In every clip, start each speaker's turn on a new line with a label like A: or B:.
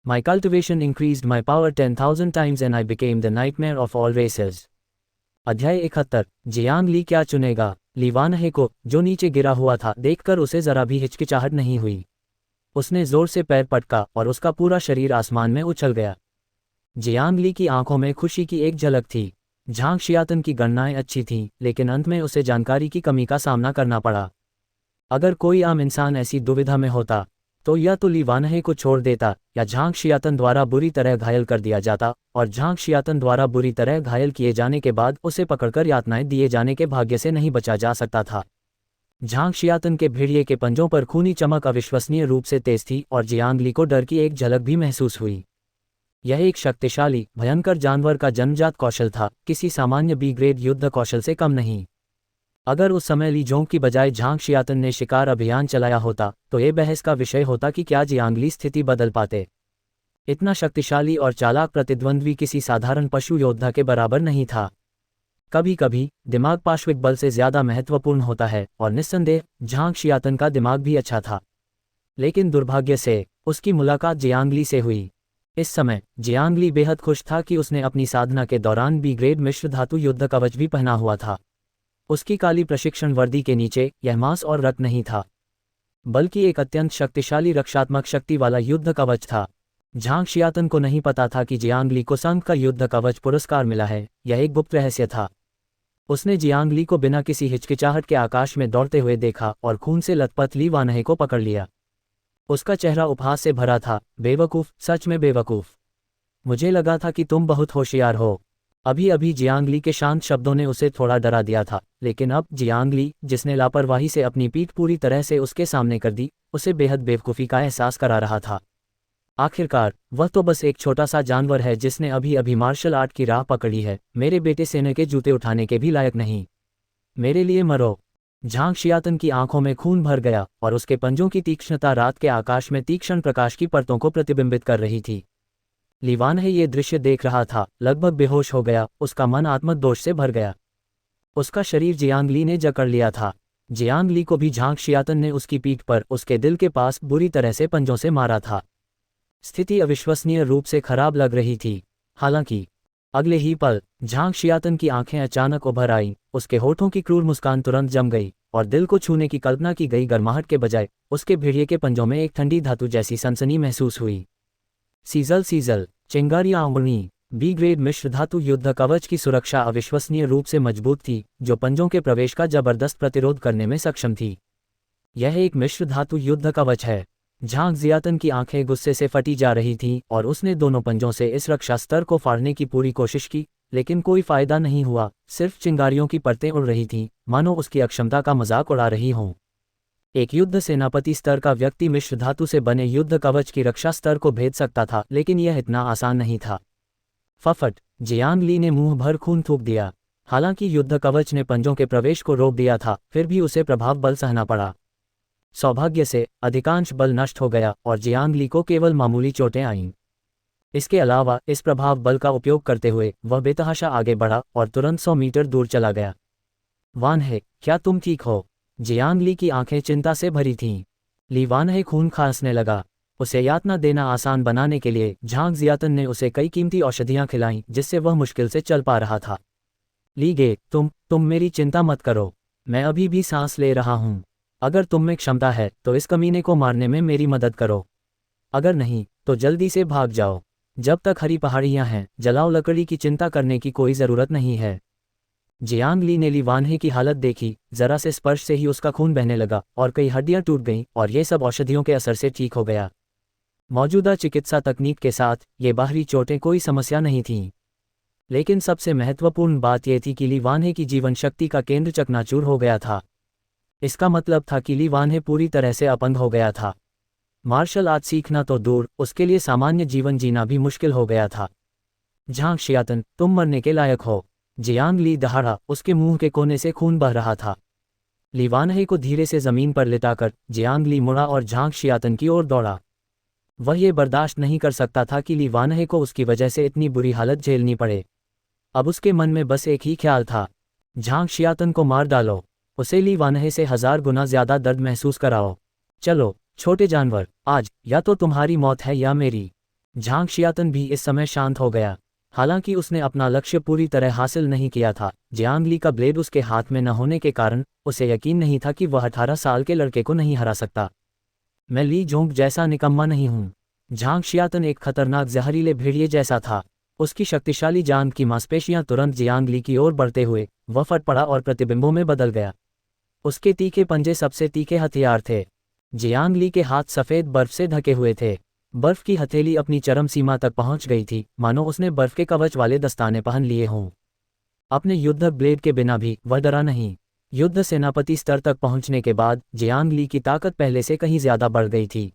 A: My cultivation increased my power 10,000 times and I became the nightmare of all racers. अध्याय 71। Jiang ली क्या चुनेगा। ली वानहे को, जो नीचे गिरा हुआ था, देखकर उसे जरा भी हिचकिचाहट नहीं हुई। उसने जोर से पैर पटका और उसका पूरा शरीर आसमान में उछल गया। जियांग ली की आंखों में खुशी की एक झलक थी। झांग शियातन की गणनाएं अच्छी थीं, लेकिन अंत में उसे जानकारी की कमी का सामना करना पड़ा। अगर कोई आम इंसान ऐसी दुविधा में होता तो या तो ली वानहे को छोड़ देता या झांग शियातन द्वारा बुरी तरह घायल कर दिया जाता, और झांग शियातन द्वारा बुरी तरह घायल किए जाने के बाद उसे पकड़कर यातनाएं दिए जाने के भाग्य से नहीं बचा जा सकता था। झांग शियातन के भेड़िए के पंजों पर खूनी चमक अविश्वसनीय रूप से तेज थी और जियांग ली को डर की एक झलक भी महसूस हुई। यह एक शक्तिशाली, भयंकर जानवर का जन्मजात कौशल था, किसी सामान्य बी ग्रेड युद्ध कौशल से कम नहीं। अगर उस समय ली जोंग की बजाय झांग शियातन ने शिकार अभियान चलाया होता तो ये बहस का विषय होता कि क्या जियांग ली स्थिति बदल पाते। इतना शक्तिशाली और चालाक प्रतिद्वंद्वी किसी साधारण पशु योद्धा के बराबर नहीं था। कभी कभी दिमाग पार्श्विक बल से ज्यादा महत्वपूर्ण होता है, और निस्संदेह झांग शियातन का दिमाग भी अच्छा था। लेकिन दुर्भाग्य से उसकी मुलाकात जियांग ली से हुई। इस समय जियांग ली बेहद खुश था कि उसने अपनी साधना के दौरान बी ग्रेड मिश्र धातु युद्ध कवच भी पहना हुआ था। उसकी काली प्रशिक्षण वर्दी के नीचे यह मांस और रक्त नहीं था, बल्कि एक अत्यंत शक्तिशाली रक्षात्मक शक्ति वाला युद्ध कवच था। झांग शियातन को नहीं पता था कि जियांग ली को संघ का युद्ध कवच पुरस्कार मिला है, यह एक गुप्त रहस्य था। उसने जियांग ली को बिना किसी हिचकिचाहट के आकाश में दौड़ते हुए देखा और खून से लथपथ ली वानहे को पकड़ लिया। उसका चेहरा उपहास से भरा था। बेवकूफ़, सच में बेवकूफ़। मुझे लगा था कि तुम बहुत होशियार हो। अभी अभी जियांग ली के शांत शब्दों ने उसे थोड़ा डरा दिया था, लेकिन अब जियांग ली, जिसने लापरवाही से अपनी पीठ पूरी तरह से उसके सामने कर दी, उसे बेहद बेवकूफ़ी का एहसास करा रहा था। आखिरकार वह तो बस एक छोटा सा जानवर है जिसने अभी अभी मार्शल आर्ट की राह पकड़ी है। मेरे बेटे सेना के जूते उठाने के भी लायक नहीं। मेरे लिए मरो। झांग शियातन की आंखों में खून भर गया और उसके पंजों की तीक्ष्णता रात के आकाश में तीक्ष्ण प्रकाश की परतों को प्रतिबिंबित कर रही थी। ली वानहे ये दृश्य देख रहा था, लगभग बेहोश हो गया। उसका मन आत्मदोष से भर गया। उसका शरीर जियांग ली ने जकड़ लिया था। जियांग ली को भी झांग शियातन ने उसकी पीठ पर, उसके दिल के पास बुरी तरह से पंजों से मारा था। स्थिति अविश्वसनीय रूप से खराब लग रही थी। हालांकि अगले ही पल झांग शियातन की आंखें अचानक उभर आईं। उसके होठों की क्रूर मुस्कान तुरंत जम गई और दिल को छूने की कल्पना की गई गर्माहट के बजाय उसके भेड़िए के पंजों में एक ठंडी धातु जैसी सनसनी महसूस हुई। सीजल सीजल चिंगारियां उड़ीं। बी ग्रेड मिश्र धातु युद्ध कवच की सुरक्षा अविश्वसनीय रूप से मजबूत थी, जो पंजों के प्रवेश का जबरदस्त प्रतिरोध करने में सक्षम थी। यह एक मिश्र धातु युद्ध कवच है। झांग जियातन की आंखें गुस्से से फटी जा रही थीं और उसने दोनों पंजों से इस रक्षा स्तर को फाड़ने की पूरी कोशिश की, लेकिन कोई फायदा नहीं हुआ। सिर्फ चिंगारियों की परतें उड़ रही थीं, मानो उसकी अक्षमता का मजाक उड़ा रही हों। एक युद्ध सेनापति स्तर का व्यक्ति मिश्र धातु से बने युद्ध कवच की रक्षा स्तर को भेद सकता था, लेकिन यह इतना आसान नहीं था। फफट, जियांग ली ने मुंह भर खून थूक दिया। हालांकि युद्ध कवच ने पंजों के प्रवेश को रोक दिया था, फिर भी उसे प्रभाव बल सहना पड़ा। सौभाग्य से अधिकांश बल नष्ट हो गया और जियांग ली को केवल मामूली चोटें आईं। इसके अलावा इस प्रभाव बल का उपयोग करते हुए वह बेतहाशा आगे बढ़ा और तुरंत 100 मीटर दूर चला गया। वानहे, क्या तुम ठीक हो? जियांग ली की आंखें चिंता से भरी थीं। ली वानहे खून खांसने लगा। उसे यातना देना आसान बनाने के लिए झांग जियातन ने उसे कई कीमती औषधियां खिलाईं, जिससे वह मुश्किल से चल पा रहा था। ली गे, तुम मेरी चिंता मत करो। मैं अभी भी सांस ले रहा हूं। अगर तुम में क्षमता है तो इस कमीने को मारने में मेरी मदद करो। अगर नहीं तो जल्दी से भाग जाओ। जब तक हरी पहाड़ियां हैं, जलाओ लकड़ी की चिंता करने की कोई जरूरत नहीं है। जियांग ली ने ली वानहे की हालत देखी। जरा से स्पर्श से ही उसका खून बहने लगा और कई हड्डियां टूट गईं, और ये सब औषधियों के असर से ठीक हो गया। मौजूदा चिकित्सा तकनीक के साथ ये बाहरी चोटें कोई समस्या नहीं थीं। लेकिन सबसे महत्वपूर्ण बात यह थी कि ली वानहे की जीवन शक्ति का केंद्र चकनाचूर हो गया था। इसका मतलब था कि ली वानहे पूरी तरह से अपंग हो गया था। मार्शल आर्ट सीखना तो दूर, उसके लिए सामान्य जीवन जीना भी मुश्किल हो गया था। झांग शियातन, तुम मरने के लायक हो। जियांग ली दहाड़ा। उसके मुंह के कोने से खून बह रहा था। ली वानहे को धीरे से जमीन पर लिटाकर जियांग ली मुड़ा और झांग शियातन की ओर दौड़ा। वह ये बर्दाश्त नहीं कर सकता था कि ली वानहे को उसकी वजह से इतनी बुरी हालत झेलनी पड़े। अब उसके मन में बस एक ही ख्याल था, झांग शियातन को मार डालो। उसे ली वानहे से 1000 गुना ज्यादा दर्द महसूस कराओ। चलो छोटे जानवर, आज या तो तुम्हारी मौत है या मेरी। झांग शियातन भी इस समय शांत हो गया। हालांकि उसने अपना लक्ष्य पूरी तरह हासिल नहीं किया था। जियांग ली का ब्लेड उसके हाथ में न होने के कारण उसे यकीन नहीं था कि वह 18 साल के लड़के को नहीं हरा सकता। मैं ली जोंग जैसा निकम्मा नहीं हूँ। झांग शियातन एक खतरनाक जहरीले भेड़िए जैसा था। उसकी शक्तिशाली जान की मांसपेशियां तुरंत जियांग ली की ओर बढ़ते हुए वह फट पड़ा और प्रतिबिंबों में बदल गया। उसके तीखे पंजे सबसे तीखे हथियार थे। जियांग ली के हाथ सफ़ेद बर्फ से ढके हुए थे। बर्फ की हथेली अपनी चरम सीमा तक पहुंच गई थी, मानो उसने बर्फ के कवच वाले दस्ताने पहन लिए हों। अपने युद्ध ब्लेड के बिना भी वह डरा नहीं। युद्ध सेनापति स्तर तक पहुंचने के बाद जियांग ली की ताकत पहले से कहीं ज्यादा बढ़ गई थी।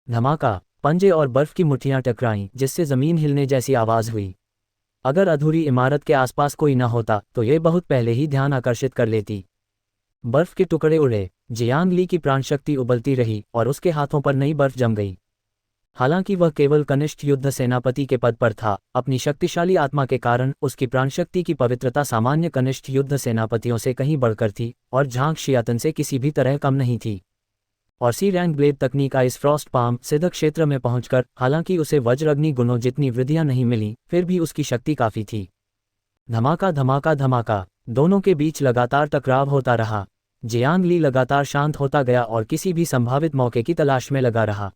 A: धमाका, पंजे और बर्फ की मुट्ठियां टकराईं जिससे जमीन हिलने जैसी आवाज हुई। अगर अधूरी इमारत के आसपास कोई न होता तो ये बहुत पहले ही ध्यान आकर्षित कर लेती। बर्फ के टुकड़े उड़े, जियांग ली की प्राणशक्ति उबलती रही और उसके हाथों पर नई बर्फ जम गई। हालांकि वह केवल कनिष्ठ युद्ध सेनापति के पद पर था, अपनी शक्तिशाली आत्मा के कारण उसकी प्राणशक्ति की पवित्रता सामान्य कनिष्ठ युद्ध सेनापतियों से कहीं बढ़कर थी और झांग शियातन से किसी भी तरह कम नहीं थी। और सी रैंक ब्लेड तकनीक आइस फ्रॉस्ट पाम सिद्ध क्षेत्र में पहुंचकर हालांकि उसे वज्रअग्नि गुणों जितनी वृद्धियां नहीं मिली, फिर भी उसकी शक्ति काफी थी। धमाका धमाका धमाका, दोनों के बीच लगातार टकराव होता रहा। जियांग ली लगातार शांत होता गया और किसी भी संभावित मौके की तलाश में लगा रहा।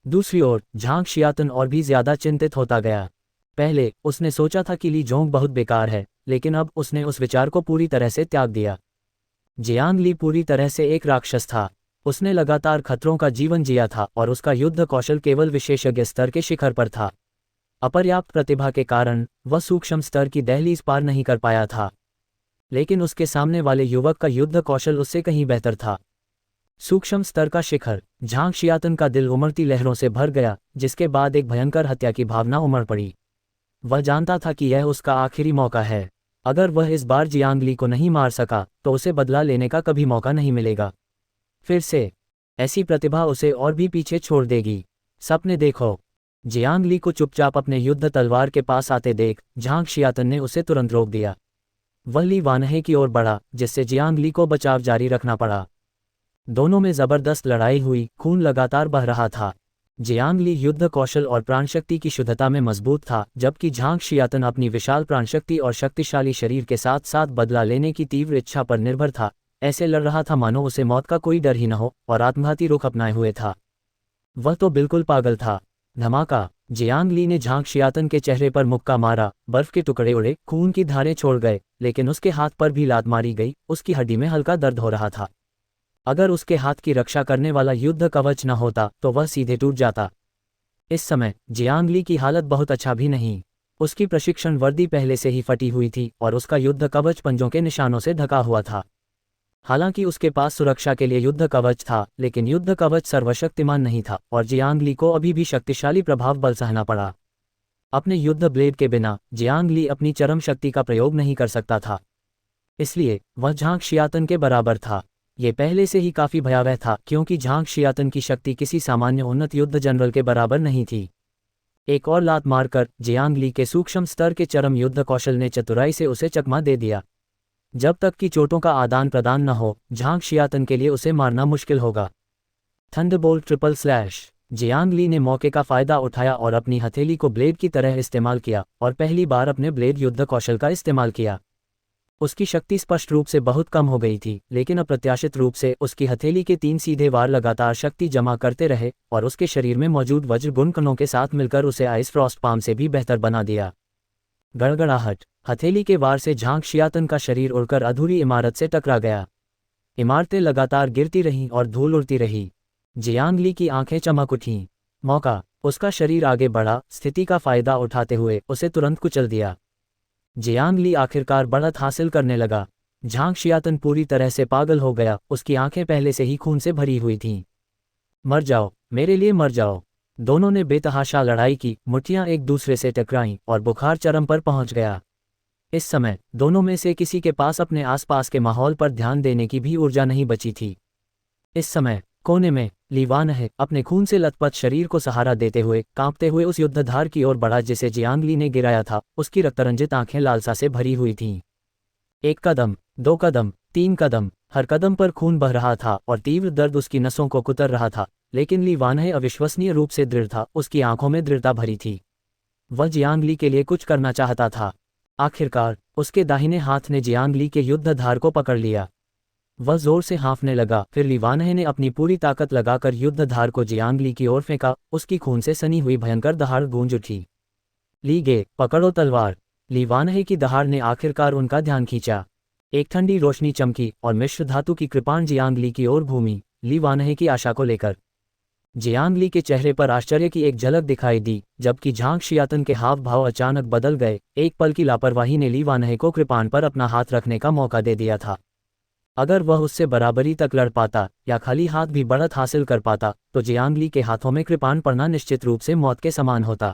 A: दूसरी ओर झांग शियातन और भी ज्यादा चिंतित होता गया। पहले उसने सोचा था कि ली जोंग बहुत बेकार है, लेकिन अब उसने उस विचार को पूरी तरह से त्याग दिया। जियांग ली पूरी तरह से एक राक्षस था। उसने लगातार खतरों का जीवन जिया था और उसका युद्ध कौशल केवल विशेषज्ञ स्तर के शिखर पर था। अपर्याप्त प्रतिभा के कारण वह सूक्ष्म स्तर की दहलीज पार नहीं कर पाया था। लेकिन उसके सामने वाले युवक का युद्ध कौशल उससे कहीं बेहतर था। सूक्ष्म स्तर का शिखर, झांग शियातन का दिल उमड़ती लहरों से भर गया, जिसके बाद एक भयंकर हत्या की भावना उमड़ पड़ी। वह जानता था कि यह उसका आखिरी मौका है। अगर वह इस बार जियांग ली को नहीं मार सका तो उसे बदला लेने का कभी मौका नहीं मिलेगा। फिर से ऐसी प्रतिभा उसे और भी पीछे छोड़ देगी। सपने देखो। जियांग ली को चुपचाप अपने युद्ध तलवार के पास आते देख झांग शियातन ने उसे तुरंत रोक दिया। वह ली वानहे की ओर बढ़ा, जिससे जियांग ली को बचाव जारी रखना पड़ा। दोनों में जबरदस्त लड़ाई हुई, खून लगातार बह रहा था। जियांग ली युद्ध कौशल और प्राणशक्ति की शुद्धता में मजबूत था, जबकि झांग शियातन अपनी विशाल प्राणशक्ति और शक्तिशाली शरीर के साथ साथ बदला लेने की तीव्र इच्छा पर निर्भर था। ऐसे लड़ रहा था मानो उसे मौत का कोई डर ही न हो और आत्मघाती रुख अपनाए हुए था। वह तो बिल्कुल पागल था। धमाका, जियांग ली ने झांग शियातन के चेहरे पर मुक्का मारा, बर्फ के टुकड़े उड़े, खून की धारें छोड़ गए, लेकिन उसके हाथ पर भी लात मारी गई। उसकी हड्डी में हल्का दर्द हो रहा था। अगर उसके हाथ की रक्षा करने वाला युद्ध कवच न होता तो वह सीधे टूट जाता। इस समय जियांग ली की हालत बहुत अच्छा भी नहीं। उसकी प्रशिक्षण वर्दी पहले से ही फटी हुई थी और उसका युद्ध कवच पंजों के निशानों से ढका हुआ था। हालांकि उसके पास सुरक्षा के लिए युद्ध कवच था, लेकिन युद्ध कवच सर्वशक्तिमान नहीं था और जियांग ली को अभी भी शक्तिशाली प्रभाव बल सहना पड़ा। अपने युद्ध ब्लेड के बिना जियांग ली अपनी चरम शक्ति का प्रयोग नहीं कर सकता था, इसलिए वह झांग शियातन के बराबर था। ये पहले से ही काफी भयावह था, क्योंकि झांग शियातन की शक्ति किसी सामान्य उन्नत युद्ध जनरल के बराबर नहीं थी। एक और लात मारकर जियांग ली के सूक्ष्म स्तर के चरम युद्ध कौशल ने चतुराई से उसे चकमा दे दिया। जब तक कि चोटों का आदान प्रदान न हो, झांग शियातन के लिए उसे मारना मुश्किल होगा। Thunderbolt triple slash. Jiang Li ने मौके का फायदा उठाया और अपनी हथेली को ब्लेड की तरह इस्तेमाल किया और पहली बार अपने ब्लेड युद्ध कौशल का इस्तेमाल किया। उसकी शक्ति स्पष्ट रूप से बहुत कम हो गई थी, लेकिन अप्रत्याशित रूप से उसकी हथेली के 3 सीधे वार लगातार शक्ति जमा करते रहे और उसके शरीर में मौजूद वज्र गुण कणों के साथ मिलकर उसे आइस फ्रॉस्ट पाम से भी बेहतर बना दिया। गड़गड़ाहट। हथेली के वार से झांग शियातन का शरीर उड़कर अधूरी इमारत से टकरा गया। इमारतें लगातार गिरती रहीं और धूल उड़ती रही। जियांग ली की आंखें चमक उठीं। मौका। उसका शरीर आगे बढ़ा, स्थिति का फायदा उठाते हुए उसे तुरंत कुचल दिया। जियांग ली आखिरकार बढ़त हासिल करने लगा। झांग शियातन पूरी तरह से पागल हो गया, उसकी आंखें पहले से ही खून से भरी हुई थीं। मर जाओ, मेरे लिए मर जाओ। दोनों ने बेतहाशा लड़ाई की, मुट्ठियां एक दूसरे से टकराईं और बुखार चरम पर पहुंच गया। इस समय दोनों में से किसी के पास अपने आसपास के माहौल पर ध्यान देने की भी ऊर्जा नहीं बची थी। इस समय कोने में ली वानहे अपने खून से लथपथ शरीर को सहारा देते हुए कांपते हुए उस युद्धधार की ओर बढ़ा जिसे जियांग ली ने गिराया था। उसकी रक्तरंजित आंखें लालसा से भरी हुई थीं। 1 कदम, 2 कदम, 3 कदम, हर कदम पर खून बह रहा था और तीव्र दर्द उसकी नसों को कुतर रहा था, लेकिन ली वानहे अविश्वसनीय रूप से दृढ़ था, उसकी आंखों में दृढ़ता भरी थी। वह जियांग ली के लिए कुछ करना चाहता था। आखिरकार उसके दाहिने हाथ ने जियांग ली के युद्ध धार को पकड़ लिया। वह जोर से हाँफने लगा, फिर ली वानहे ने अपनी पूरी ताकत लगाकर युद्ध धार को जियांग ली की ओर फेंका। उसकी खून से सनी हुई भयंकर दहाड़ गूंज उठी। ली गे, पकड़ो तलवार। ली वानहे की दहाड़ ने आखिरकार उनका ध्यान खींचा। एक ठंडी रोशनी चमकी और मिश्र धातु की कृपाण जियांग ली की ओर घूमी, ली वानहे की आशा को लेकर। जियांग ली के चेहरे पर आश्चर्य की एक झलक दिखाई दी, जबकि झांग शियातन के हाव भाव अचानक बदल गए। एक पल की लापरवाही ने ली वानहे को कृपाण पर अपना हाथ रखने का मौका दे दिया था। अगर वह उससे बराबरी तक लड़ पाता या खाली हाथ भी बढ़त हासिल कर पाता तो जियांग ली के हाथों में कृपाण पड़ना निश्चित रूप से मौत के समान होता।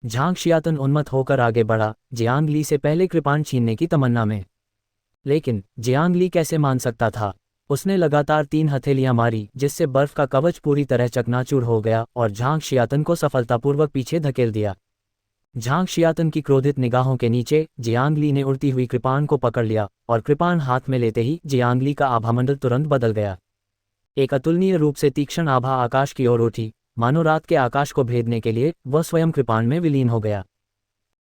A: झांग शियातन उन्मत्त होकर आगे बढ़ा, जियांग ली से पहले कृपाण छीनने की तमन्ना में। लेकिन जियांग ली कैसे मान सकता था। उसने लगातार 3 हथेलियां मारी, जिससे बर्फ का कवच पूरी तरह चकनाचूर हो गया और झांग शियातन को सफलतापूर्वक पीछे धकेल दिया। झांग शियातन की क्रोधित निगाहों के नीचे जियांग ली ने उड़ती हुई कृपाण को पकड़ लिया और कृपाण हाथ में लेते ही जियांग ली का आभामंडल तुरंत बदल गया। एक अतुलनीय रूप से तीक्ष्ण आभा आकाश की ओर उठी, मानो रात के आकाश को भेदने के लिए वह स्वयं कृपाण में विलीन हो गया।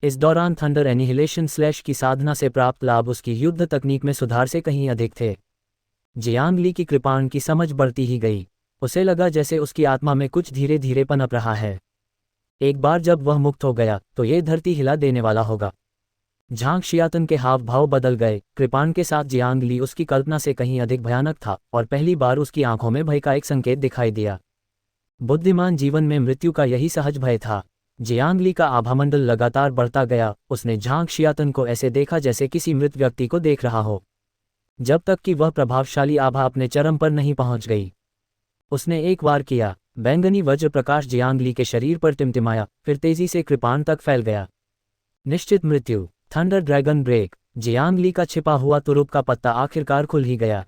A: इस दौरान थंडर एनिहिलेशन स्लैश की साधना से प्राप्त लाभ उसकी युद्ध तकनीक में सुधार से कहीं अधिक थे। जियांग ली की कृपाण की समझ बढ़ती ही गई। उसे लगा जैसे उसकी आत्मा में कुछ धीरे धीरे पनप रहा है। एक बार जब वह मुक्त हो गया तो ये धरती हिला देने वाला होगा। झांग शियातन के हाव भाव बदल गए। कृपाण के साथ जियांग ली उसकी कल्पना से कहीं अधिक भयानक था और पहली बार उसकी आंखों में भय का एक संकेत दिखाई दिया। बुद्धिमान जीवन में मृत्यु का यही सहज भय था। जियांग ली का आभामंडल लगातार बढ़ता गया। उसने झांग शियातन को ऐसे देखा जैसे किसी मृत व्यक्ति को देख रहा हो, जब तक कि वह प्रभावशाली आभा अपने चरम पर नहीं पहुंच गई। उसने एक वार किया, बैंगनी वज्र प्रकाश जियांग ली के शरीर पर टिमटिमाया, फिर तेजी से कृपाण तक फैल गया। निश्चित मृत्यु। Thunder dragon break. Jiang Li का छिपा हुआ तुरुप का पत्ता आखिरकार खुल ही गया।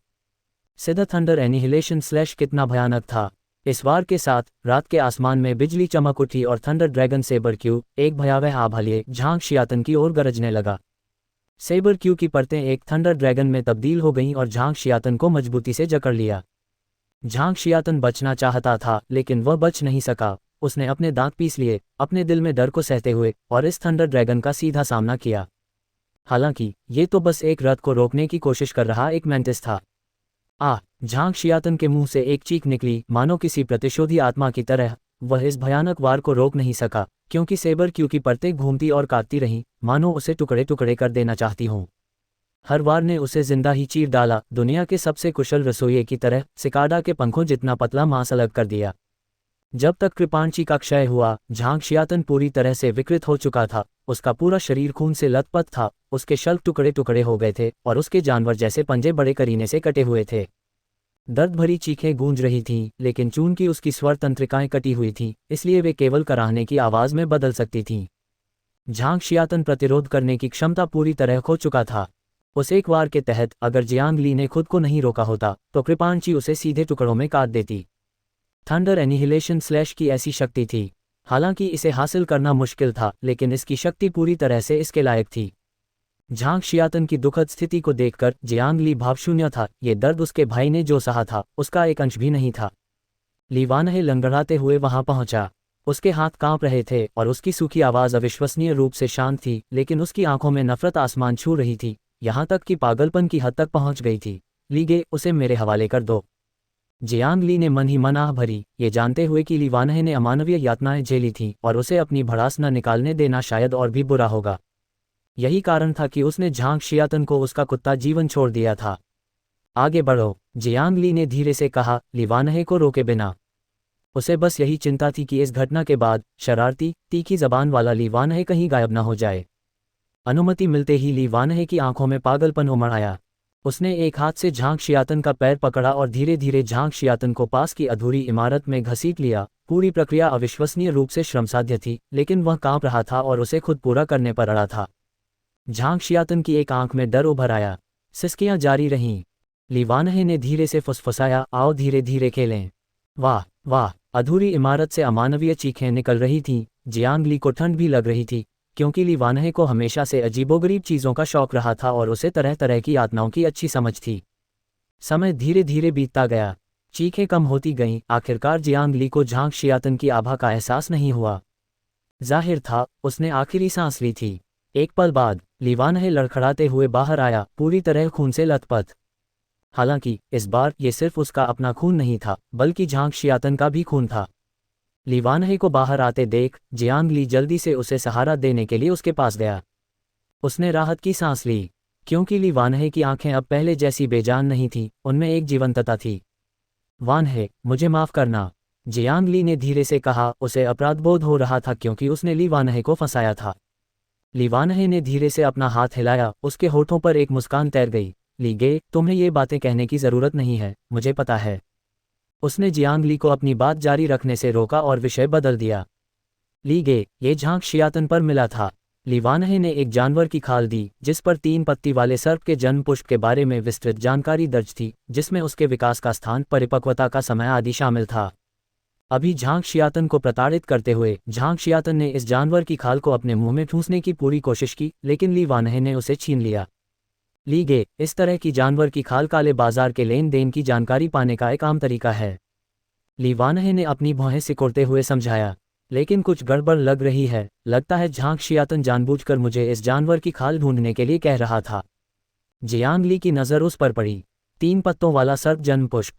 A: सीधा थंडर एनिहिलेशन स्लैश कितना भयानक था। इस वार के साथ रात के आसमान में बिजली चमक उठी और थंडर ड्रैगन सेबर क्यू एक भयावह आभा लिए झांग शियातन की ओर गरजने लगा। सेबर क्यू की परतें एक थंडर ड्रैगन में तब्दील हो गईं और झांग शियातन को मजबूती से जकड़ लिया। झांग शियातन बचना चाहता था लेकिन वह बच नहीं सका। उसने अपने दांत पीस लिए, अपने दिल में डर को सहते हुए, और इस थंडर ड्रैगन का सीधा सामना किया। हालांकि ये तो बस एक रथ को रोकने की कोशिश कर रहा एक मेंटिस था। झांग शियातन के मुंह से एक चीख निकली, मानो किसी प्रतिशोधी आत्मा की तरह। वह इस भयानक वार को रोक नहीं सका, क्योंकि सेबर क्यू की परतें घूमती और काटती रहीं, मानो उसे टुकड़े टुकड़े कर देना चाहती हों। हर वार ने उसे जिंदा ही चीर डाला, दुनिया के सबसे कुशल रसोइये की तरह, सिकाडा के पंखों जितना पतला मांस अलग कर दिया। जब तक कृपाणची का क्षय हुआ, झांग शियातन पूरी तरह से विकृत हो चुका था। उसका पूरा शरीर खून से लथपथ था, उसके शल्क टुकड़े टुकड़े हो गए थे और उसके जानवर जैसे पंजे बड़े करीने से कटे हुए थे। दर्द भरी चीखें गूंज रही थीं, लेकिन चून की उसकी स्वर तंत्रिकाएं कटी हुई थीं, इसलिए वे केवल कराहने की आवाज में बदल सकती थीं। झांग शियातन प्रतिरोध करने की क्षमता पूरी तरह खो चुका था। उस एक वार के तहत अगर जियांग ली ने खुद को नहीं रोका होता तो कृपाणची उसे सीधे टुकड़ों में काट देती। थंडर एनिहिलेशन स्लैश की ऐसी शक्ति थी। हालांकि इसे हासिल करना मुश्किल था, लेकिन इसकी शक्ति पूरी तरह से इसके लायक थी। झांग शियातन की दुखद स्थिति को देखकर जियांग ली भावशून्य था। ये दर्द उसके भाई ने जो सहा था उसका एक अंश भी नहीं था। ली वानहे लंगड़ाते हुए वहां पहुंचा। उसके हाथ कांप रहे थे और उसकी सूखी आवाज अविश्वसनीय रूप से शांत थी, लेकिन उसकी आंखों में नफरत आसमान छू रही थी, यहां तक कि पागलपन की हद तक पहुंच गई थी। ली गे, उसे मेरे हवाले कर दो। जियांग ली ने मन ही मन आह भरी, ये जानते हुए कि ली वानहे ने अमानवीय यातनाएं झेली थीं और उसे अपनी भड़ास न निकालने देना शायद और भी बुरा होगा। यही कारण था कि उसने झांग शियातन को उसका कुत्ता जीवन छोड़ दिया था। आगे बढ़ो, जियांग ली ने धीरे से कहा, ली वानहे को रोके बिना। उसे बस यही चिंता थी कि इस घटना के बाद शरारती, तीखी जबान वाला ली वानहे कहीं गायब न हो जाए। अनुमति मिलते ही ली वानहे की आंखों में पागलपन उमड़ आया। उसने एक हाथ से झांग शियातन का पैर पकड़ा और धीरे धीरे झांग शियातन को पास की अधूरी इमारत में घसीट लिया। पूरी प्रक्रिया अविश्वसनीय रूप से श्रमसाध्य थी, लेकिन वह कांप रहा था और उसे खुद पूरा करने पर अड़ा था। झांग शियातन की एक आंख में डर उभर आया। सिसकियां जारी रहीं। ली वानहे ने धीरे से फुसफुसाया, आओ धीरे धीरे खेलें। वाह वाह। अधूरी इमारत से अमानवीय चीखें निकल रही थीं। जियांग ली को ठंड भी लग रही थी, क्योंकि ली वानहे को हमेशा से अजीबोगरीब चीज़ों का शौक रहा था और उसे तरह तरह की यातनाओं की अच्छी समझ थी। समय धीरे धीरे बीतता गया। चीखें कम होती गईं। आखिरकार जियांग ली को झांग शियातन की आभा का एहसास नहीं हुआ। जाहिर था उसने आखिरी सांस ली थी। एक पल बाद ली वानहे लड़खड़ाते हुए बाहर आया, पूरी तरह खून से लथपथ। हालांकि इस बार ये सिर्फ उसका अपना खून नहीं था, बल्कि झांग शियातन का भी खून था। ली वानहे को बाहर आते देख जियांग ली जल्दी से उसे सहारा देने के लिए उसके पास गया। उसने राहत की सांस ली, क्योंकि ली वानहे की आंखें अब पहले जैसी बेजान नहीं थीं, उनमें एक जीवंतता थी। वानहे, मुझे माफ करना, जियांग ली ने धीरे से कहा। उसे अपराधबोध हो रहा था क्योंकि उसने ली वानहे को फंसाया था। ली वानहे ने धीरे से अपना हाथ हिलाया, उसके होठों पर एक मुस्कान तैर गई। ली गे, तुम्हें ये बातें कहने की जरूरत नहीं है, मुझे पता है। उसने जियांग ली को अपनी बात जारी रखने से रोका और विषय बदल दिया। ली गे, ये झांग शियातन पर मिला था। ली वानहे ने एक जानवर की खाल दी जिस पर 3 पत्ती वाले सर्प के जन्म पुष्प के बारे में विस्तृत जानकारी दर्ज थी, जिसमें उसके विकास का स्थान, परिपक्वता का समय आदि शामिल था। अभी झांग शियातन को प्रताड़ित करते हुए झांग शियातन ने इस जानवर की खाल को अपने मुंह में ठूंसने की पूरी कोशिश की, लेकिन ली वानहे ने उसे छीन लिया। ली गे, इस तरह की जानवर की खाल काले बाजार के लेन देन की जानकारी पाने का एक आम तरीका है। ली वानहे ने अपनी भौहें सिकोड़ते हुए समझाया। लेकिन कुछ गड़बड़ लग रही है, लगता है झांग शियातन जानबूझकर मुझे इस जानवर की खाल ढूंढने के लिए कह रहा था। जियांग ली की नज़र उस पर पड़ी। 3 पत्तों वाला सर्प जन्म पुष्प।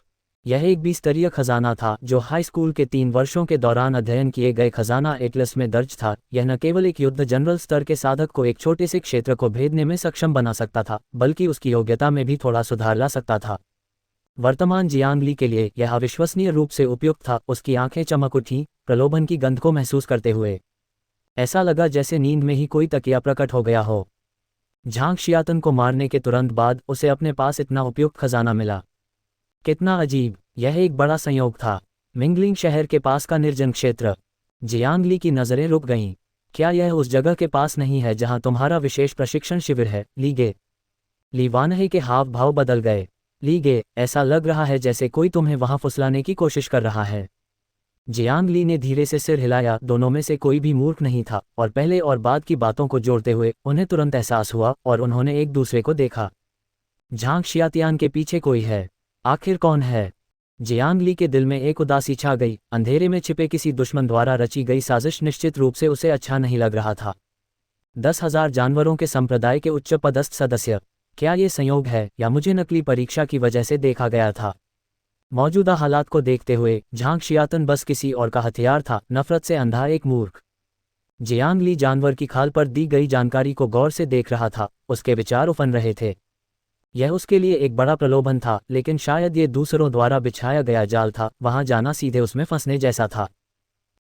A: यह एक बीस्तरीय खजाना था जो हाई स्कूल के 3 वर्षों के दौरान अध्ययन किए गए खजाना एटलस में दर्ज था। यह न केवल एक युद्ध जनरल स्तर के साधक को एक छोटे से क्षेत्र को भेदने में सक्षम बना सकता था, बल्कि उसकी योग्यता में भी थोड़ा सुधार ला सकता था। वर्तमान जियांग ली के लिए यह अविश्वसनीय रूप से उपयुक्त था। उसकी आंखें चमक उठीं, प्रलोभन की गंध को महसूस करते हुए। ऐसा लगा जैसे नींद में ही कोई तकिया प्रकट हो गया हो। झांग शियातन को मारने के तुरंत बाद उसे अपने पास इतना उपयुक्त खजाना मिला। कितना अजीब, यह एक बड़ा संयोग था। मिंगलिंग शहर के पास का निर्जन क्षेत्र। जियांग ली की नज़रें रुक गईं। क्या यह उस जगह के पास नहीं है जहां तुम्हारा विशेष प्रशिक्षण शिविर है, ली गे? ली वानहे के हाव भाव बदल गए। ली गे, ऐसा लग रहा है जैसे कोई तुम्हें वहां फुसलाने की कोशिश कर रहा है। जियांग ली ने धीरे से सिर हिलाया। दोनों में से कोई भी मूर्ख नहीं था, और पहले और बाद की बातों को जोड़ते हुए उन्हें तुरंत एहसास हुआ, और उन्होंने एक दूसरे को देखा। झांग शियातियान के पीछे कोई है। आखिर कौन है? जियांग ली के दिल में एक उदासी छा गई। अंधेरे में छिपे किसी दुश्मन द्वारा रची गई साजिश निश्चित रूप से उसे अच्छा नहीं लग रहा था। 10,000 जानवरों के संप्रदाय के उच्च पदस्थ सदस्य। क्या ये संयोग है या मुझे नकली परीक्षा की वजह से देखा गया था? मौजूदा हालात को देखते हुए झांग शियातन बस किसी और का हथियार था, नफरत से अंधा एक मूर्ख। जियांग ली जानवर की खाल पर दी गई जानकारी को गौर से देख रहा था। उसके विचार उफन रहे थे। यह उसके लिए एक बड़ा प्रलोभन था, लेकिन शायद ये दूसरों द्वारा बिछाया गया जाल था। वहां जाना सीधे उसमें फंसने जैसा था।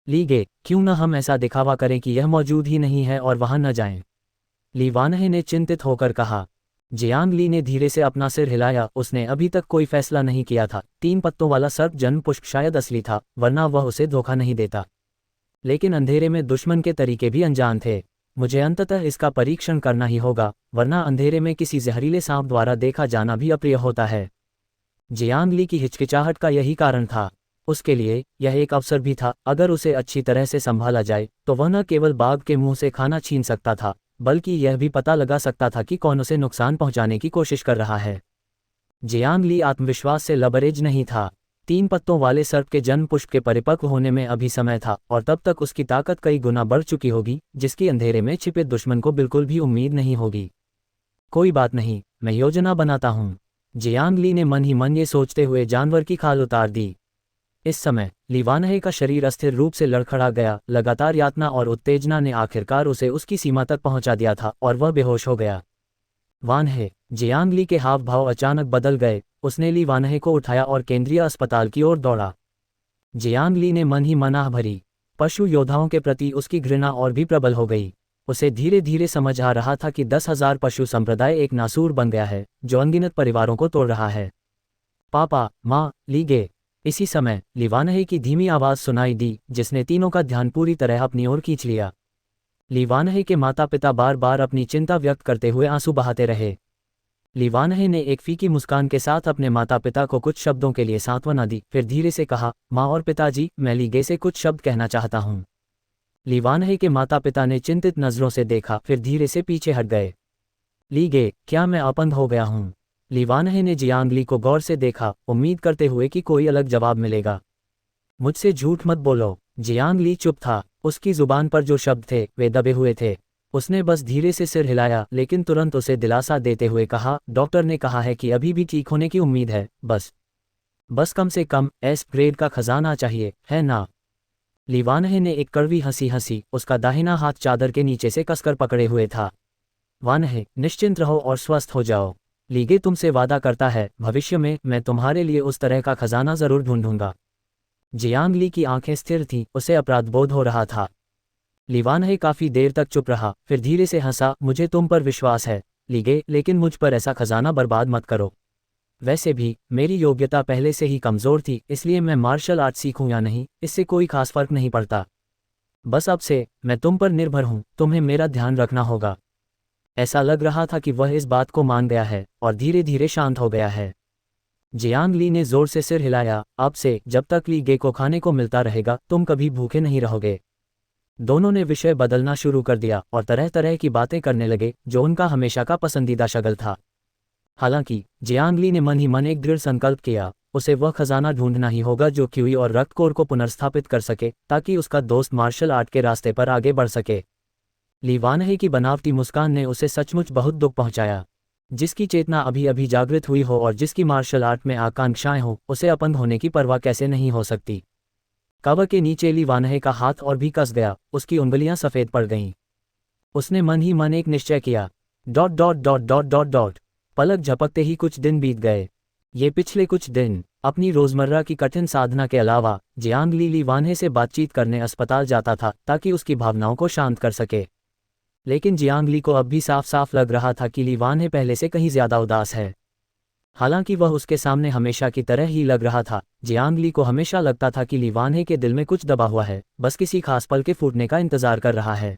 A: ली गे, क्यों न हम ऐसा दिखावा करें कि यह मौजूद ही नहीं है और वहां न जाएं? ली वानहे ने चिंतित होकर कहा। जियांग ली ने धीरे से अपना सिर हिलाया। उसने अभी तक कोई फैसला नहीं किया था। 3 पत्तों वाला सर्प जन्म पुष्प शायद असली था, वरना वह उसे धोखा नहीं देता। लेकिन अंधेरे में दुश्मन के तरीके भी अनजान थे। मुझे अंततः इसका परीक्षण करना ही होगा, वरना अंधेरे में किसी जहरीले सांप द्वारा देखा जाना भी अप्रिय होता है। जियांग ली की हिचकिचाहट का यही कारण था। उसके लिए यह एक अवसर भी था। अगर उसे अच्छी तरह से संभाला जाए तो वह न केवल बाघ के मुंह से खाना छीन सकता था, बल्कि यह भी पता लगा सकता था कि कौन उसे नुकसान पहुंचाने की कोशिश कर रहा है। जियांग ली आत्मविश्वास से लबरेज नहीं था। 3 पत्तों वाले सर्प के जन्म पुष्प के परिपक्व होने में अभी समय था, और तब तक उसकी ताकत कई गुना बढ़ चुकी होगी, जिसकी अंधेरे में छिपे दुश्मन को बिल्कुल भी उम्मीद नहीं होगी। कोई बात नहीं, मैं योजना बनाता हूँ। जियांग ली ने मन ही मन ये सोचते हुए जानवर की खाल उतार दी। इस समय ली वानहे का शरीर अस्थिर रूप से लड़खड़ा गया। लगातार यातना और उत्तेजना ने आखिरकार उसे उसकी सीमा तक पहुंचा दिया था, और वह बेहोश हो गया। वानहे, जियांग ली के हाव भाव अचानक बदल गए। उसने ली वानहे को उठाया और केंद्रीय अस्पताल की ओर दौड़ा। जियांग ली ने मन ही मन आह भरी। पशु योद्धाओं के प्रति उसकी घृणा और भी प्रबल हो गई। उसे धीरे धीरे समझ आ रहा था कि 10,000 पशु संप्रदाय एक नासूर बन गया है, जो अनगिनत परिवारों को तोड़ रहा है। पापा, माँ, ली गे। इसी समय ली वानहे की धीमी आवाज सुनाई दी, जिसने तीनों का ध्यान पूरी तरह अपनी ओर खींच लिया। ली वानहे के माता पिता बार बार अपनी चिंता व्यक्त करते हुए आंसू बहाते रहे। ली वानहे ने एक फीकी मुस्कान के साथ अपने माता पिता को कुछ शब्दों के लिए सांत्वना दी, फिर धीरे से कहा, माँ और पिताजी, मैं ली गे से कुछ शब्द कहना चाहता हूँ। ली वानहे के माता पिता ने चिंतित नजरों से देखा, फिर धीरे से पीछे हट गए। ली गे, क्या मैं अपंग हो गया हूँ? लीवानहे ने जियांग ली को गौर से देखा, उम्मीद करते हुए कि कोई अलग जवाब मिलेगा। मुझसे झूठ मत बोलो। जियांग ली चुप था, उसकी जुबान पर जो शब्द थे वे दबे हुए थे। उसने बस धीरे से सिर हिलाया, लेकिन तुरंत उसे दिलासा देते हुए कहा, डॉक्टर ने कहा है कि अभी भी ठीक होने की उम्मीद है, बस कम से कम एस ग्रेड का खजाना चाहिए, है ना? लीवानहे ने एक कड़वी हंसी हंसी, उसका दाहिना हाथ चादर के नीचे से कसकर पकड़े हुए था। वानहे, निश्चिंत रहो और स्वस्थ हो जाओ। लीगे तुमसे वादा करता है, भविष्य में मैं तुम्हारे लिए उस तरह का खजाना जरूर ढूंढूंगा। जियांग ली की आंखें स्थिर थीं, उसे अपराधबोध हो रहा था। लीवानहे काफी देर तक चुप रहा, फिर धीरे से हंसा, मुझे तुम पर विश्वास है लीगे, लेकिन मुझ पर ऐसा खजाना बर्बाद मत करो। वैसे भी मेरी योग्यता पहले से ही कमजोर थी, इसलिए मैं मार्शल आर्ट सीखूं या नहीं, इससे कोई खास फर्क नहीं पड़ता। बस अब से मैं तुम पर निर्भर हूं, तुम्हें मेरा ध्यान रखना होगा। ऐसा लग रहा था कि वह इस बात को मान गया है और धीरे धीरे शांत हो गया है। जियांग ली ने जोर से सिर हिलाया, अब से जब तक ली गे को खाने को मिलता रहेगा तुम कभी भूखे नहीं रहोगे। दोनों ने विषय बदलना शुरू कर दिया और तरह तरह की बातें करने लगे, जो उनका हमेशा का पसंदीदा शगल था। हालांकि जियांग ली ने मन ही मन एक दृढ़ संकल्प किया, उसे वह खजाना ढूंढना ही होगा जो क्यूई और रक्तकोर को पुनर्स्थापित कर सके, ताकि उसका दोस्त मार्शल आर्ट के रास्ते पर आगे बढ़ सके। लीवानहे की बनावटी मुस्कान ने उसे सचमुच बहुत दुख पहुंचाया। जिसकी चेतना अभी अभी जागृत हुई हो और जिसकी मार्शल आर्ट में आकांक्षाएं हो, उसे अपंग होने की परवाह कैसे नहीं हो सकती। कवर के नीचे लीवानहे का हाथ और भी कस गया, उसकी उंगलियां सफेद पड़ गईं। उसने मन ही मन एक निश्चय किया। Dot dot dot dot dot dot. पलक झपकते ही कुछ दिन बीत गए। ये पिछले कुछ दिन अपनी रोजमर्रा की कठिन साधना के अलावा जियांग ली लीवानहे से बातचीत करने अस्पताल जाता था, ताकि उसकी भावनाओं को शांत कर सके। लेकिन जियांग ली को अब भी साफ साफ लग रहा था कि लीवानहे पहले से कहीं ज्यादा उदास है। हालांकि वह उसके सामने हमेशा की तरह ही लग रहा था, जियांग ली को हमेशा लगता था कि लीवानहे के दिल में कुछ दबा हुआ है, बस किसी खास पल के फूटने का इंतजार कर रहा है।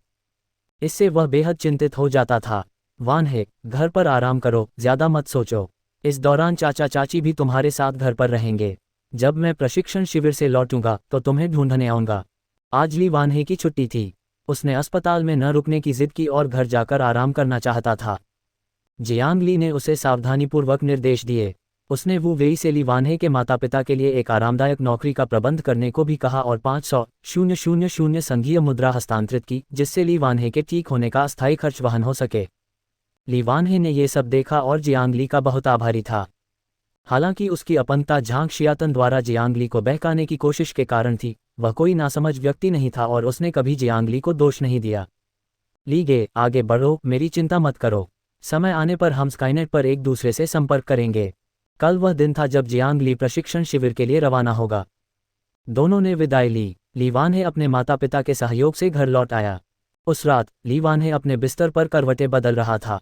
A: इससे वह बेहद चिंतित हो जाता था। वानहे, घर पर आराम करो, ज्यादा मत सोचो। इस दौरान चाचा चाची भी तुम्हारे साथ घर पर रहेंगे। जब मैं प्रशिक्षण शिविर से लौटूंगा तो तुम्हें ढूंढने आऊंगा। आज लीवानहे की छुट्टी थी। उसने अस्पताल में न रुकने की जिद की और घर जाकर आराम करना चाहता था। जियांग ली ने उसे सावधानीपूर्वक निर्देश दिए। उसने वू वेई से लीवानहे के माता पिता के लिए एक आरामदायक नौकरी का प्रबंध करने को भी कहा और 500,000 संघीय मुद्रा हस्तांतरित की, जिससे लीवानहे के ठीक होने का अस्थायी खर्च वहन हो सके। लीवानहे ने ये सब देखा और जियांग ली का बहुत आभारी था। हालांकि उसकी अपंगता झांग शियातन द्वारा जियांग ली को बहकाने की कोशिश के कारण थी, वह कोई नासमझ व्यक्ति नहीं था और उसने कभी जियांग ली को दोष नहीं दिया। लीगे, आगे बढ़ो, मेरी चिंता मत करो। समय आने पर हम स्काईनेट पर एक दूसरे से संपर्क करेंगे। कल वह दिन था जब जियांग ली प्रशिक्षण शिविर के लिए रवाना होगा। दोनों ने विदाई ली। लीवानहे अपने माता पिता के सहयोग से घर लौट आया। उस रात लीवानहे अपने बिस्तर पर करवटें बदल रहा था।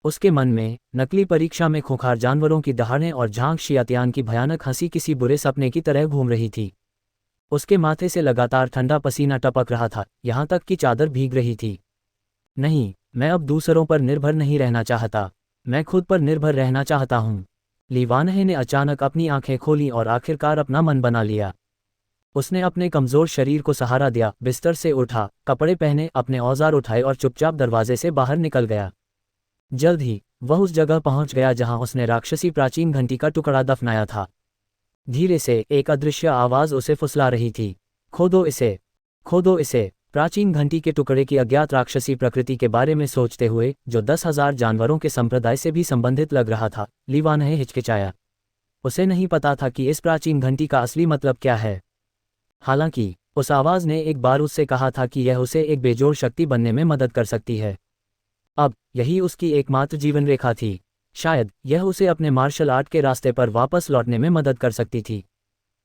A: उसके मन में नकली परीक्षा में खूंखार जानवरों की दहाड़ें और झांग शियातियान की भयानक हंसी किसी बुरे सपने की तरह घूम रही थी। उसके माथे से लगातार ठंडा पसीना टपक रहा था, यहाँ तक कि चादर भीग रही थी। नहीं, मैं अब दूसरों पर निर्भर नहीं रहना चाहता, मैं खुद पर निर्भर रहना चाहता हूँ। लीवानहे ने अचानक अपनी आंखें खोलीं और आखिरकार अपना मन बना लिया। उसने अपने कमजोर शरीर को सहारा दिया, बिस्तर से उठा, कपड़े पहने, अपने औजार उठाए और चुपचाप दरवाजे से बाहर निकल गया। जल्द ही वह उस जगह पहुंच गया जहां उसने राक्षसी प्राचीन घंटी का टुकड़ा दफनाया था। धीरे से एक अदृश्य आवाज उसे फुसला रही थी, खोदो इसे, खोदो इसे। प्राचीन घंटी के टुकड़े की अज्ञात राक्षसी प्रकृति के बारे में सोचते हुए, जो 10,000 जानवरों के संप्रदाय से भी संबंधित लग रहा था, लीवानहे हिचकिचाया। उसे नहीं पता था कि इस प्राचीन घंटी का असली मतलब क्या है। हालांकि उस आवाज ने एक बार उससे कहा था कि यह उसे एक बेजोड़ शक्ति बनने में मदद कर सकती है। अब यही उसकी एकमात्र जीवन रेखा थी। शायद यह उसे अपने मार्शल आर्ट के रास्ते पर वापस लौटने में मदद कर सकती थी।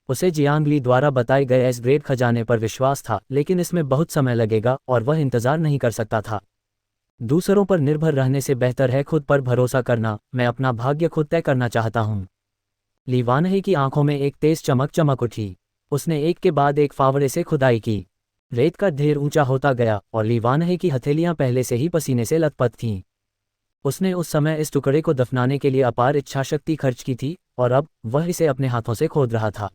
A: उसे जियांग ली द्वारा बताए गए एस ग्रेड खजाने पर विश्वास था, लेकिन इसमें बहुत समय लगेगा और वह इंतजार नहीं कर सकता था। दूसरों पर निर्भर रहने से बेहतर है खुद पर भरोसा करना। मैं अपना भाग्य खुद तय करना चाहता हूँ। लीवानहे की आंखों में एक तेज चमक चमक उठी। उसने एक के बाद एक फावड़े से खुदाई की। रेत का ढेर ऊंचा होता गया और लीवानहे की हथेलियां पहले से ही पसीने से लथपथ थीं। उसने उस समय इस टुकड़े को दफनाने के लिए अपार इच्छाशक्ति खर्च की थी और अब वह इसे अपने हाथों से खोद रहा था।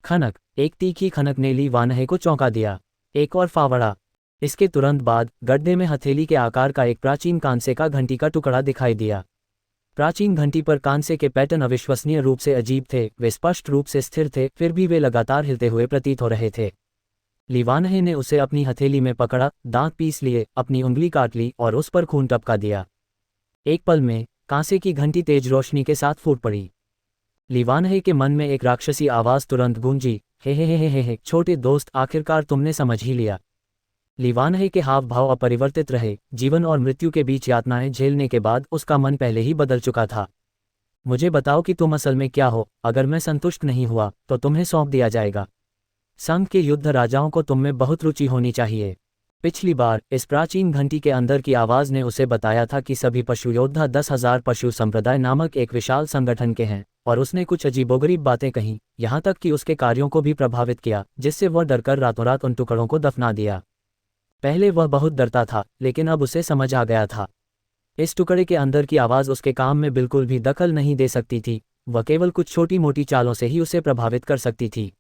A: खनक, एक तीखी खनक ने लीवानहे को चौंका दिया। एक और फावड़ा। इसके तुरंत बाद गड्ढे में हथेली के आकार का एक प्राचीन कांसे का घंटी का टुकड़ा दिखाई दिया। प्राचीन घंटी पर कांसे के पैटर्न अविश्वसनीय रूप से अजीब थे, वे स्पष्ट रूप से स्थिर थे, फिर भी वे लगातार हिलते हुए प्रतीत हो रहे थे। लिवानहे ने उसे अपनी हथेली में पकड़ा, दांत पीस लिए, अपनी उंगली काट ली और उस पर खून टपका दिया। एक पल में कांसे की घंटी तेज रोशनी के साथ फूट पड़ी। लिवानहे के मन में एक राक्षसी आवाज तुरंत गूंजी, हे, छोटे दोस्त, आखिरकार तुमने समझ ही लिया। लिवानहे के हाव भाव अपरिवर्तित रहे, जीवन और मृत्यु के बीच यातनाएं झेलने के बाद उसका मन पहले ही बदल चुका था। मुझे बताओ कि तुम असल में क्या हो, अगर मैं संतुष्ट नहीं हुआ तो तुम्हें सौंप दिया जाएगा। संघ के युद्ध राजाओं को तुम में बहुत रुचि होनी चाहिए। पिछली बार इस प्राचीन घंटी के अंदर की आवाज ने उसे बताया था कि सभी पशु योद्धा 10,000 पशु संप्रदाय नामक एक विशाल संगठन के हैं, और उसने कुछ अजीबोगरीब बातें कहीं, यहाँ तक कि उसके कार्यों को भी प्रभावित किया, जिससे वह डरकर रातों रात उन टुकड़ों को दफना दिया। पहले वह बहुत डरता था, लेकिन अब उसे समझ आ गया था। इस टुकड़े के अंदर की आवाज़ उसके काम में बिल्कुल भी दखल नहीं दे सकती थी, वह केवल कुछ छोटी मोटी चालों से ही उसे प्रभावित कर सकती थी।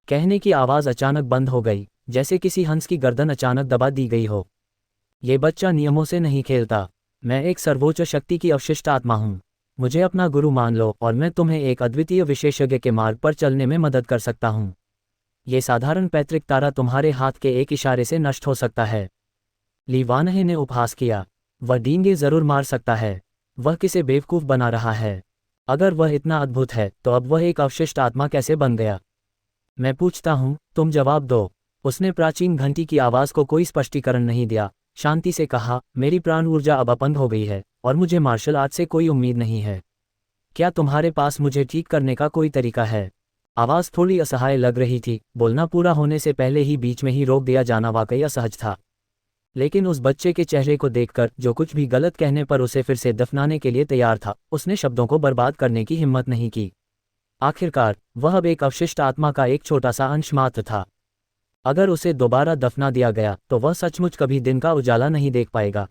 A: कहने की आवाज़ अचानक बंद हो गई, जैसे किसी हंस की गर्दन अचानक दबा दी गई हो। ये बच्चा नियमों से नहीं खेलता। मैं एक सर्वोच्च शक्ति की अवशिष्ट आत्मा हूँ। मुझे अपना गुरु मान लो और मैं तुम्हें एक अद्वितीय विशेषज्ञ के मार्ग पर चलने में मदद कर सकता हूँ। ये साधारण पैतृक तारा तुम्हारे हाथ के एक इशारे से नष्ट हो सकता है। लिवानहे ने उपहास किया। वह डींगे जरूर मार सकता है। वह किसे बेवकूफ़ बना रहा है। अगर वह इतना अद्भुत है तो अब वह एक अवशिष्ट आत्मा कैसे बन गया? मैं पूछता हूँ, तुम जवाब दो। उसने प्राचीन घंटी की आवाज़ को कोई स्पष्टीकरण नहीं दिया, शांति से कहा, मेरी प्राण ऊर्जा अब अपंग हो गई है और मुझे मार्शल आर्ट से कोई उम्मीद नहीं है। क्या तुम्हारे पास मुझे ठीक करने का कोई तरीका है? आवाज़ थोड़ी असहाय लग रही थी, बोलना पूरा होने से पहले ही बीच में ही रोक दिया जाना वाकई असहज था। लेकिन उस बच्चे के चेहरे को देखकर, जो कुछ भी गलत कहने पर उसे फिर से दफनाने के लिए तैयार था, उसने शब्दों को बर्बाद करने की हिम्मत नहीं की। आखिरकार वह अब एक अवशिष्ट आत्मा का एक छोटा सा अंश मात्र था। अगर उसे दोबारा दफना दिया गया तो वह सचमुच कभी दिन का उजाला नहीं देख पाएगा।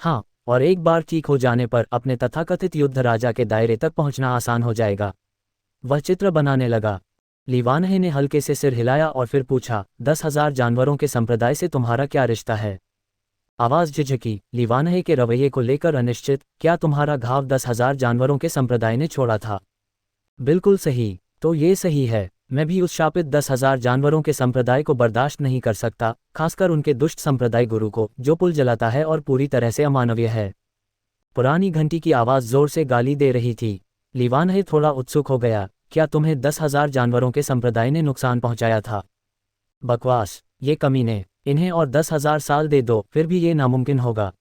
A: हाँ, और एक बार ठीक हो जाने पर अपने तथाकथित युद्ध राजा के दायरे तक पहुंचना आसान हो जाएगा। वह चित्र बनाने लगा। लिवानहे ने हल्के से सिर हिलाया और फिर पूछा, 10,000 जानवरों के संप्रदाय से तुम्हारा क्या रिश्ता है? आवाज़ झिझकी, लिवानहे के रवैये को लेकर अनिश्चित। क्या तुम्हारा घाव 10,000 जानवरों के संप्रदाय ने छोड़ा था? बिल्कुल सही। तो ये सही है। मैं भी उस शापित 10,000 जानवरों के संप्रदाय को बर्दाश्त नहीं कर सकता, खासकर उनके दुष्ट संप्रदाय गुरु को, जो पुल जलाता है और पूरी तरह से अमानवीय है। पुरानी घंटी की आवाज़ जोर से गाली दे रही थी। लिवानहे थोड़ा उत्सुक हो गया। क्या तुम्हें 10,000 जानवरों के संप्रदाय ने नुकसान पहुंचाया था? बकवास, ये कमीने, इन्हें और 10,000 साल दे दो फिर भी ये नामुमकिन होगा।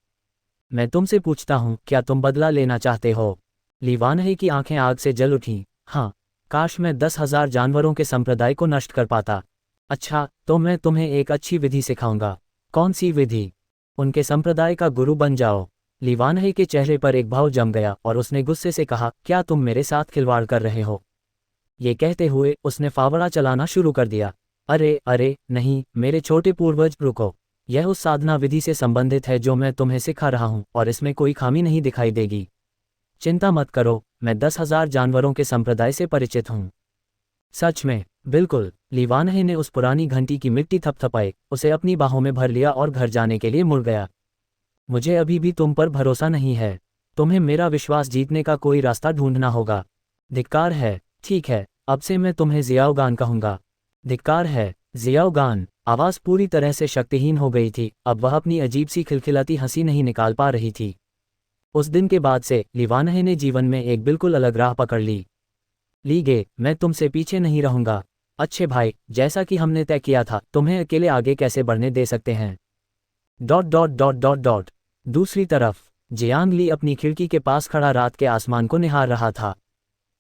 A: मैं तुमसे पूछता हूँ, क्या तुम बदला लेना चाहते हो? लिवानहे की आंखें आग से जल उठीं। हाँ, काश मैं 10,000 जानवरों के संप्रदाय को नष्ट कर पाता। अच्छा, तो मैं तुम्हें एक अच्छी विधि सिखाऊंगा। कौन सी विधि? उनके संप्रदाय का गुरु बन जाओ। लिवानहे के चेहरे पर एक भाव जम गया और उसने गुस्से से कहा, क्या तुम मेरे साथ खिलवाड़ कर रहे हो? ये कहते हुए उसने फावड़ा चलाना शुरू कर दिया। अरे नहीं मेरे छोटे पूर्वज, रुको। यह उस साधना विधि से संबंधित है जो मैं तुम्हें सिखा रहा हूँ और इसमें कोई खामी नहीं दिखाई देगी। चिंता मत करो, मैं 10,000 जानवरों के संप्रदाय से परिचित हूँ। सच में? बिल्कुल। लिवानहे ने उस पुरानी घंटी की मिट्टी थपथपाई, उसे अपनी बाहों में भर लिया और घर जाने के लिए मुड़ गया। मुझे अभी भी तुम पर भरोसा नहीं है। तुम्हें मेरा विश्वास जीतने का कोई रास्ता ढूंढना होगा। धिक्कार है। ठीक है, अब से मैं तुम्हें ज़ियाओगान कहूँगा। धिक्कार है, ज़ियाओगान। आवाज़ पूरी तरह से शक्तिहीन हो गई थी, अब वह अपनी अजीब सी खिलखिलाती हंसी नहीं निकाल पा रही थी। उस दिन के बाद से लिवानहे ने जीवन में एक बिल्कुल अलग राह पकड़ ली। लीगे, मैं तुमसे पीछे नहीं रहूँगा। अच्छे भाई, जैसा कि हमने तय किया था, तुम्हें अकेले आगे कैसे बढ़ने दे सकते हैं। ... दूसरी तरफ जियांग ली अपनी खिड़की के पास खड़ा रात के आसमान को निहार रहा था।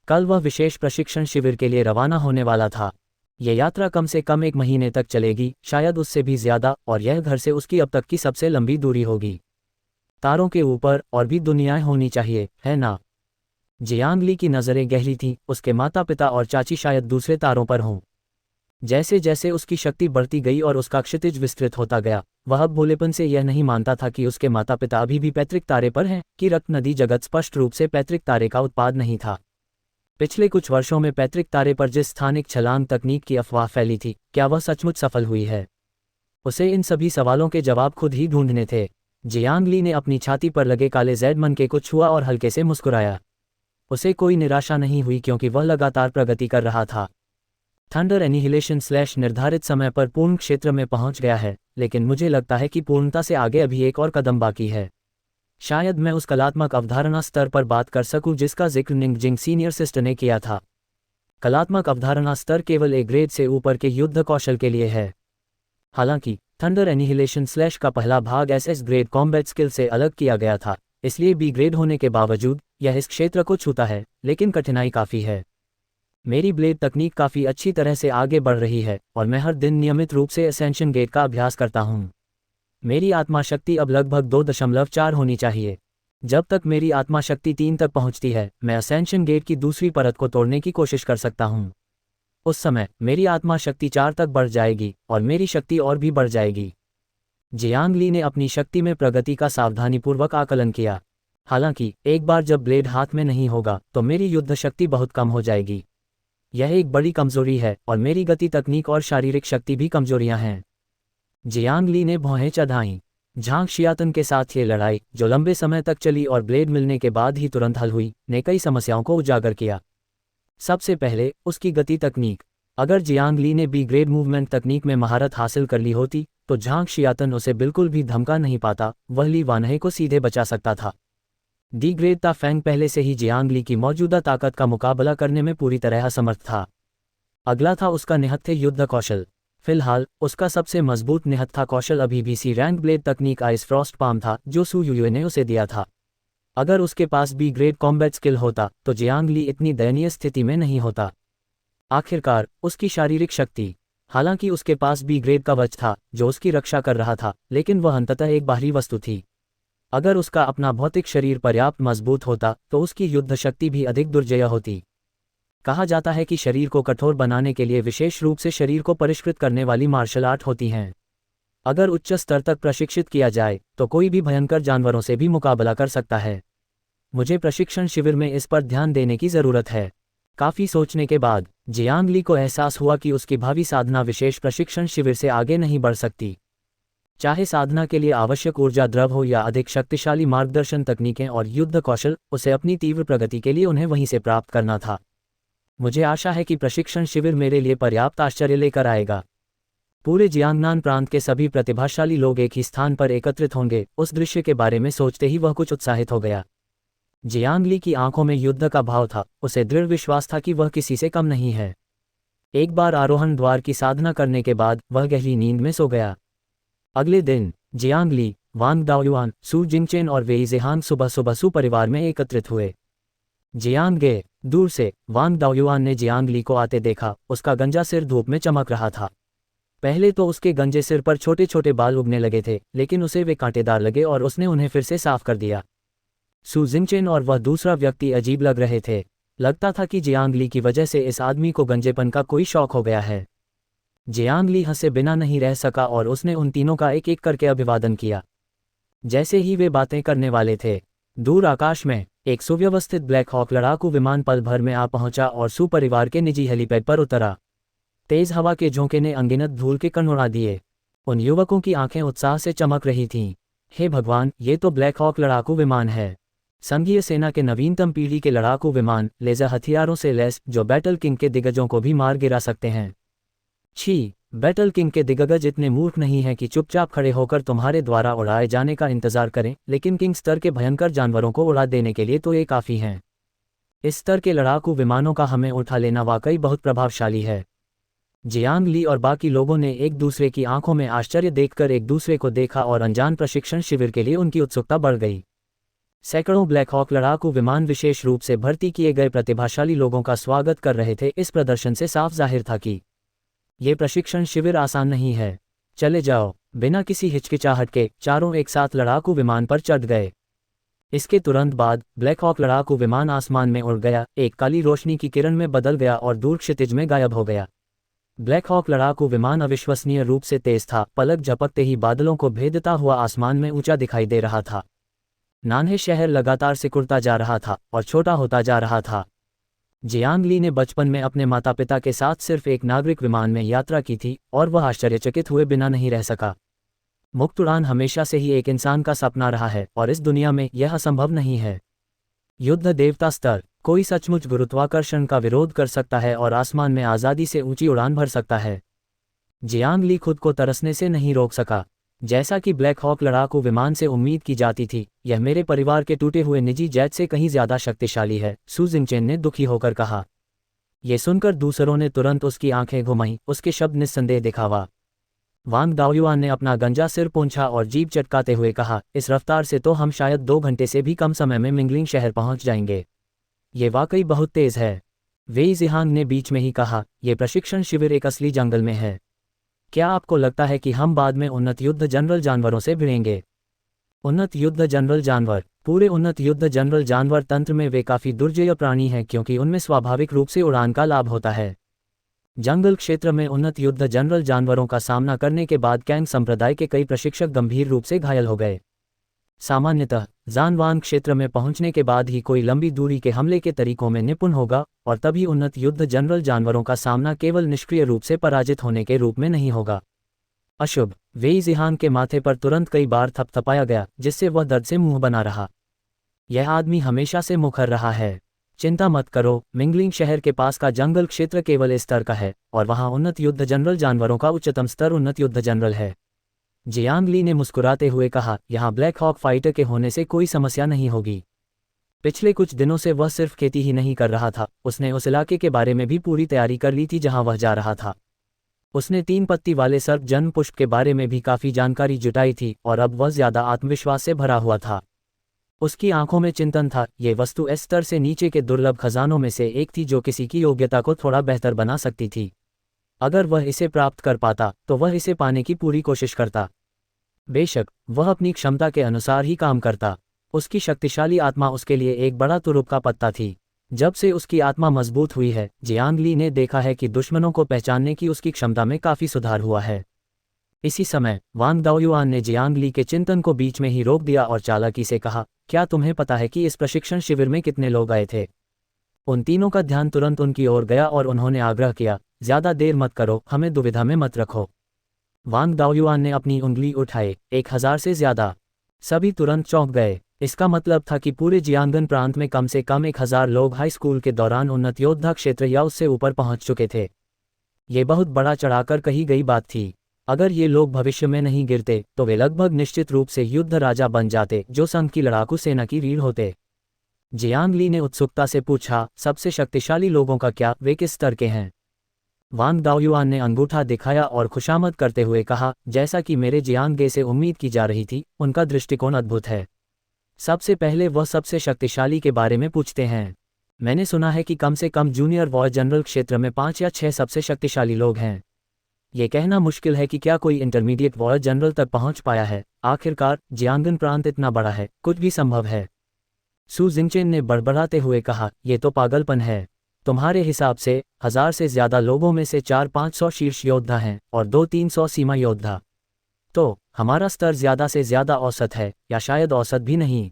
A: कल वह विशेष प्रशिक्षण शिविर के लिए रवाना होने वाला था। यह यात्रा कम से कम 1 महीने तक चलेगी, शायद उससे भी ज्यादा, और यह घर से उसकी अब तक की सबसे लंबी दूरी होगी। तारों के ऊपर और भी दुनियाएं होनी चाहिए, है ना? जियांग ली की नज़रें गहरी थीं, उसके माता पिता और चाची शायद दूसरे तारों पर हों। जैसे जैसे उसकी शक्ति बढ़ती गई और उसका क्षितिज विस्तृत होता गया, वह अब भोलेपन से यह नहीं मानता था कि उसके माता पिता अभी भी पैतृक तारे पर हैं, कि रक्त नदी जगत स्पष्ट रूप से पैतृक तारे का उत्पाद नहीं था। पिछले कुछ वर्षों में पैतृक तारे पर जिस स्थानिक छलांग तकनीक की अफवाह फैली थी, क्या वह सचमुच सफल हुई है? उसे इन सभी सवालों के जवाब खुद ही ढूंढने थे। जियांग ली ने अपनी छाती पर लगे काले जेड मनके को छुआ और हल्के से मुस्कुराया। उसे कोई निराशा नहीं हुई क्योंकि वह लगातार प्रगति कर रहा था। थंडर एनिहिलेशन / निर्धारित समय पर पूर्ण क्षेत्र में पहुंच गया है, लेकिन मुझे लगता है कि पूर्णता से आगे अभी एक और कदम बाकी है। शायद मैं उस कलात्मक अवधारणा स्तर पर बात कर सकूं जिसका जिक्र निंगजिंग सीनियर सिस्टर ने किया था। कलात्मक अवधारणा स्तर केवल एक ग्रेड से ऊपर के युद्ध कौशल के लिए है। हालांकि थंडर एनिहिलेशन / का पहला भाग SS ग्रेड कॉम्बैट स्किल से अलग किया गया था, इसलिए B ग्रेड होने के बावजूद यह इस क्षेत्र को छूता है, लेकिन कठिनाई काफ़ी है। मेरी ब्लेड तकनीक काफ़ी अच्छी तरह से आगे बढ़ रही है और मैं हर दिन नियमित रूप से असेंशन गेट का अभ्यास करता हूँ। मेरी आत्मा शक्ति अब लगभग 2.4 होनी चाहिए। जब तक मेरी आत्मा शक्ति 3 तक पहुँचती है, मैं असेंशन गेट की दूसरी परत को तोड़ने की कोशिश कर सकता हूँ। उस समय मेरी आत्मा शक्ति 4 तक बढ़ जाएगी और मेरी शक्ति और भी बढ़ जाएगी। जियांग ली ने अपनी शक्ति में प्रगति का सावधानीपूर्वक आकलन किया। हालांकि एक बार जब ब्लेड हाथ में नहीं होगा तो मेरी युद्ध शक्ति बहुत कम हो जाएगी। यह एक बड़ी कमजोरी है और मेरी गति तकनीक और शारीरिक शक्ति भी कमजोरियां हैं। जियांग ली ने भौहें चढ़ाईं। झांग शियातन के साथ ये लड़ाई, जो लंबे समय तक चली और ब्लेड मिलने के बाद ही तुरंत हल हुई, ने कई समस्याओं को उजागर किया। सबसे पहले उसकी गति तकनीक। अगर जियांग ली ने B ग्रेड मूवमेंट तकनीक में महारत हासिल कर ली होती तो झांग शियातन उसे बिल्कुल भी धमका नहीं पाता, वह ली वानहे को सीधे बचा सकता था। D ग्रेड ता फैंग पहले से ही जियांग ली की मौजूदा ताकत का मुकाबला करने में पूरी तरह असमर्थ था। अगला था उसका निहत्थे युद्ध कौशल। फिलहाल उसका सबसे मजबूत निहत्था कौशल अभी भी C रैंक ब्लेड तकनीक आइस फ्रॉस्ट पाम था जो सू युए ने उसे दिया था। अगर उसके पास B ग्रेड कॉम्बैट स्किल होता तो जियांग ली इतनी दयनीय स्थिति में नहीं होता। आखिरकार उसकी शारीरिक शक्ति। हालांकि उसके पास B ग्रेड कवच था जो उसकी रक्षा कर रहा था, लेकिन वह अंततः एक बाहरी वस्तु थी। अगर उसका अपना भौतिक शरीर पर्याप्त मजबूत होता तो उसकी युद्ध शक्ति भी अधिक दुर्जय होती। कहा जाता है कि शरीर को कठोर बनाने के लिए विशेष रूप से शरीर को परिष्कृत करने वाली मार्शल आर्ट होती हैं। अगर उच्च स्तर तक प्रशिक्षित किया जाए तो कोई भी भयंकर जानवरों से भी मुकाबला कर सकता है। मुझे प्रशिक्षण शिविर में इस पर ध्यान देने की ज़रूरत है। काफ़ी सोचने के बाद जियांग ली को एहसास हुआ कि उसकी भावी साधना विशेष प्रशिक्षण शिविर से आगे नहीं बढ़ सकती। चाहे साधना के लिए आवश्यक ऊर्जा द्रव हो या अधिक शक्तिशाली मार्गदर्शन तकनीकें और युद्ध कौशल, उसे अपनी तीव्र प्रगति के लिए उन्हें वहीं से प्राप्त करना था। मुझे आशा है कि प्रशिक्षण शिविर मेरे लिए पर्याप्त आश्चर्य लेकर आएगा। पूरे जियांगनान प्रांत के सभी प्रतिभाशाली लोग एक ही स्थान पर एकत्रित होंगे। उस दृश्य के बारे में सोचते ही वह कुछ उत्साहित हो गया। जियांग ली की आंखों में युद्ध का भाव था। उसे दृढ़ विश्वास था कि वह किसी से कम नहीं है। एक बार आरोहण द्वार की साधना करने के बाद वह गहरी नींद में सो गया। अगले दिन जियांग ली, वांग दाओयुआन, सू जिंगचेन और वेई जेहांग सुबह सुबह सू परिवार में एकत्रित हुए। जियांग गे। दूर से वांग दाओयुआन ने जियांग ली को आते देखा। उसका गंजा सिर धूप में चमक रहा था। पहले तो उसके गंजे सिर पर छोटे छोटे बाल उगने लगे थे, लेकिन उसे वे कांटेदार लगे और उसने उन्हें फिर से साफ कर दिया। सू जिंगचेन और वह दूसरा व्यक्ति अजीब लग रहे थे। लगता था कि जियांग ली की वजह से इस आदमी को गंजेपन का कोई शौक हो गया है। जियांग ली हंसे बिना नहीं रह सका और उसने उन तीनों का एक एक करके अभिवादन किया। जैसे ही वे बातें करने वाले थे, दूर आकाश में एक सुव्यवस्थित ब्लैक हॉक लड़ाकू विमान पल भर में आ पहुंचा और सू परिवार के निजी हेलीपैड पर उतरा। तेज हवा के झोंके ने अनगिनत धूल के कण उड़ा दिए। उन युवकों की आंखें उत्साह से चमक रही थीं। हे भगवान, ये तो ब्लैक हॉक लड़ाकू विमान है। संघीय सेना के नवीनतम पीढ़ी के लड़ाकू विमान, लेजर हथियारों से लैस, जो बैटल किंग के दिग्गजों को भी मार गिरा सकते हैं। छी, बैटल किंग के दिग्गज इतने मूर्ख नहीं हैं कि चुपचाप खड़े होकर तुम्हारे द्वारा उड़ाए जाने का इंतजार करें, लेकिन किंग स्तर के भयंकर जानवरों को उड़ा देने के लिए तो ये काफ़ी हैं। इस स्तर के लड़ाकू विमानों का हमें उठा लेना वाकई बहुत प्रभावशाली है। जियांग ली और बाकी लोगों ने एक दूसरे की आंखों में आश्चर्य देखकर एक दूसरे को देखा और अनजान प्रशिक्षण शिविर के लिए उनकी उत्सुकता बढ़ गई। सैकड़ों ब्लैक हॉक लड़ाकू विमान विशेष रूप से भर्ती किए गए प्रतिभाशाली लोगों का स्वागत कर रहे थे। इस प्रदर्शन से साफ जाहिर था कि ये प्रशिक्षण शिविर आसान नहीं है। चले जाओ। बिना किसी हिचकिचाहट के चारों एक साथ लड़ाकू विमान पर चढ़ गए। इसके तुरंत बाद ब्लैक हॉक लड़ाकू विमान आसमान में उड़ गया, एक काली रोशनी की किरण में बदल गया और दूर क्षितिज में गायब हो गया। ब्लैक हॉक लड़ाकू विमान अविश्वसनीय रूप से तेज था। पलक झपकते ही बादलों को भेदता हुआ आसमान में ऊंचा दिखाई दे रहा था। नान्हे शहर लगातार सिकुड़ता जा रहा था और छोटा होता जा रहा था। जियांग ली ने बचपन में अपने माता पिता के साथ सिर्फ एक नागरिक विमान में यात्रा की थी और वह आश्चर्यचकित हुए बिना नहीं रह सका। मुक्त उड़ान हमेशा से ही एक इंसान का सपना रहा है और इस दुनिया में यह असंभव नहीं है। युद्ध देवता स्तर। कोई सचमुच गुरुत्वाकर्षण का विरोध कर सकता है और आसमान में आज़ादी से ऊंची उड़ान भर सकता है। जियांग ली खुद को तरसने से नहीं रोक सका। जैसा कि ब्लैक हॉक लड़ाकू विमान से उम्मीद की जाती थी, यह मेरे परिवार के टूटे हुए निजी जेट से कहीं ज्यादा शक्तिशाली है, सू जिंगचेन ने दुखी होकर कहा। यह सुनकर दूसरों ने तुरंत उसकी आंखें घुमाईं, उसके शब्द निस्संदेह दिखावा। वांग दाओयुआन ने अपना गंजा सिर पोंछा और जीभ चटकाते हुए कहा, इस रफ्तार से तो हम शायद 2 घंटे से भी कम समय में मिंगलिंग शहर पहुंच जाएंगे। ये वाकई बहुत तेज है। वेई जिहांग ने बीच में ही कहा, यह प्रशिक्षण शिविर एक असली जंगल में है। क्या आपको लगता है कि हम बाद में उन्नत युद्ध जनरल जानवरों से भिड़ेंगे? उन्नत युद्ध जनरल जानवर। पूरे उन्नत युद्ध जनरल जानवर तंत्र में वे काफी दुर्जय प्राणी हैं क्योंकि उनमें स्वाभाविक रूप से उड़ान का लाभ होता है। जंगल क्षेत्र में उन्नत युद्ध जनरल जानवरों का सामना करने के बाद कैंग संप्रदाय के कई प्रशिक्षक गंभीर रूप से घायल हो गए। सामान्यतः जानवान क्षेत्र में पहुंचने के बाद ही कोई लंबी दूरी के हमले के तरीकों में निपुण होगा, और तभी उन्नत युद्ध जनरल जानवरों का सामना केवल निष्क्रिय रूप से पराजित होने के रूप में नहीं होगा। अशुभ। वेई जिहान के माथे पर तुरंत कई बार थपथपाया गया, जिससे वह दर्द से मुंह बना रहा। यह आदमी हमेशा से मुखर रहा है। चिंता मत करो, मिंगलिंग शहर के पास का जंगल क्षेत्र केवल इस स्तर का है, और वहां उन्नत युद्ध जनरल जानवरों का उच्चतम स्तर उन्नत युद्ध जनरल है। जियांग ली ने मुस्कुराते हुए कहा, यहाँ ब्लैक हॉक फाइटर के होने से कोई समस्या नहीं होगी। पिछले कुछ दिनों से वह सिर्फ खेती ही नहीं कर रहा था, उसने उस इलाके के बारे में भी पूरी तैयारी कर ली थी जहां वह जा रहा था। उसने 3 पत्ती वाले सर्प जन्म पुष्प के बारे में भी काफी जानकारी जुटाई थी और अब वह ज्यादा आत्मविश्वास से भरा हुआ था। उसकी आंखों में चिंतन था, ये वस्तु इस स्तर से नीचे के दुर्लभ खजानों में से एक थी जो किसी की योग्यता को थोड़ा बेहतर बना सकती थी। अगर वह इसे प्राप्त कर पाता तो वह इसे पाने की पूरी कोशिश करता। बेशक वह अपनी क्षमता के अनुसार ही काम करता। उसकी शक्तिशाली आत्मा उसके लिए एक बड़ा तुरुप का पत्ता थी। जब से उसकी आत्मा मजबूत हुई है, जियांग ली ने देखा है कि दुश्मनों को पहचानने की उसकी क्षमता में काफी सुधार हुआ है। इसी समय वांग दाओयुआन ने जियांग ली के चिंतन को बीच में ही रोक दिया और चालाकी से कहा, क्या तुम्हें पता है कि इस प्रशिक्षण शिविर में कितने लोग आए थे? उन तीनों का ध्यान तुरंत उनकी ओर गया और उन्होंने आग्रह किया, ज्यादा देर मत करो, हमें दुविधा में मत रखो। वांग दाओयुआन ने अपनी उंगली उठाई, 1000 से ज्यादा। सभी तुरंत चौंक गए। इसका मतलब था कि पूरे जियांगन प्रांत में कम से कम 1000 लोग हाई स्कूल के दौरान उन्नत योद्धा क्षेत्र या उससे ऊपर पहुंच चुके थे। ये बहुत बड़ा चढ़ाकर कही गई बात थी। अगर ये लोग भविष्य में नहीं गिरते तो वे लगभग निश्चित रूप से युद्ध राजा बन जाते, जो संघ की लड़ाकू सेना की रीढ़ होते। जियांग ली ने उत्सुकता से पूछा, सबसे शक्तिशाली लोगों का क्या, वे किस स्तर के हैं? वांग दाओयुआन ने अंगूठा दिखाया और खुशामद करते हुए कहा, जैसा कि मेरे जियांगे से उम्मीद की जा रही थी, उनका दृष्टिकोण अद्भुत है। सबसे पहले वह सबसे शक्तिशाली के बारे में पूछते हैं। मैंने सुना है कि कम से कम जूनियर वॉर जनरल क्षेत्र में 5 या 6 सबसे शक्तिशाली लोग हैं। ये कहना मुश्किल है कि क्या कोई इंटरमीडिएट वॉर जनरल तक पहुंच पाया है। आखिरकार जियांगन प्रांत इतना बड़ा है, कुछ भी संभव है। सू जिंगचेन ने बड़बड़ाते हुए कहा, यह तो पागलपन है। तुम्हारे हिसाब से 1000 से ज्यादा लोगों में से 400-500 शीर्ष योद्धा हैं और 200-300 सीमा योद्धा। तो हमारा स्तर ज्यादा से ज्यादा औसत है, या शायद औसत भी नहीं।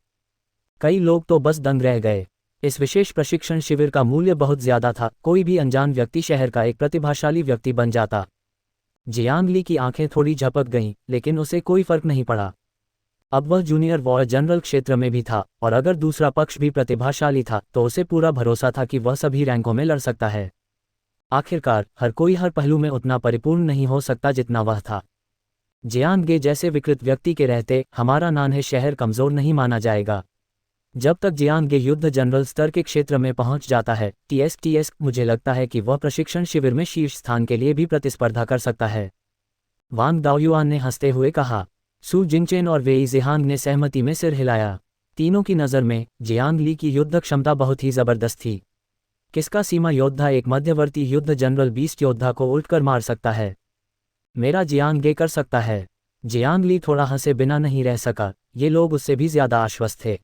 A: कई लोग तो बस दंग रह गए। इस विशेष प्रशिक्षण शिविर का मूल्य बहुत ज्यादा था। कोई भी अनजान व्यक्ति शहर का एक प्रतिभाशाली व्यक्ति बन जाता। जियांग ली की आंखें थोड़ी झपक गईं, लेकिन उसे कोई फर्क नहीं पड़ा। अब वह जूनियर वॉर जनरल क्षेत्र में भी था, और अगर दूसरा पक्ष भी प्रतिभाशाली था तो उसे पूरा भरोसा था कि वह सभी रैंकों में लड़ सकता है। आखिरकार हर कोई हर पहलू में उतना परिपूर्ण नहीं हो सकता जितना वह था। जियांगे जैसे विकृत व्यक्ति के रहते हमारा नान्हे शहर कमजोर नहीं माना जाएगा। जब तक जियांगे युद्ध जनरल स्तर के क्षेत्र में पहुंच जाता है, टीएस मुझे लगता है कि वह प्रशिक्षण शिविर में शीर्ष स्थान के लिए भी प्रतिस्पर्धा कर सकता है। वांग दाओयुआन ने हंसते हुए कहा। सू जिंगचेन और वेई जिहांग ने सहमति में सिर हिलाया। तीनों की नज़र में जियांग ली की युद्ध क्षमता बहुत ही जबरदस्त थी। किसका सीमा योद्धा एक मध्यवर्ती युद्ध जनरल 20 योद्धा को उल्टकर मार सकता है? मेरा जियांगे कर सकता है। जियांग ली थोड़ा हंसे बिना नहीं रह सका। ये लोग उससे भी ज्यादा आश्वस्त थे।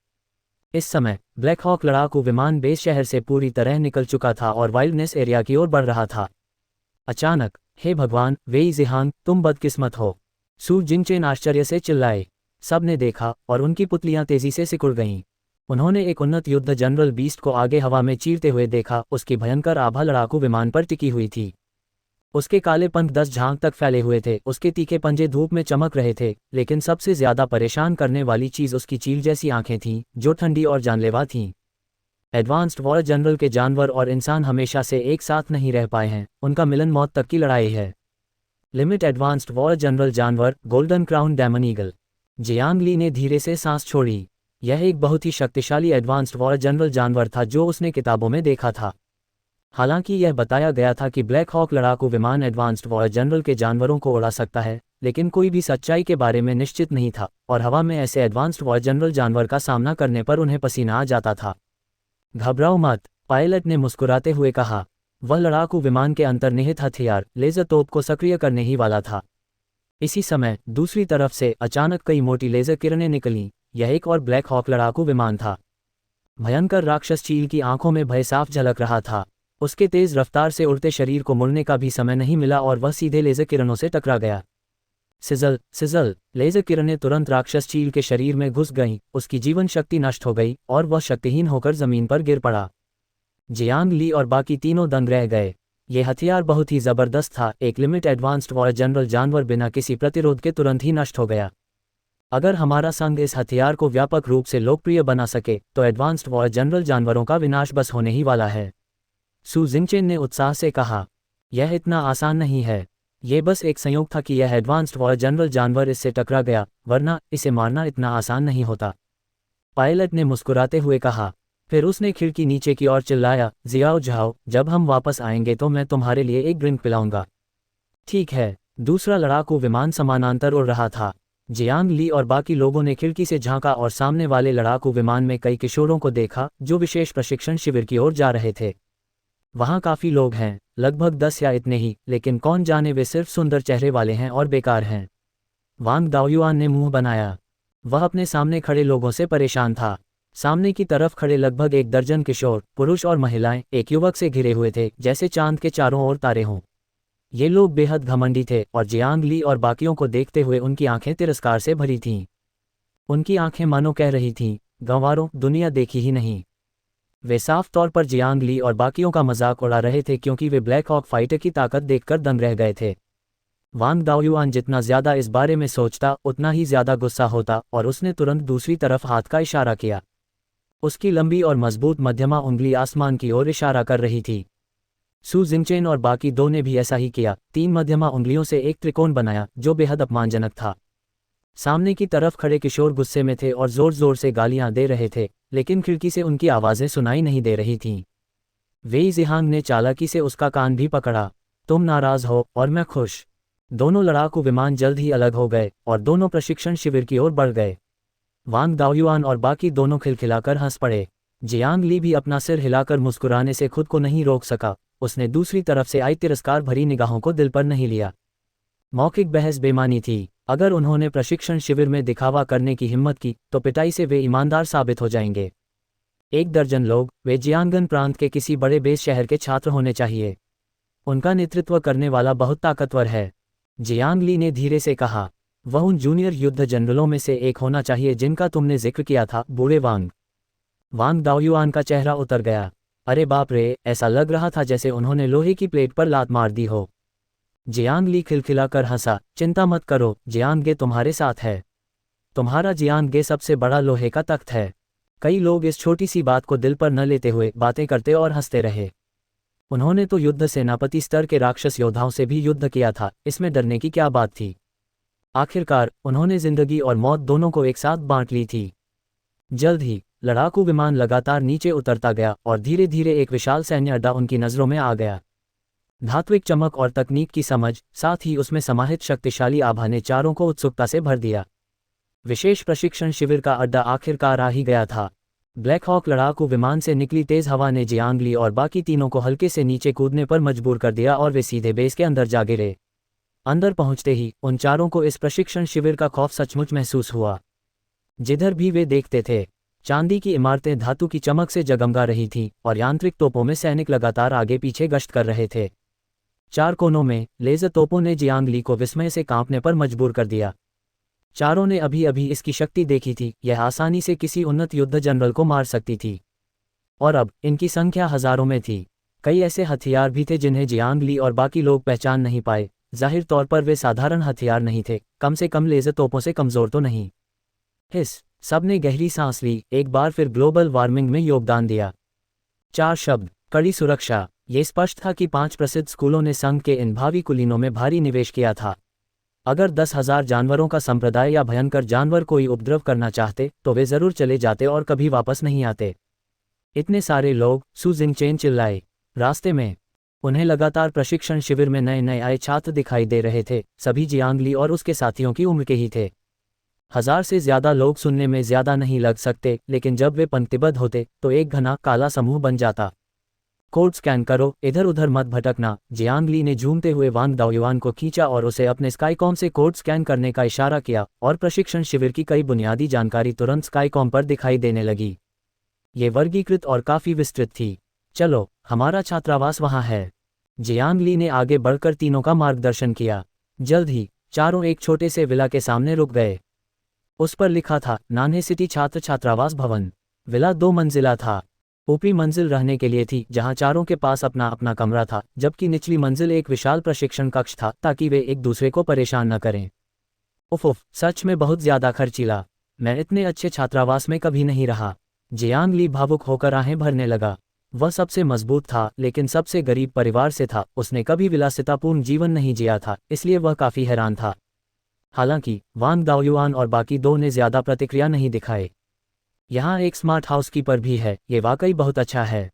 A: इस समय ब्लैक हॉक लड़ाकू विमान बेस शहर से पूरी तरह निकल चुका था और वाइल्डनेस एरिया की ओर बढ़ रहा था। अचानक, हे भगवान, वेई जिहांग, तुम बदकिस्मत हो! सू जिंगचेन आश्चर्य से चिल्लाए। सब ने देखा और उनकी पुतलियां तेजी से सिकुड़ गईं। उन्होंने एक उन्नत युद्ध जनरल बीस्ट को आगे हवा में चीरते हुए देखा। उसकी भयंकर आभा लड़ाकू विमान पर टिकी हुई थी। उसके काले पंख 10 झांग तक फैले हुए थे, उसके तीखे पंजे धूप में चमक रहे थे, लेकिन सबसे ज्यादा परेशान करने वाली चीज उसकी चील जैसी आंखें थीं, जो ठंडी और जानलेवा थीं। एडवांस्ड वॉर जनरल के जानवर और इंसान हमेशा से एक साथ नहीं रह पाए हैं, उनका मिलन मौत तक की लड़ाई है। लिमिट एडवांस्ड वॉर जनरल जानवर, golden crown demon eagle. Jiang Li ने धीरे से सांस छोड़ी। यह एक बहुत ही शक्तिशाली एडवांस्ड वॉर जनरल जानवर था जो उसने किताबों में देखा था। हालांकि यह बताया गया था कि ब्लैक हॉक लड़ाकू विमान एडवांस्ड वॉर जनरल के जानवरों को उड़ा सकता है, लेकिन कोई भी सच्चाई के बारे में निश्चित नहीं था, और हवा में ऐसे एडवांस्ड वॉर जनरल जानवर का सामना करने पर उन्हें पसीना आ जाता था। घबराओ मत, पायलट ने मुस्कुराते हुए कहा। वह लड़ाकू विमान के अंतर्निहित हथियार, लेजर तोप को सक्रिय करने ही वाला था। इसी समय दूसरी तरफ से अचानक कई मोटी लेजर किरणें निकलीं। यह एक और ब्लैक हॉक लड़ाकू विमान था। भयंकर राक्षस चील की आंखों में भय साफ झलक रहा था। उसके तेज रफ्तार से उड़ते शरीर को मुड़ने का भी समय नहीं मिला और वह सीधे लेजर किरणों से टकरा गया। सिजल सिजल, लेजर किरणें तुरंत राक्षस चील के शरीर में घुस गईं, उसकी जीवन शक्ति नष्ट हो गई और वह शक्तिहीन होकर जमीन पर गिर पड़ा। जियांग ली और बाकी तीनों दंग रह गए। ये हथियार बहुत ही जबरदस्त था। एक लिमिट एडवांस्ड वॉर जनरल जानवर बिना किसी प्रतिरोध के तुरंत ही नष्ट हो गया। अगर हमारा संघ इस हथियार को व्यापक रूप से लोकप्रिय बना सके तो एडवांस्ड वॉर जनरल जानवरों का विनाश बस होने ही वाला है, सु जिंगचेन ने उत्साह से कहा। यह इतना आसान नहीं है। यह बस एक संयोग था कि यह एडवांस्ड वॉर जनरल जानवर इससे टकरा गया, वरना इसे मारना इतना आसान नहीं होता, पायलट ने मुस्कुराते हुए कहा। फिर उसने खिड़की नीचे की ओर चिल्लाया, जियाओ झाओ, जब हम वापस आएंगे तो मैं तुम्हारे लिए एक ड्रिंक पिलाऊंगा। ठीक है। दूसरा लड़ाकू विमान समानांतर उड़ रहा था। जियांग ली और बाकी लोगों ने खिड़की से झांका और सामने वाले लड़ाकू विमान में कई किशोरों को देखा जो विशेष प्रशिक्षण शिविर की ओर जा रहे थे। वहाँ काफी लोग हैं, लगभग 10 या इतने ही, लेकिन कौन जाने वे सिर्फ सुंदर चेहरे वाले हैं और बेकार हैं। वांग दाओयुआन ने मुंह बनाया। वह अपने सामने खड़े लोगों से परेशान था। सामने की तरफ खड़े लगभग 1 दर्जन किशोर, पुरुष और महिलाएं, एक युवक से घिरे हुए थे जैसे चांद के चारों ओर तारे हों। ये लोग बेहद घमंडी थे और जियांग ली और बाकियों को देखते हुए उनकी आंखें तिरस्कार से भरी थीं। उनकी आंखें मानो कह रही थीं, गंवारों, दुनिया देखी ही नहीं। वे साफ तौर पर जियांग ली और बाकियों का मजाक उड़ा रहे थे क्योंकि वे ब्लैक हॉक फाइटर की ताकत देखकर दंग रह गए थे। वांग दाओयुआन जितना ज्यादा इस बारे में सोचता उतना ही ज्यादा गुस्सा होता और उसने तुरंत दूसरी तरफ हाथ का इशारा किया। उसकी लंबी और मजबूत मध्यमा उंगली आसमान की ओर इशारा कर रही थी। सु जिंगचेन और बाकी दो ने भी ऐसा ही किया। 3 मध्यमा उंगलियों से एक त्रिकोण बनाया जो बेहद अपमानजनक था। सामने की तरफ खड़े किशोर गुस्से में थे और जोर जोर से गालियां दे रहे थे, लेकिन खिड़की से उनकी आवाजें सुनाई नहीं दे रही थीं। वेई जिहांग ने चालाकी से उसका कान भी पकड़ा। तुम नाराज हो और मैं खुश। दोनों लड़ाकू विमान जल्द ही अलग हो गए और दोनों प्रशिक्षण शिविर की ओर बढ़ गए। वांग दाओयुआन और बाकी दोनों खिलखिलाकर हंस पड़े। जियांग ली भी अपना सिर हिलाकर मुस्कुराने से खुद को नहीं रोक सका। उसने दूसरी तरफ से आई तिरस्कार भरी निगाहों को दिल पर नहीं लिया। मौखिक बहस बेमानी थी। अगर उन्होंने प्रशिक्षण शिविर में दिखावा करने की हिम्मत की तो पिटाई से वे ईमानदार साबित हो जाएंगे। 1 दर्जन लोग, वे जियांगन प्रांत के किसी बड़े बेस शहर के छात्र होने चाहिए। उनका नेतृत्व करने वाला बहुत ताकतवर है, जियांग ली ने धीरे से कहा। वह उन जूनियर युद्ध जनरलों में से एक होना चाहिए जिनका तुमने जिक्र किया था, बूढ़े वांग। वांग दाओयुआन का चेहरा उतर गया। अरे बाप रे, ऐसा लग रहा था जैसे उन्होंने लोहे की प्लेट पर लात मार दी हो। जियांग ली खिलखिलाकर हंसा। चिंता मत करो, जियांगे तुम्हारे साथ है। तुम्हारा जियांगे सबसे बड़ा लोहे का तख्त है। कई लोग इस छोटी सी बात को दिल पर न लेते हुए बातें करते और हंसते रहे। उन्होंने तो युद्ध सेनापति स्तर के राक्षस योद्धाओं से भी युद्ध किया था, इसमें डरने की क्या बात थी। आखिरकार उन्होंने जिंदगी और मौत दोनों को एक साथ बांट ली थी। जल्द ही लड़ाकू विमान लगातार नीचे उतरता गया और धीरे धीरे एक विशाल सैन्य अड्डा उनकी नजरों में आ गया। धात्विक चमक और तकनीक की समझ, साथ ही उसमें समाहित शक्तिशाली आभा ने चारों को उत्सुकता से भर दिया। विशेष प्रशिक्षण शिविर का अड्डा आखिरकार आ ही गया था। ब्लैक हॉक लड़ाकू विमान से निकली तेज हवा ने जियांग ली और बाकी तीनों को हल्के से नीचे कूदने पर मजबूर कर दिया और वे सीधे बेस के अंदर जा गिरे। अंदर पहुंचते ही उन चारों को इस प्रशिक्षण शिविर का खौफ सचमुच महसूस हुआ। जिधर भी वे देखते थे, चांदी की इमारतें धातु की चमक से जगमगा रही थीं और यांत्रिक तोपों में सैनिक लगातार आगे पीछे गश्त कर रहे थे। 4 कोनों में लेजर तोपों ने जियांग ली को विस्मय से कांपने पर मजबूर कर दिया। चारों ने अभी अभी इसकी शक्ति देखी थी। यह आसानी से किसी उन्नत युद्ध जनरल को मार सकती थी, और अब इनकी संख्या हजारों में थी। कई ऐसे हथियार भी थे जिन्हें जियांग ली और बाकी लोग पहचान नहीं पाए। जाहिर तौर पर वे साधारण हथियार नहीं थे, कम से कम लेज़र तोपों से कमज़ोर तो नहीं। सब ने गहरी सांस ली, एक बार फिर ग्लोबल वार्मिंग में योगदान दिया। 4 शब्द, कड़ी सुरक्षा। ये स्पष्ट था कि 5 प्रसिद्ध स्कूलों ने संघ के इन भावी कुलीनों में भारी निवेश किया था। अगर 10,000 जानवरों का संप्रदाय या भयंकर जानवर कोई उपद्रव करना चाहते तो वे जरूर चले जाते और कभी वापस नहीं आते। इतने सारे लोग, सू जिंगचेन चिल्लाए। रास्ते में उन्हें लगातार प्रशिक्षण शिविर में नए नए आए छात्र दिखाई दे रहे थे, सभी जियांग ली और उसके साथियों की उम्र के ही थे। 1000 से ज्यादा लोग सुनने में ज्यादा नहीं लग सकते, लेकिन जब वे पंक्तिबद्ध होते तो एक घना काला समूह बन जाता। कोड स्कैन करो, इधर उधर मत भटकना। जियांग ली ने झूमते हुए वांग दाओयुआन को खींचा और उसे अपने स्काईकॉम से कोड स्कैन करने का इशारा किया, और प्रशिक्षण शिविर की कई बुनियादी जानकारी तुरंत स्काईकॉम पर दिखाई देने लगी। ये वर्गीकृत और काफी विस्तृत थी। चलो, हमारा छात्रावास वहां है। जियांग ली ने आगे बढ़कर तीनों का मार्गदर्शन किया। जल्द ही चारों एक छोटे से विला के सामने रुक गए। उस पर लिखा था नान्हे सिटी छात्र छात्रावास भवन। विला 2 मंजिला था। ऊपरी मंजिल रहने के लिए थी, जहां चारों के पास अपना अपना कमरा था, जबकि निचली मंजिल एक विशाल प्रशिक्षण कक्ष था ताकि वे एक दूसरे को परेशान न करें। उफ, सच में बहुत ज्यादा खर्चीला। मैं इतने अच्छे छात्रावास में कभी नहीं रहा। जियांग ली भावुक होकर आहें भरने लगा। वह सबसे मजबूत था, लेकिन सबसे गरीब परिवार से था। उसने कभी विलासितापूर्ण जीवन नहीं जिया था, इसलिए वह काफी हैरान था। हालांकि वांग दाओयुआन और बाकी 2 ने ज्यादा प्रतिक्रिया नहीं दिखाए। यहाँ एक स्मार्ट हाउसकीपर भी है, ये वाकई बहुत अच्छा है।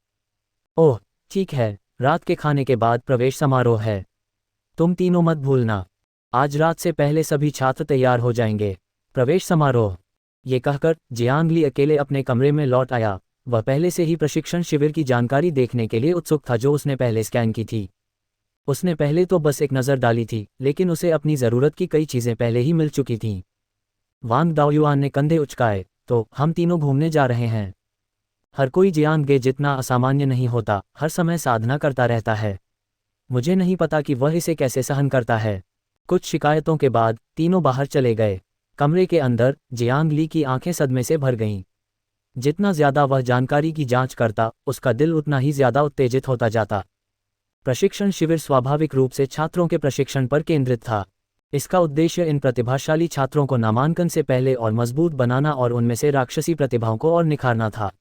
A: ओह ठीक है, रात के खाने के बाद प्रवेश समारोह है। तुम तीनों मत भूलना। आज रात से पहले सभी छात्र तैयार हो जाएंगे। प्रवेश समारोह। ये कहकर जियांग ली अकेले अपने कमरे में लौट आया। वह पहले से ही प्रशिक्षण शिविर की जानकारी देखने के लिए उत्सुक था जो उसने पहले स्कैन की थी। उसने पहले तो बस एक नज़र डाली थी, लेकिन उसे अपनी ज़रूरत की कई चीज़ें पहले ही मिल चुकी थीं। वांग दाओयुआन ने कंधे उचकाए। तो हम तीनों घूमने जा रहे हैं। हर कोई जियांग गे जितना असामान्य नहीं होता, हर समय साधना करता रहता है। मुझे नहीं पता कि वह इसे कैसे सहन करता है। कुछ शिकायतों के बाद तीनों बाहर चले गए। कमरे के अंदर जियांग ली की आंखें सदमे से भर गईं। जितना ज्यादा वह जानकारी की जांच करता, उसका दिल उतना ही ज्यादा उत्तेजित होता जाता। प्रशिक्षण शिविर स्वाभाविक रूप से छात्रों के प्रशिक्षण पर केंद्रित था। इसका उद्देश्य इन प्रतिभाशाली छात्रों को नामांकन से पहले और मजबूत बनाना और उनमें से राक्षसी प्रतिभाओं को और निखारना था।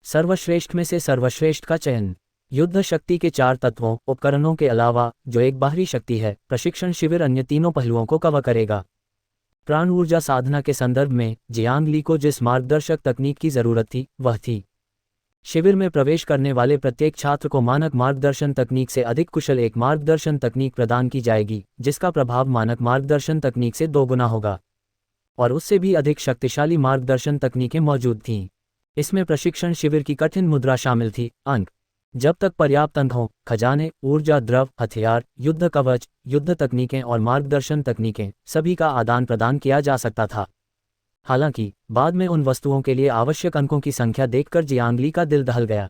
A: सर्वश्रेष्ठ में से सर्वश्रेष्ठ का चयन। युद्ध शक्ति के 4 तत्वों उपकरणों के अलावा, जो एक बाहरी शक्ति है, प्रशिक्षण शिविर अन्य तीनों पहलुओं को कवर करेगा। प्राण ऊर्जा साधना के संदर्भ में जियांग ली को जिस मार्गदर्शक तकनीक की जरूरत थी, वह थी। शिविर में प्रवेश करने वाले प्रत्येक छात्र को मानक मार्गदर्शन तकनीक से अधिक कुशल एक मार्गदर्शन तकनीक प्रदान की जाएगी, जिसका प्रभाव मानक मार्गदर्शन तकनीक से 2 गुना होगा। और उससे भी अधिक शक्तिशाली मार्गदर्शन तकनीकें मौजूद थीं। इसमें प्रशिक्षण शिविर की कठिन मुद्रा शामिल थी, अंक। जब तक पर्याप्त अंक हों, खजाने, ऊर्जा द्रव, हथियार, युद्ध कवच, युद्ध तकनीकें और मार्गदर्शन तकनीकें, सभी का आदान प्रदान किया जा सकता था। हालांकि बाद में उन वस्तुओं के लिए आवश्यक अंकों की संख्या देखकर जियांग ली का दिल दहल गया।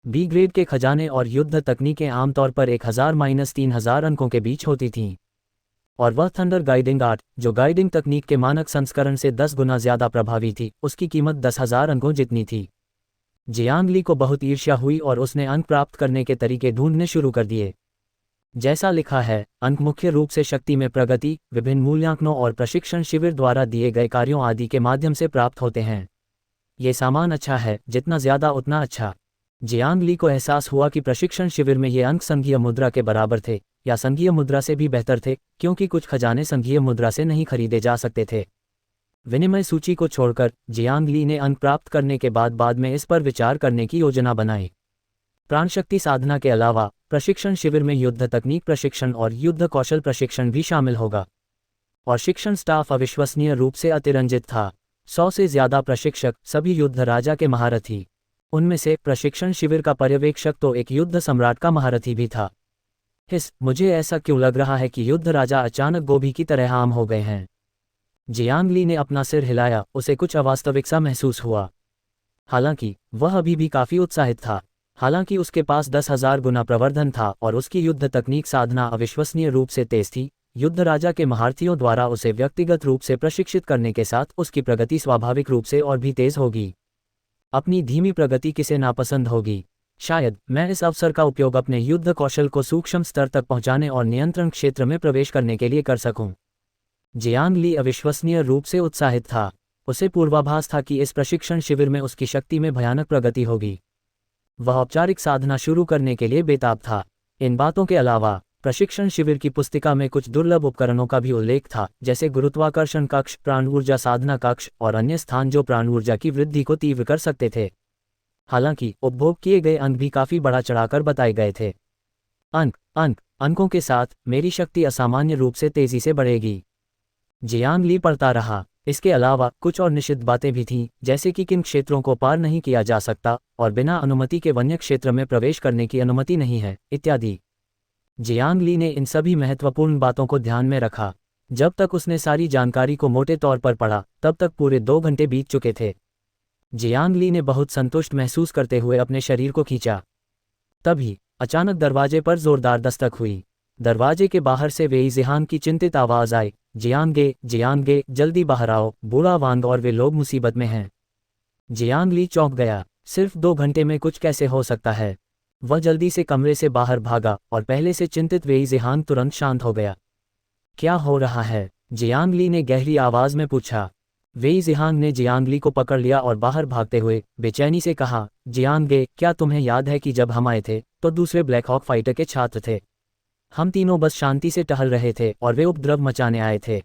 A: बी ग्रेड के खजाने और युद्ध तकनीकें आमतौर पर 1000-3000 अंकों के बीच होती थीं। और वह थंडर गाइडिंग आर्ट, जो गाइडिंग तकनीक के मानक संस्करण से 10 गुना ज्यादा प्रभावी थी, उसकी कीमत 10,000 अंकों जितनी थी। जियांग ली को बहुत ईर्ष्या हुई और उसने अंक प्राप्त करने के तरीके ढूंढने शुरू कर दिए। जैसा लिखा है, अंक मुख्य रूप से शक्ति में प्रगति, विभिन्न मूल्यांकनों और प्रशिक्षण शिविर द्वारा दिए गए कार्यों आदि के माध्यम से प्राप्त होते हैं। ये सामान अच्छा है, जितना ज्यादा उतना अच्छा। जियांग ली को एहसास हुआ कि प्रशिक्षण शिविर में ये अंक संघीय मुद्रा के बराबर थे, या संघीय मुद्रा से भी बेहतर थे, क्योंकि कुछ खजाने संघीय मुद्रा से नहीं खरीदे जा सकते थे। विनिमय सूची को छोड़कर जियांग ली ने अंक प्राप्त करने के बाद में इस पर विचार करने की योजना बनाई। प्राणशक्ति साधना के अलावा प्रशिक्षण शिविर में युद्ध तकनीक प्रशिक्षण और युद्ध कौशल प्रशिक्षण भी शामिल होगा। और शिक्षण स्टाफ अविश्वसनीय रूप से अतिरंजित था। 100 से ज्यादा प्रशिक्षक, सभी युद्ध राजा के महारथी। उनमें से प्रशिक्षण शिविर का पर्यवेक्षक तो एक युद्ध सम्राट का महारथी भी था। मुझे ऐसा क्यों लग रहा है कि युद्ध राजा अचानक गोभी की तरह आम हो गए हैं। जियांग ली ने अपना सिर हिलाया, उसे कुछ अवास्तविक सा महसूस हुआ। हालांकि वह अभी भी काफी उत्साहित था। हालांकि उसके पास 10,000 गुना प्रवर्धन था और उसकी युद्ध तकनीक साधना अविश्वसनीय रूप से तेज थी। युद्ध राजा के महारथियों द्वारा उसे व्यक्तिगत रूप से प्रशिक्षित करने के साथ उसकी प्रगति स्वाभाविक रूप से और भी तेज होगी। अपनी धीमी प्रगति किसे नापसंद होगी। शायद मैं इस अवसर का उपयोग अपने युद्ध कौशल को सूक्ष्म स्तर तक पहुंचाने और नियंत्रण क्षेत्र में प्रवेश करने के लिए कर सकूं। जियांग ली अविश्वसनीय रूप से उत्साहित था। उसे पूर्वाभास था कि इस प्रशिक्षण शिविर में उसकी शक्ति में भयानक प्रगति होगी। वह औपचारिक साधना शुरू करने के लिए बेताब था। इन बातों के अलावा प्रशिक्षण शिविर की पुस्तिका में कुछ दुर्लभ उपकरणों का भी उल्लेख था, जैसे गुरुत्वाकर्षण कक्ष, प्राण ऊर्जा साधना कक्ष और अन्य स्थान जो प्राण ऊर्जा की वृद्धि को तीव्र कर सकते थे। हालांकि उपभोग किए गए अंक भी काफी बढ़ा चढ़ाकर बताए गए थे। अंकों के साथ मेरी शक्ति असामान्य रूप से तेजी से बढ़ेगी। जियांग ली पढ़ता रहा। इसके अलावा कुछ और निषिद्ध बातें भी थीं, जैसे कि किन क्षेत्रों को पार नहीं किया जा सकता और बिना अनुमति के वन्य क्षेत्र में प्रवेश करने की अनुमति नहीं है, इत्यादि। जियांग ली ने इन सभी महत्वपूर्ण बातों को ध्यान में रखा। जब तक उसने सारी जानकारी को मोटे तौर पर पढ़ा, तब तक पूरे 2 घंटे बीत चुके थे। जियांग ली ने बहुत संतुष्ट महसूस करते हुए अपने शरीर को खींचा। तभी अचानक दरवाजे पर जोरदार दस्तक हुई। दरवाजे के बाहर से वेई जिहान की चिंतित आवाज आई, जियांगे, जल्दी बाहर आओ, बूढ़ा वांग और वे लोग मुसीबत में हैं। जियांग ली चौंक गया। सिर्फ 2 घंटे में कुछ कैसे हो सकता है? वह जल्दी से कमरे से बाहर भागा और पहले से चिंतित वेई जिहान तुरंत शांत हो गया। क्या हो रहा है? जियांग ली ने गहरी आवाज में पूछा। वेई जिहान ने जियांग ली को पकड़ लिया और बाहर भागते हुए बेचैनी से कहा, जियांगे, क्या तुम्हें याद है कि जब हम आए थे तो दूसरे ब्लैक हॉक फाइटर के छात्र थे? हम तीनों बस शांति से टहल रहे थे और वे उपद्रव मचाने आए थे।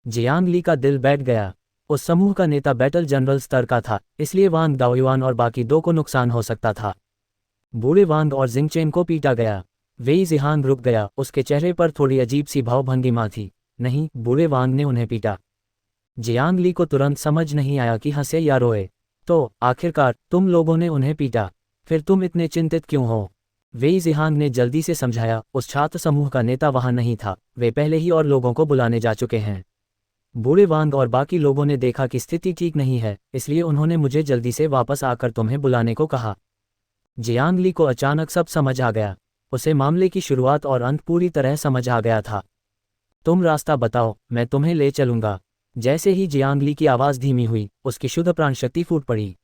A: जियांग ली का दिल बैठ गया। उस समूह का नेता बैटल जनरल स्तर का था, इसलिए वांग दाओयुआन और बाकी 2 को नुकसान हो सकता था। बूढ़े वांग और जिंगचेन को पीटा गया। वेई जिहान रुक गया। उसके चेहरे पर थोड़ी अजीब सी भावभंगिमा थी। नहीं, बूढ़े वांग ने उन्हें पीटा। जियांग ली को तुरंत समझ नहीं आया कि हंसे या रोए। तो आखिरकार तुम लोगों ने उन्हें पीटा, फिर तुम इतने चिंतित क्यों हो? वेई जिहान ने जल्दी से समझाया, उस छात्र समूह का नेता वहां नहीं था, वे पहले ही और लोगों को बुलाने जा चुके हैं। बूढ़े वांग और बाकी लोगों ने देखा कि स्थिति ठीक नहीं है, इसलिए उन्होंने मुझे जल्दी से वापस आकर तुम्हें बुलाने को कहा। जियांग ली को अचानक सब समझ आ गया। उसे मामले की शुरुआत और अंत पूरी तरह समझ आ गया था। तुम रास्ता बताओ, मैं तुम्हें ले चलूंगा। जैसे ही जियांग ली की आवाज़ धीमी हुई, उसकी शुद्ध प्राण शक्ति फूट पड़ी।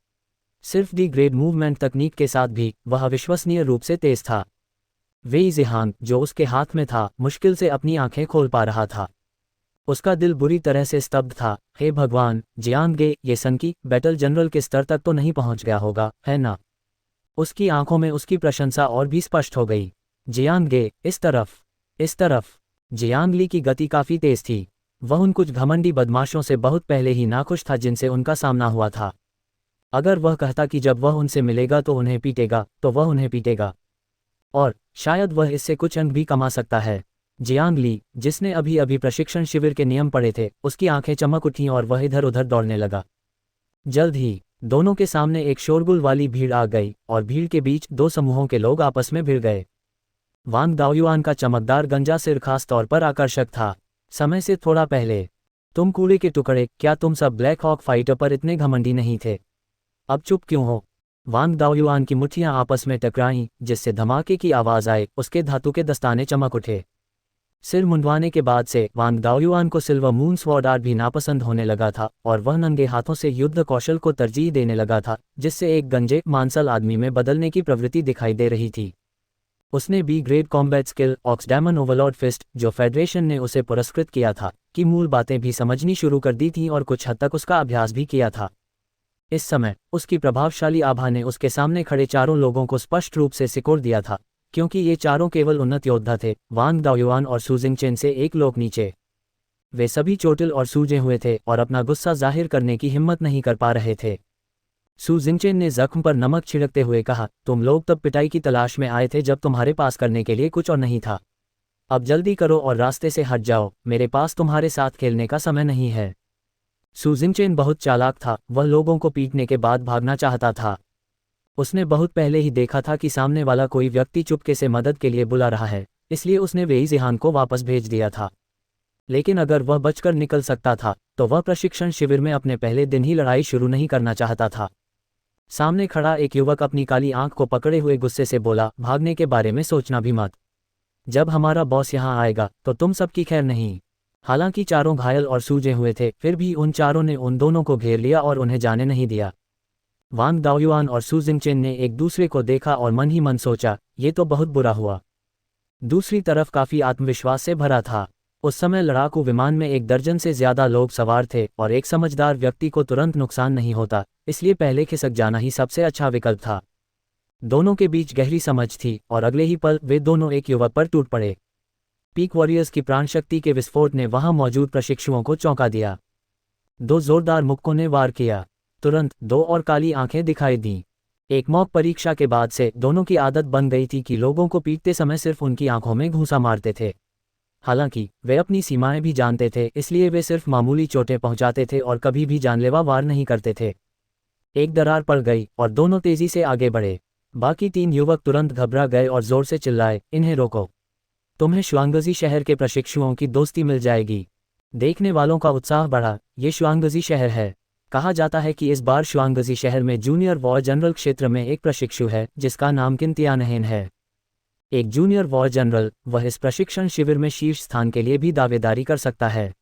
A: सिर्फ दी ग्रेड मूवमेंट तकनीक के साथ भी वह अविश्वसनीय रूप से तेज था। वेई जिहान, जो उसके हाथ में था, मुश्किल से अपनी आंखें खोल पा रहा था। उसका दिल बुरी तरह से स्तब्ध था। हे भगवान, जियांगे, ये सनकी बैटल जनरल के स्तर तक तो नहीं पहुंच गया होगा, है ना? उसकी आंखों में उसकी प्रशंसा और भी स्पष्ट हो गई। जियांगे, इस तरफ। जियांग ली की गति काफी तेज थी। वह उन कुछ घमंडी बदमाशों से बहुत पहले ही नाखुश था जिनसे उनका सामना हुआ था। अगर वह कहता कि जब वह उनसे मिलेगा तो उन्हें पीटेगा, तो वह उन्हें पीटेगा। और शायद वह इससे कुछ अंक भी कमा सकता है। जियांग ली, जिसने अभी अभी प्रशिक्षण शिविर के नियम पढ़े थे, उसकी आंखें चमक उठीं और वह इधर उधर दौड़ने लगा। जल्द ही दोनों के सामने एक शोरगुल वाली भीड़ आ गई और भीड़ के बीच 2 समूहों के लोग आपस में भिड़ गए। वांग दाओयुआन का चमकदार गंजा सिर खास तौर पर आकर्षक था। समय से थोड़ा पहले तुम कूड़े के टुकड़े, क्या तुम सब ब्लैक हॉक फाइटर पर इतने घमंडी नहीं थे? अब चुप क्यों हो? वांग दाओयुआन की मुट्ठियां आपस में टकराईं, जिससे धमाके की आवाज आए। उसके धातु के दस्ताने चमक उठे। सिर मुंडवाने के बाद से वांग दाओयुआन को सिल्वर मून स्वॉर्ड आर्ट भी नापसंद होने लगा था और वह नंगे हाथों से युद्ध कौशल को तरजीह देने लगा था, जिससे एक गंजे मांसल आदमी में बदलने की प्रवृत्ति दिखाई दे रही थी। उसने B grade combat skill ox diamond overlord fist, जो फेडरेशन ने उसे पुरस्कृत किया था, की मूल बातें भी समझनी शुरू कर दी थीं और कुछ हद तक उसका अभ्यास भी किया था। इस समय उसकी प्रभावशाली आभा ने उसके सामने खड़े चारों लोगों को स्पष्ट रूप से सिकोड़ दिया था, क्योंकि ये चारों केवल उन्नत योद्धा थे, वांग दाओयुआन और सू जिंगचेन से एक लोक नीचे। वे सभी चोटिल और सूजे हुए थे और अपना गुस्सा जाहिर करने की हिम्मत नहीं कर पा रहे थे। सू जिंगचेन ने जख्म पर नमक छिड़कते हुए कहा, तुम लोग तब पिटाई की तलाश में आए थे जब तुम्हारे पास करने के लिए कुछ और नहीं था। अब जल्दी करो और रास्ते से हट जाओ, मेरे पास तुम्हारे साथ खेलने का समय नहीं है। सू जिंगचेन बहुत चालाक था। वह लोगों को पीटने के बाद भागना चाहता था। उसने बहुत पहले ही देखा था कि सामने वाला कोई व्यक्ति चुपके से मदद के लिए बुला रहा है, इसलिए उसने वेई जिहान को वापस भेज दिया था। लेकिन अगर वह बचकर निकल सकता था तो वह प्रशिक्षण शिविर में अपने पहले दिन ही लड़ाई शुरू नहीं करना चाहता था। सामने खड़ा एक युवक अपनी काली आंख को पकड़े हुए गुस्से से बोला, भागने के बारे में सोचना भी मत। जब हमारा बॉस यहाँ आएगा तो तुम सबकी खैर नहीं। हालांकि चारों घायल और सूजे हुए थे, फिर भी उन चारों ने उन दोनों को घेर लिया और उन्हें जाने नहीं दिया। वांग दाओयुआन और सू जिंगचेन ने एक दूसरे को देखा और मन ही मन सोचा, ये तो बहुत बुरा हुआ। दूसरी तरफ काफी आत्मविश्वास से भरा था। उस समय लड़ाकू विमान में 1 दर्जन से ज्यादा लोग सवार थे और एक समझदार व्यक्ति को तुरंत नुकसान नहीं होता, इसलिए पहले खिसक जाना ही सबसे अच्छा विकल्प था। दोनों के बीच गहरी समझ थी और अगले ही पल वे दोनों एक युवक पर टूट पड़े। पीक वॉरियर्स की प्राणशक्ति के विस्फोट ने वहां मौजूद प्रशिक्षुओं को चौंका दिया। 2 जोरदार मुक्कों ने वार किया। तुरंत 2 और काली आंखें दिखाई दीं। एक मॉक परीक्षा के बाद से दोनों की आदत बन गई थी कि लोगों को पीटते समय सिर्फ उनकी आंखों में घूंसा मारते थे। हालांकि वे अपनी सीमाएं भी जानते थे, इसलिए वे सिर्फ मामूली चोटें पहुंचाते थे और कभी भी जानलेवा वार नहीं करते थे। एक दरार पड़ गई और दोनों तेजी से आगे बढ़े। बाकी 3 युवक तुरंत घबरा गए और जोर से चिल्लाए, इन्हें रोको। तुम्हें शुआंगजी शहर के प्रशिक्षुओं की दोस्ती मिल जाएगी। देखने वालों का उत्साह बढ़ा। ये शुआंगजी शहर है। कहा जाता है कि इस बार शुआंगजी शहर में जूनियर वॉर जनरल क्षेत्र में एक प्रशिक्षु है जिसका नाम किन तियानहेन है। एक जूनियर वॉर जनरल, वह इस प्रशिक्षण शिविर में शीर्ष स्थान के लिए भी दावेदारी कर सकता है।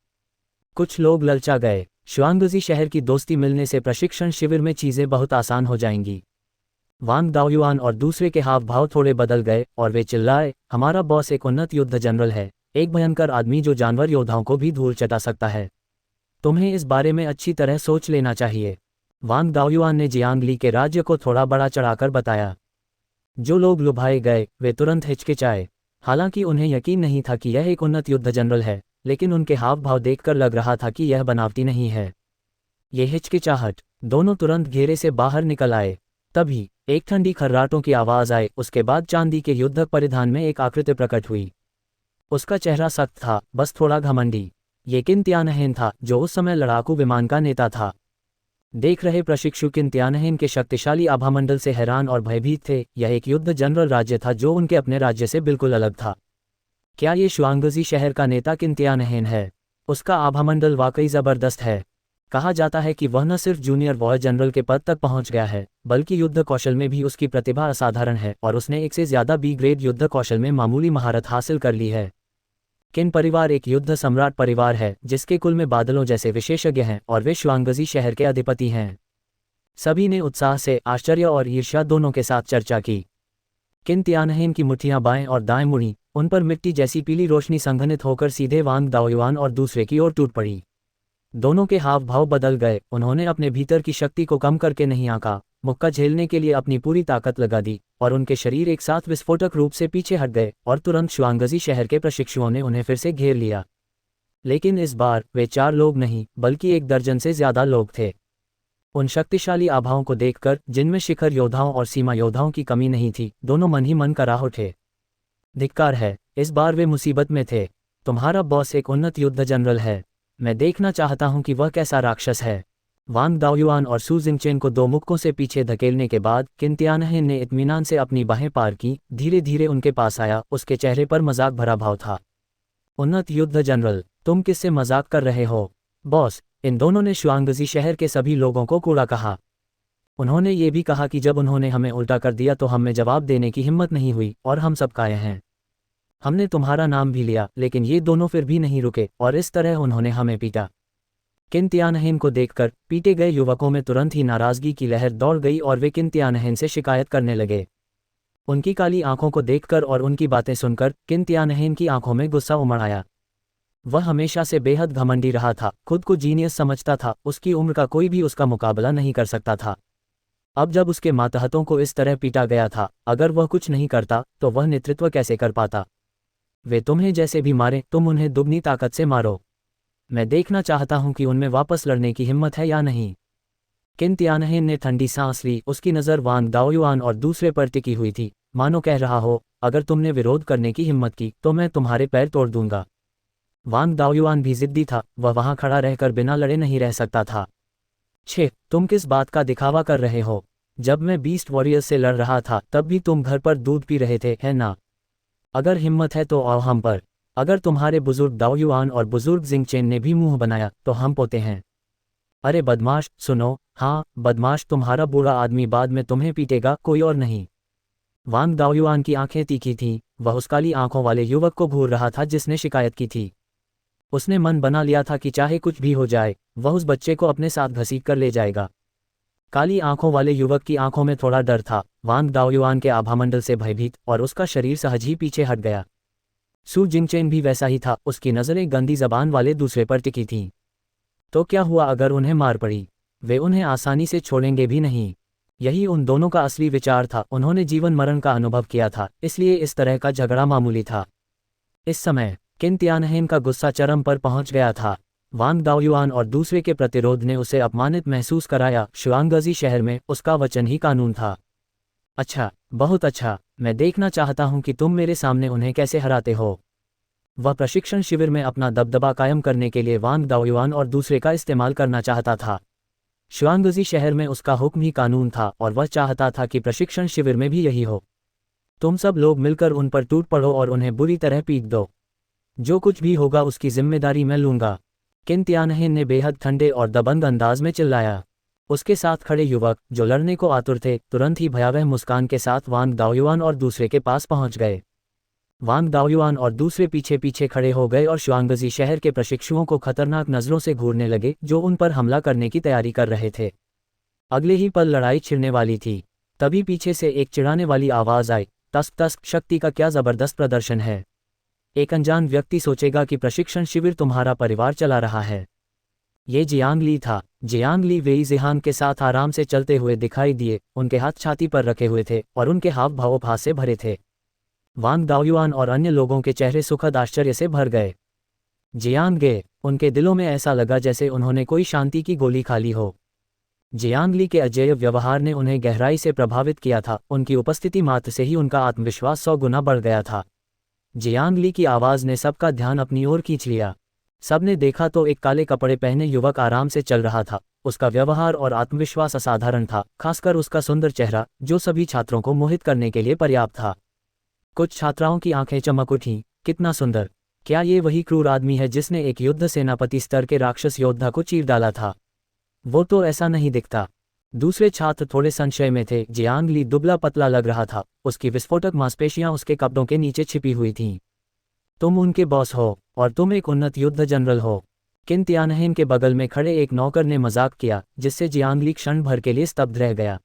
A: कुछ लोग ललचा गए। शुआंगजी शहर की दोस्ती मिलने से प्रशिक्षण शिविर में चीजें बहुत आसान हो जाएंगी। वांग दाओयुआन और दूसरे के हाव भाव थोड़े बदल गए और वे चिल्लाए, हमारा बॉस एक उन्नत युद्ध जनरल है, एक भयंकर आदमी जो जानवर योद्धाओं को भी धूल चटा सकता है। तुम्हें इस बारे में अच्छी तरह सोच लेना चाहिए। वांग दाओयुआन ने जियांग ली के राज्य को थोड़ा बड़ा चढ़ाकर बताया। जो लोग लुभाए गए वे तुरंत हिचकिचाए। हालांकि उन्हें यकीन नहीं था कि यह एक उन्नत युद्ध जनरल है, लेकिन उनके हाव भाव देखकर लग रहा था कि यह बनावटी नहीं है। ये हिचकिचाहट। दोनों तुरंत घेरे से बाहर निकल आए। तभी एक ठंडी खर्राटों की आवाज आई। उसके बाद चांदी के युद्धक परिधान में एक आकृति प्रकट हुई। उसका चेहरा सख्त था, बस थोड़ा घमंडी। ये किन तियानहेन था जो उस समय लड़ाकू विमान का नेता था। देख रहे प्रशिक्षु किन तियानहेन के शक्तिशाली आभामंडल से हैरान और भयभीत थे। यह एक युद्ध जनरल राज्य था जो उनके अपने राज्य से बिल्कुल अलग था। क्या ये शुआंगजी शहर का नेता किन तियानहेन है? उसका आभामंडल वाकई जबरदस्त है। कहा जाता है कि वह न सिर्फ जूनियर वॉर जनरल के पद तक पहुंच गया है, बल्कि युद्ध कौशल में भी उसकी प्रतिभा असाधारण है और उसने 1 से ज्यादा बी ग्रेड युद्ध कौशल में मामूली महारत हासिल कर ली है। किन परिवार एक युद्ध सम्राट परिवार है जिसके कुल में बादलों जैसे विशेषज्ञ हैं और वे शुआंगजी शहर के अधिपति हैं। सभी ने उत्साह से आश्चर्य और ईर्ष्या दोनों के साथ चर्चा की। किन तियानहेन की मुट्ठियां बाएं और दाएं मुड़ी, उन पर मिट्टी जैसी पीली रोशनी संघनित होकर सीधे वांग दाओयुआन और दूसरे की ओर टूट पड़ी। दोनों के हाव भाव बदल गए। उन्होंने अपने भीतर की शक्ति को कम करके नहीं आंका, मुक्का झेलने के लिए अपनी पूरी ताकत लगा दी और उनके शरीर एक साथ विस्फोटक रूप से पीछे हट गए और तुरंत शुआंगजी शहर के प्रशिक्षुओं ने उन्हें फिर से घेर लिया। लेकिन इस बार वे 4 लोग नहीं बल्कि 1 दर्जन से ज्यादा लोग थे। उन शक्तिशाली आभाओं को देखकर, जिनमें शिखर योद्धाओं और सीमा योद्धाओं की कमी नहीं थी, दोनों मन ही मन कराह उठे। धिक्कार है, इस बार वे मुसीबत में थे। तुम्हारा बॉस एक उन्नत युद्ध जनरल है। मैं देखना चाहता हूं कि वह कैसा राक्षस है। वांग दाओयुआन और सू जिंगचेन को 2 मुक्कों से पीछे धकेलने के बाद किन तियानहेन ने इत्मीनान से अपनी बाहें पार की, धीरे धीरे उनके पास आया। उसके चेहरे पर मजाक भरा भाव था। उन्नत युद्ध जनरल, तुम किससे मजाक कर रहे हो? बॉस, इन दोनों ने शुआंगजी शहर के सभी लोगों को कूड़ा कहा। उन्होंने ये भी कहा कि जब उन्होंने हमें उल्टा कर दिया तो हमें जवाब देने की हिम्मत नहीं हुई और हम सब कायर हैं। हमने तुम्हारा नाम भी लिया, लेकिन ये दोनों फिर भी नहीं रुके और इस तरह उन्होंने हमें पीटा। किन तियानहेन को देखकर पीटे गए युवकों में तुरंत ही नाराजगी की लहर दौड़ गई और वे किन तियानहेन से शिकायत करने लगे। उनकी काली आंखों को देखकर और उनकी बातें सुनकर किन तियानहेन की आंखों में गुस्सा उमड़ आया। वह हमेशा से बेहद घमंडी रहा था, खुद को जीनियस समझता था, उसकी उम्र का कोई भी उसका मुकाबला नहीं कर सकता था। अब जब उसके मातहतों को इस तरह पीटा गया था, अगर वह कुछ नहीं करता तो वह नेतृत्व कैसे कर पाता? वे तुम्हें जैसे भी मारें, तुम उन्हें दुगनी ताकत से मारो। मैं देखना चाहता हूं कि उनमें वापस लड़ने की हिम्मत है या नहीं। किन तियानहेन ने ठंडी सांस ली। उसकी नज़र वांग दाओयुआन और दूसरे पर टिकी हुई थी, मानो कह रहा हो, अगर तुमने विरोध करने की हिम्मत की तो मैं तुम्हारे पैर तोड़ दूंगा। वांग दाओयुआन भी जिद्दी था, वह वहां खड़ा रहकर बिना लड़े नहीं रह सकता था। छे, तुम किस बात का दिखावा कर रहे हो? जब मैं बीस्ट वॉरियर्स से लड़ रहा था तब भी तुम घर पर दूध पी रहे थे, है ना? अगर हिम्मत है तो आओ हम पर। अगर तुम्हारे बुजुर्ग दाओयुआन और बुजुर्ग जिंगचेन ने भी मुंह बनाया तो हम पोते हैं। अरे बदमाश, सुनो। हाँ बदमाश, तुम्हारा बुरा आदमी बाद में तुम्हें पीटेगा, कोई और नहीं। वांग दाओयुआन की आंखें तीखी थीं, वह उस काली आंखों वाले युवक को घूर रहा था जिसने शिकायत की थी। उसने मन बना लिया था कि चाहे कुछ भी हो जाए, वह उस बच्चे को अपने साथ घसीट कर ले जाएगा। काली आंखों वाले युवक की आंखों में थोड़ा डर था, वांग दाओयुआन के आभामंडल से भयभीत, और उसका शरीर सहज ही पीछे हट गया। सू जिंगचेन भी वैसा ही था, उसकी नज़रें गंदी जबान वाले दूसरे पर टिकी थीं। तो क्या हुआ अगर उन्हें मार पड़ी? वे उन्हें आसानी से छोड़ेंगे भी नहीं। यही उन दोनों का असली विचार था, उन्होंने जीवन मरण का अनुभव किया था, इसलिए इस तरह का झगड़ा मामूली था। इस समय किन तियानहेन का गुस्सा चरम पर पहुंच गया था। वांग दाओयुआन और दूसरे के प्रतिरोध ने उसे अपमानित महसूस कराया। शुआंगजी शहर में उसका वचन ही कानून था। अच्छा, बहुत अच्छा, मैं देखना चाहता हूं कि तुम मेरे सामने उन्हें कैसे हराते हो। वह प्रशिक्षण शिविर में अपना दबदबा कायम करने के लिए वांग दाओयुआन और दूसरे का इस्तेमाल करना चाहता था। शुआंगजी शहर में उसका हुक्म ही कानून था और वह चाहता था कि प्रशिक्षण शिविर में भी यही हो। तुम सब लोग मिलकर उन पर टूट पड़ो और उन्हें बुरी तरह पीट दो। जो कुछ भी होगा उसकी जिम्मेदारी मैं लूंगा। किन तियानहेन ने बेहद ठंडे और दबंग अंदाज में चिल्लाया। उसके साथ खड़े युवक, जो लड़ने को आतुर थे, तुरंत ही भयावह मुस्कान के साथ वांग दाओयुआन और दूसरे के पास पहुंच गए। वांग दाओयुआन और दूसरे पीछे पीछे खड़े हो गए और शुआंगजी शहर के प्रशिक्षुओं को खतरनाक नज़रों से घूरने लगे, जो उन पर हमला करने की तैयारी कर रहे थे। अगले ही पल लड़ाई छिड़ने वाली थी। तभी पीछे से एक चिढ़ाने वाली आवाज़ आई, तस्क तस्क, शक्ति का क्या ज़बरदस्त प्रदर्शन है। एक अनजान व्यक्ति सोचेगा कि प्रशिक्षण शिविर तुम्हारा परिवार चला रहा है। ये जियांग ली था। जियांग ली वेई जिहान के साथ आराम से चलते हुए दिखाई दिए, उनके हाथ छाती पर रखे हुए थे और उनके हाव भाव उपहास से भरे थे। वांग दाओयुआन और अन्य लोगों के चेहरे सुखद आश्चर्य से भर गए। जियांग गे, उनके दिलों में ऐसा लगा जैसे उन्होंने कोई शांति की गोली खा ली हो। जियांग ली के अजेय व्यवहार ने उन्हें गहराई से प्रभावित किया था, उनकी उपस्थिति मात्र से ही उनका आत्मविश्वास 100 गुना बढ़ गया था। जियांग ली की आवाज़ ने सबका ध्यान अपनी ओर खींच लिया। सबने देखा तो एक काले कपड़े पहने युवक आराम से चल रहा था। उसका व्यवहार और आत्मविश्वास असाधारण था, खासकर उसका सुंदर चेहरा, जो सभी छात्रों को मोहित करने के लिए पर्याप्त था। कुछ छात्राओं की आंखें चमक उठीं, कितना सुंदर! क्या ये वही क्रूर आदमी है जिसने एक युद्ध सेनापति स्तर के राक्षस योद्धा को चीर डाला था? वो तो ऐसा नहीं दिखता। दूसरे छात्र थोड़े संशय में थे। जियांग ली दुबला पतला लग रहा था, उसकी विस्फोटक मांसपेशियां उसके कपड़ों के नीचे छिपी हुई थीं। तुम उनके बॉस हो और तुम एक उन्नत युद्ध जनरल हो। किन तियानहेन के बगल में खड़े एक नौकर ने मजाक किया, जिससे जियांग ली क्षण भर के लिए स्तब्ध रह गया।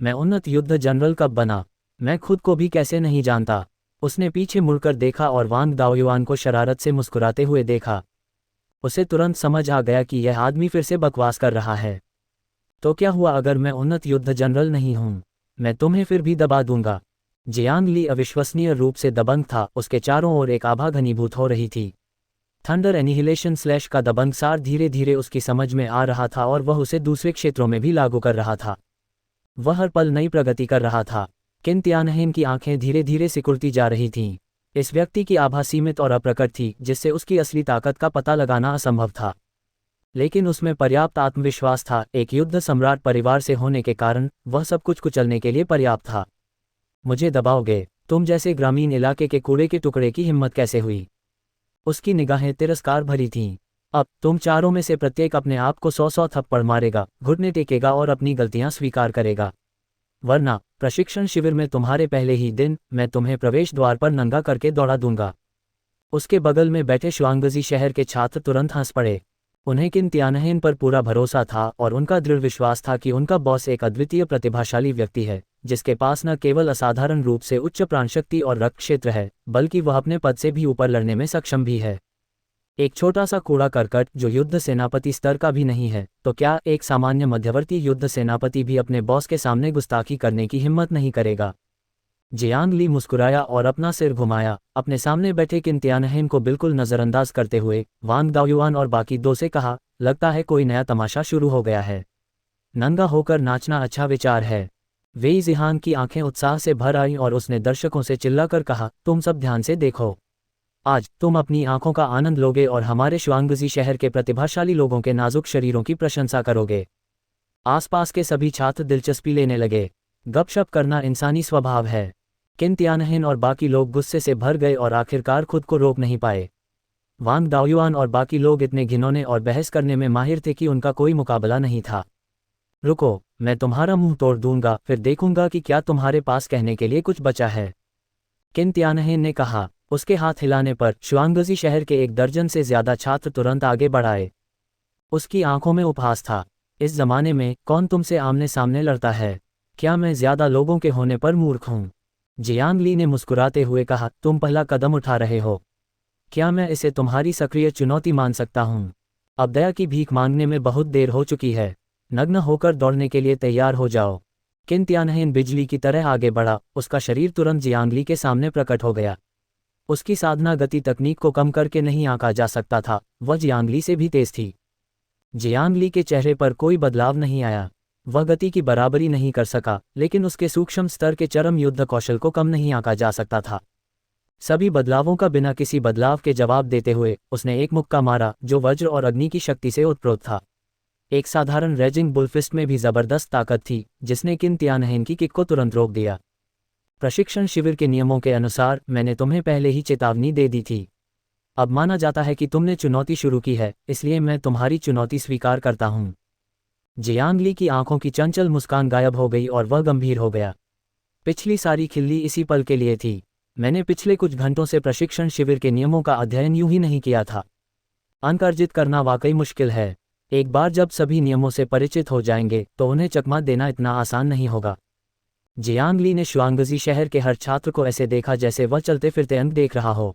A: मैं उन्नत युद्ध जनरल कब बना? मैं खुद को भी कैसे नहीं जानता। उसने पीछे मुड़कर देखा और वांग दाओयुआन को शरारत से मुस्कुराते हुए देखा। उसे तुरंत समझ आ गया कि यह आदमी फिर से बकवास कर रहा है। तो क्या हुआ अगर मैं उन्नत युद्ध जनरल नहीं हूं? मैं तुम्हें फिर भी दबा दूंगा। जियांग ली अविश्वसनीय रूप से दबंग था, उसके चारों ओर एक आभा घनीभूत हो रही थी। थंडर एनिहिलेशन स्लैश का दबंग सार धीरे धीरे उसकी समझ में आ रहा था और वह उसे दूसरे क्षेत्रों में भी लागू कर रहा था। वह हर पल नई प्रगति कर रहा था। किन तियानहेन की आंखें धीरे धीरे सिकुड़ती जा रही थीं। इस व्यक्ति की आभा सीमित और अप्रकट थी, जिससे उसकी असली ताकत का पता लगाना असंभव था। लेकिन उसमें पर्याप्त आत्मविश्वास था। एक युद्ध सम्राट परिवार से होने के कारण वह सब कुछ कुचलने के लिए पर्याप्त था। मुझे दबाओगे? तुम जैसे ग्रामीण इलाके के कूड़े के टुकड़े की हिम्मत कैसे हुई? उसकी निगाहें तिरस्कार भरी थीं। अब तुम चारों में से प्रत्येक अपने आप को 100 थप्पड़ मारेगा, घुटने टेकेगा और अपनी गलतियां स्वीकार करेगा। वरना प्रशिक्षण शिविर में तुम्हारे पहले ही दिन मैं तुम्हें प्रवेश द्वार पर नंगा करके दौड़ा दूंगा। उसके बगल में बैठे शुआंगजी शहर के छात्र तुरंत हंस पड़े। उन्हें किन तियानहेन पर पूरा भरोसा था और उनका दृढ़ विश्वास था कि उनका बॉस एक अद्वितीय प्रतिभाशाली व्यक्ति है, जिसके पास न केवल असाधारण रूप से उच्च प्राणशक्ति और रक्त क्षेत्र है, बल्कि वह अपने पद से भी ऊपर लड़ने में सक्षम भी है। एक छोटा सा कूड़ा करकट जो युद्ध सेनापति स्तर का भी नहीं है, तो क्या एक सामान्य मध्यवर्ती युद्ध सेनापति भी अपने बॉस के सामने गुस्ताखी करने की हिम्मत नहीं करेगा? जियांग ली मुस्कुराया और अपना सिर घुमाया, अपने सामने बैठे किन तियानहेन को बिल्कुल नज़रअंदाज करते हुए वांग दाओयुआन और बाकी दो से कहा, लगता है कोई नया तमाशा शुरू हो गया है। नंगा होकर नाचना अच्छा विचार है। वेई जिहान की आंखें उत्साह से भर आईं और उसने दर्शकों से चिल्लाकर कहा, तुम सब ध्यान से देखो। आज तुम अपनी आंखों का आनंद लोगे और हमारे शुआंगजी शहर के प्रतिभाशाली लोगों के नाजुक शरीरों की प्रशंसा करोगे। आसपास के सभी छात्र दिलचस्पी लेने लगे। गपशप करना इंसानी स्वभाव है। किन तियानहेन और बाकी लोग गुस्से से भर गए और आखिरकार खुद को रोक नहीं पाए। वांग दाओयुआन और बाकी लोग इतने घिनौने और बहस करने में माहिर थे कि उनका कोई मुकाबला नहीं था। रुको, मैं तुम्हारा मुंह तोड़ दूंगा, फिर देखूंगा कि क्या तुम्हारे पास कहने के लिए कुछ बचा है। किन तियानहेन ने कहा। उसके हाथ हिलाने पर शुआंगजी शहर के 1 दर्जन से ज्यादा छात्र तुरंत आगे बढ़ आए। उसकी आंखों में उपहास था। इस जमाने में कौन तुमसे आमने सामने लड़ता है? क्या मैं ज्यादा लोगों के होने पर मूर्ख हूँ? जियांग ली ने मुस्कुराते हुए कहा, तुम पहला कदम उठा रहे हो। क्या मैं इसे तुम्हारी सक्रिय चुनौती मान सकता हूँ? अब दया की भीख मांगने में बहुत देर हो चुकी है। नग्न होकर दौड़ने के लिए तैयार हो जाओ। किन त्यानहेन बिजली की तरह आगे बढ़ा, उसका शरीर तुरंत जियांग ली के सामने प्रकट हो गया। उसकी साधना गति तकनीक को कम करके नहीं आंका जा सकता था, वह जियांग ली से भी तेज थी। जियांग ली के चेहरे पर कोई बदलाव नहीं आया। वह गति की बराबरी नहीं कर सका, लेकिन उसके सूक्ष्म स्तर के चरम युद्ध कौशल को कम नहीं आंका जा सकता था। सभी बदलावों का बिना किसी बदलाव के जवाब देते हुए उसने एक मुक्का मारा जो वज्र और अग्नि की शक्ति से ओतप्रोत था। एक साधारण रेजिंग बुलफिस्ट में भी जबरदस्त ताकत थी, जिसने किन त्यानहेन की किक को तुरंत रोक दिया। प्रशिक्षण शिविर के नियमों के अनुसार मैंने तुम्हें पहले ही चेतावनी दे दी थी। अब माना जाता है कि तुमने चुनौती शुरू की है, इसलिए मैं तुम्हारी चुनौती स्वीकार करता हूँ। जियांग ली की आंखों की चंचल मुस्कान गायब हो गई और वह गंभीर हो गया। पिछली सारी खिल्ली इसी पल के लिए थी। मैंने पिछले कुछ घंटों से प्रशिक्षण शिविर के नियमों का अध्ययन यूं ही नहीं किया था। अंक अर्जित करना वाकई मुश्किल है। एक बार जब सभी नियमों से परिचित हो जाएंगे तो उन्हें चकमा देना इतना आसान नहीं होगा। जियांग ली ने शुआंगजी शहर के हर छात्र को ऐसे देखा जैसे वह चलते फिरते अंक देख रहा हो।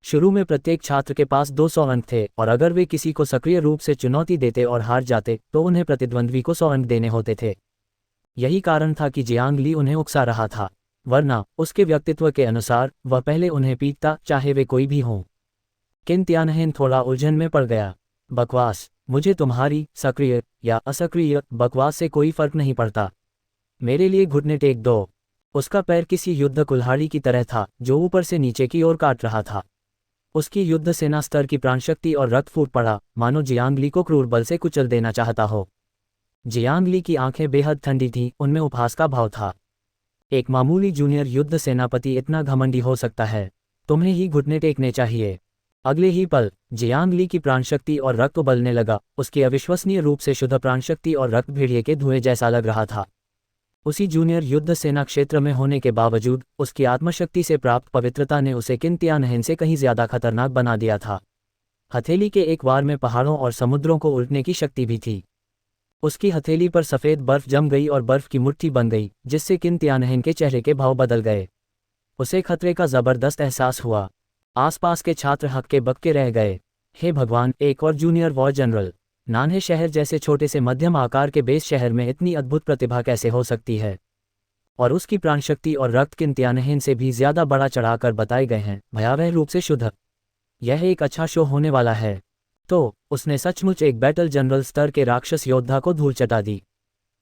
A: शुरू में प्रत्येक छात्र के पास 200 अंक थे, और अगर वे किसी को सक्रिय रूप से चुनौती देते और हार जाते तो उन्हें प्रतिद्वंद्वी को 100 अंक देने होते थे। यही कारण था कि जियांग ली उन्हें उकसा रहा था, वरना उसके व्यक्तित्व के अनुसार वह पहले उन्हें पीटता, चाहे वे कोई भी हों। किन त्यानहेन थोड़ा उलझन में पड़ गया। बकवास, मुझे तुम्हारी सक्रिय या असक्रिय बकवास से कोई फर्क नहीं पड़ता। मेरे लिए घुटने टेक दो। उसका पैर किसी युद्ध कुल्हाड़ी की तरह था जो ऊपर से नीचे की ओर काट रहा था। उसकी युद्ध सेना स्तर की प्राणशक्ति और रक्त फूट पड़ा, मानो जियांग ली को क्रूर बल से कुचल देना चाहता हो। जियांग ली की आंखें बेहद ठंडी थीं, उनमें उपहास का भाव था। एक मामूली जूनियर युद्ध सेनापति इतना घमंडी हो सकता है? तुम्हें ही घुटने टेकने चाहिए। अगले ही पल जियांग ली की प्राणशक्ति और रक्त उबलने लगा। उसकी अविश्वसनीय रूप से शुद्ध प्राणशक्ति और रक्त भेड़िए के धुएं जैसा लग रहा था। उसी जूनियर युद्ध सेना क्षेत्र में होने के बावजूद उसकी आत्मशक्ति से प्राप्त पवित्रता ने उसे किन त्यानहेन से कहीं ज्यादा खतरनाक बना दिया था। हथेली के एक वार में पहाड़ों और समुद्रों को उल्टने की शक्ति भी थी। उसकी हथेली पर सफ़ेद बर्फ जम गई और बर्फ की मुट्ठी बन गई, जिससे किन त्यानहेन के चेहरे के भाव बदल गए। उसे खतरे का जबरदस्त एहसास हुआ। आसपास के छात्र हक्के बक्के रह गए। हे भगवान, एक और जूनियर वॉर जनरल! नान्हे शहर जैसे छोटे से मध्यम आकार के बेस शहर में इतनी अद्भुत प्रतिभा कैसे हो सकती है? और उसकी प्राणशक्ति और रक्त किन त्यानहेन से भी ज्यादा बड़ा चढ़ाकर बताए गए हैं, भयावह रूप से शुद्ध। यह एक अच्छा शो होने वाला है। तो उसने सचमुच एक बैटल जनरल स्तर के राक्षस योद्धा को धूल चटा दी।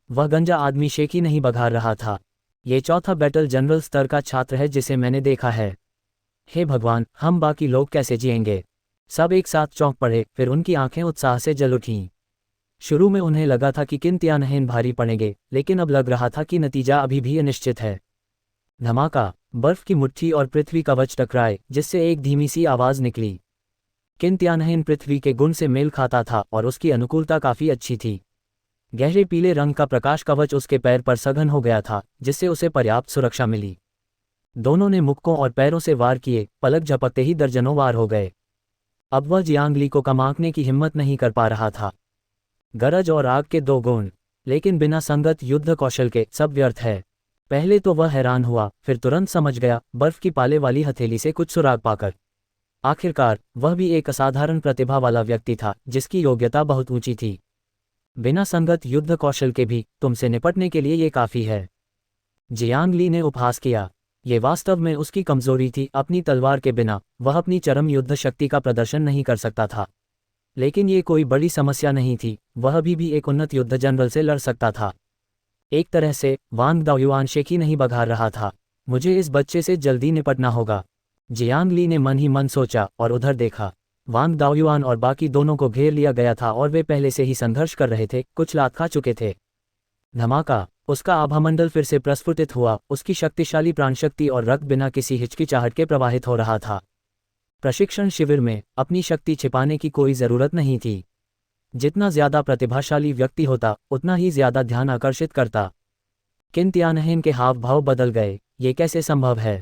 A: वह गंजा आदमी शेखी नहीं बघार रहा था। ये चौथा बैटल जनरल स्तर का छात्र है जिसे मैंने देखा है। हे भगवान, हम बाकी लोग कैसे जिएंगे? सब एक साथ चौंक पड़े, फिर उनकी आंखें उत्साह से जल उठीं। शुरू में उन्हें लगा था कि किन त्यानहेन भारी पड़ेंगे, लेकिन अब लग रहा था कि नतीजा अभी भी अनिश्चित है। धमाका, बर्फ की मुट्ठी और पृथ्वी कवच टकराए, जिससे एक धीमी सी आवाज निकली। किन त्यानहेन पृथ्वी के गुण से मेल खाता था और उसकी अनुकूलता काफी अच्छी थी। गहरे पीले रंग का प्रकाश कवच उसके पैर पर सघन हो गया था, जिससे उसे पर्याप्त सुरक्षा मिली। दोनों ने मुक्कों और पैरों से वार किए, पलक झपकते ही दर्जनों वार हो गए। अब वह जियांग ली को कम आंकने की हिम्मत नहीं कर पा रहा था। गरज और आग के 2 गुण, लेकिन बिना संगत युद्ध कौशल के सब व्यर्थ है। पहले तो वह हैरान हुआ, फिर तुरंत समझ गया, बर्फ की पाले वाली हथेली से कुछ सुराग पाकर। आखिरकार वह भी एक असाधारण प्रतिभा वाला व्यक्ति था, जिसकी योग्यता बहुत ऊंची थी। बिना संगत युद्ध कौशल के भी तुमसे निपटने के लिए ये काफी है। जियांग ली ने उपहास किया। ये वास्तव में उसकी कमजोरी थी। अपनी तलवार के बिना वह अपनी चरम युद्ध शक्ति का प्रदर्शन नहीं कर सकता था। लेकिन ये कोई बड़ी समस्या नहीं थी, वह भी एक उन्नत युद्ध जनरल से लड़ सकता था। एक तरह से वांग दाओयुआन शेखी नहीं बघार रहा था। मुझे इस बच्चे से जल्दी निपटना होगा, जियांग ली ने मन ही मन सोचा और उधर देखा। वांग दाओयुआन और बाकी दोनों को घेर लिया गया था और वे पहले से ही संघर्ष कर रहे थे, कुछ लात खा चुके थे। धमाका, उसका आभामंडल फिर से प्रस्फुटित हुआ। उसकी शक्तिशाली प्राणशक्ति और रक्त बिना किसी हिचकिचाहट के प्रवाहित हो रहा था। प्रशिक्षण शिविर में अपनी शक्ति छिपाने की कोई जरूरत नहीं थी। जितना ज्यादा प्रतिभाशाली व्यक्ति होता, उतना ही ज्यादा ध्यान आकर्षित करता। किन त्यानहेन के हाव भाव बदल गए। ये कैसे संभव है?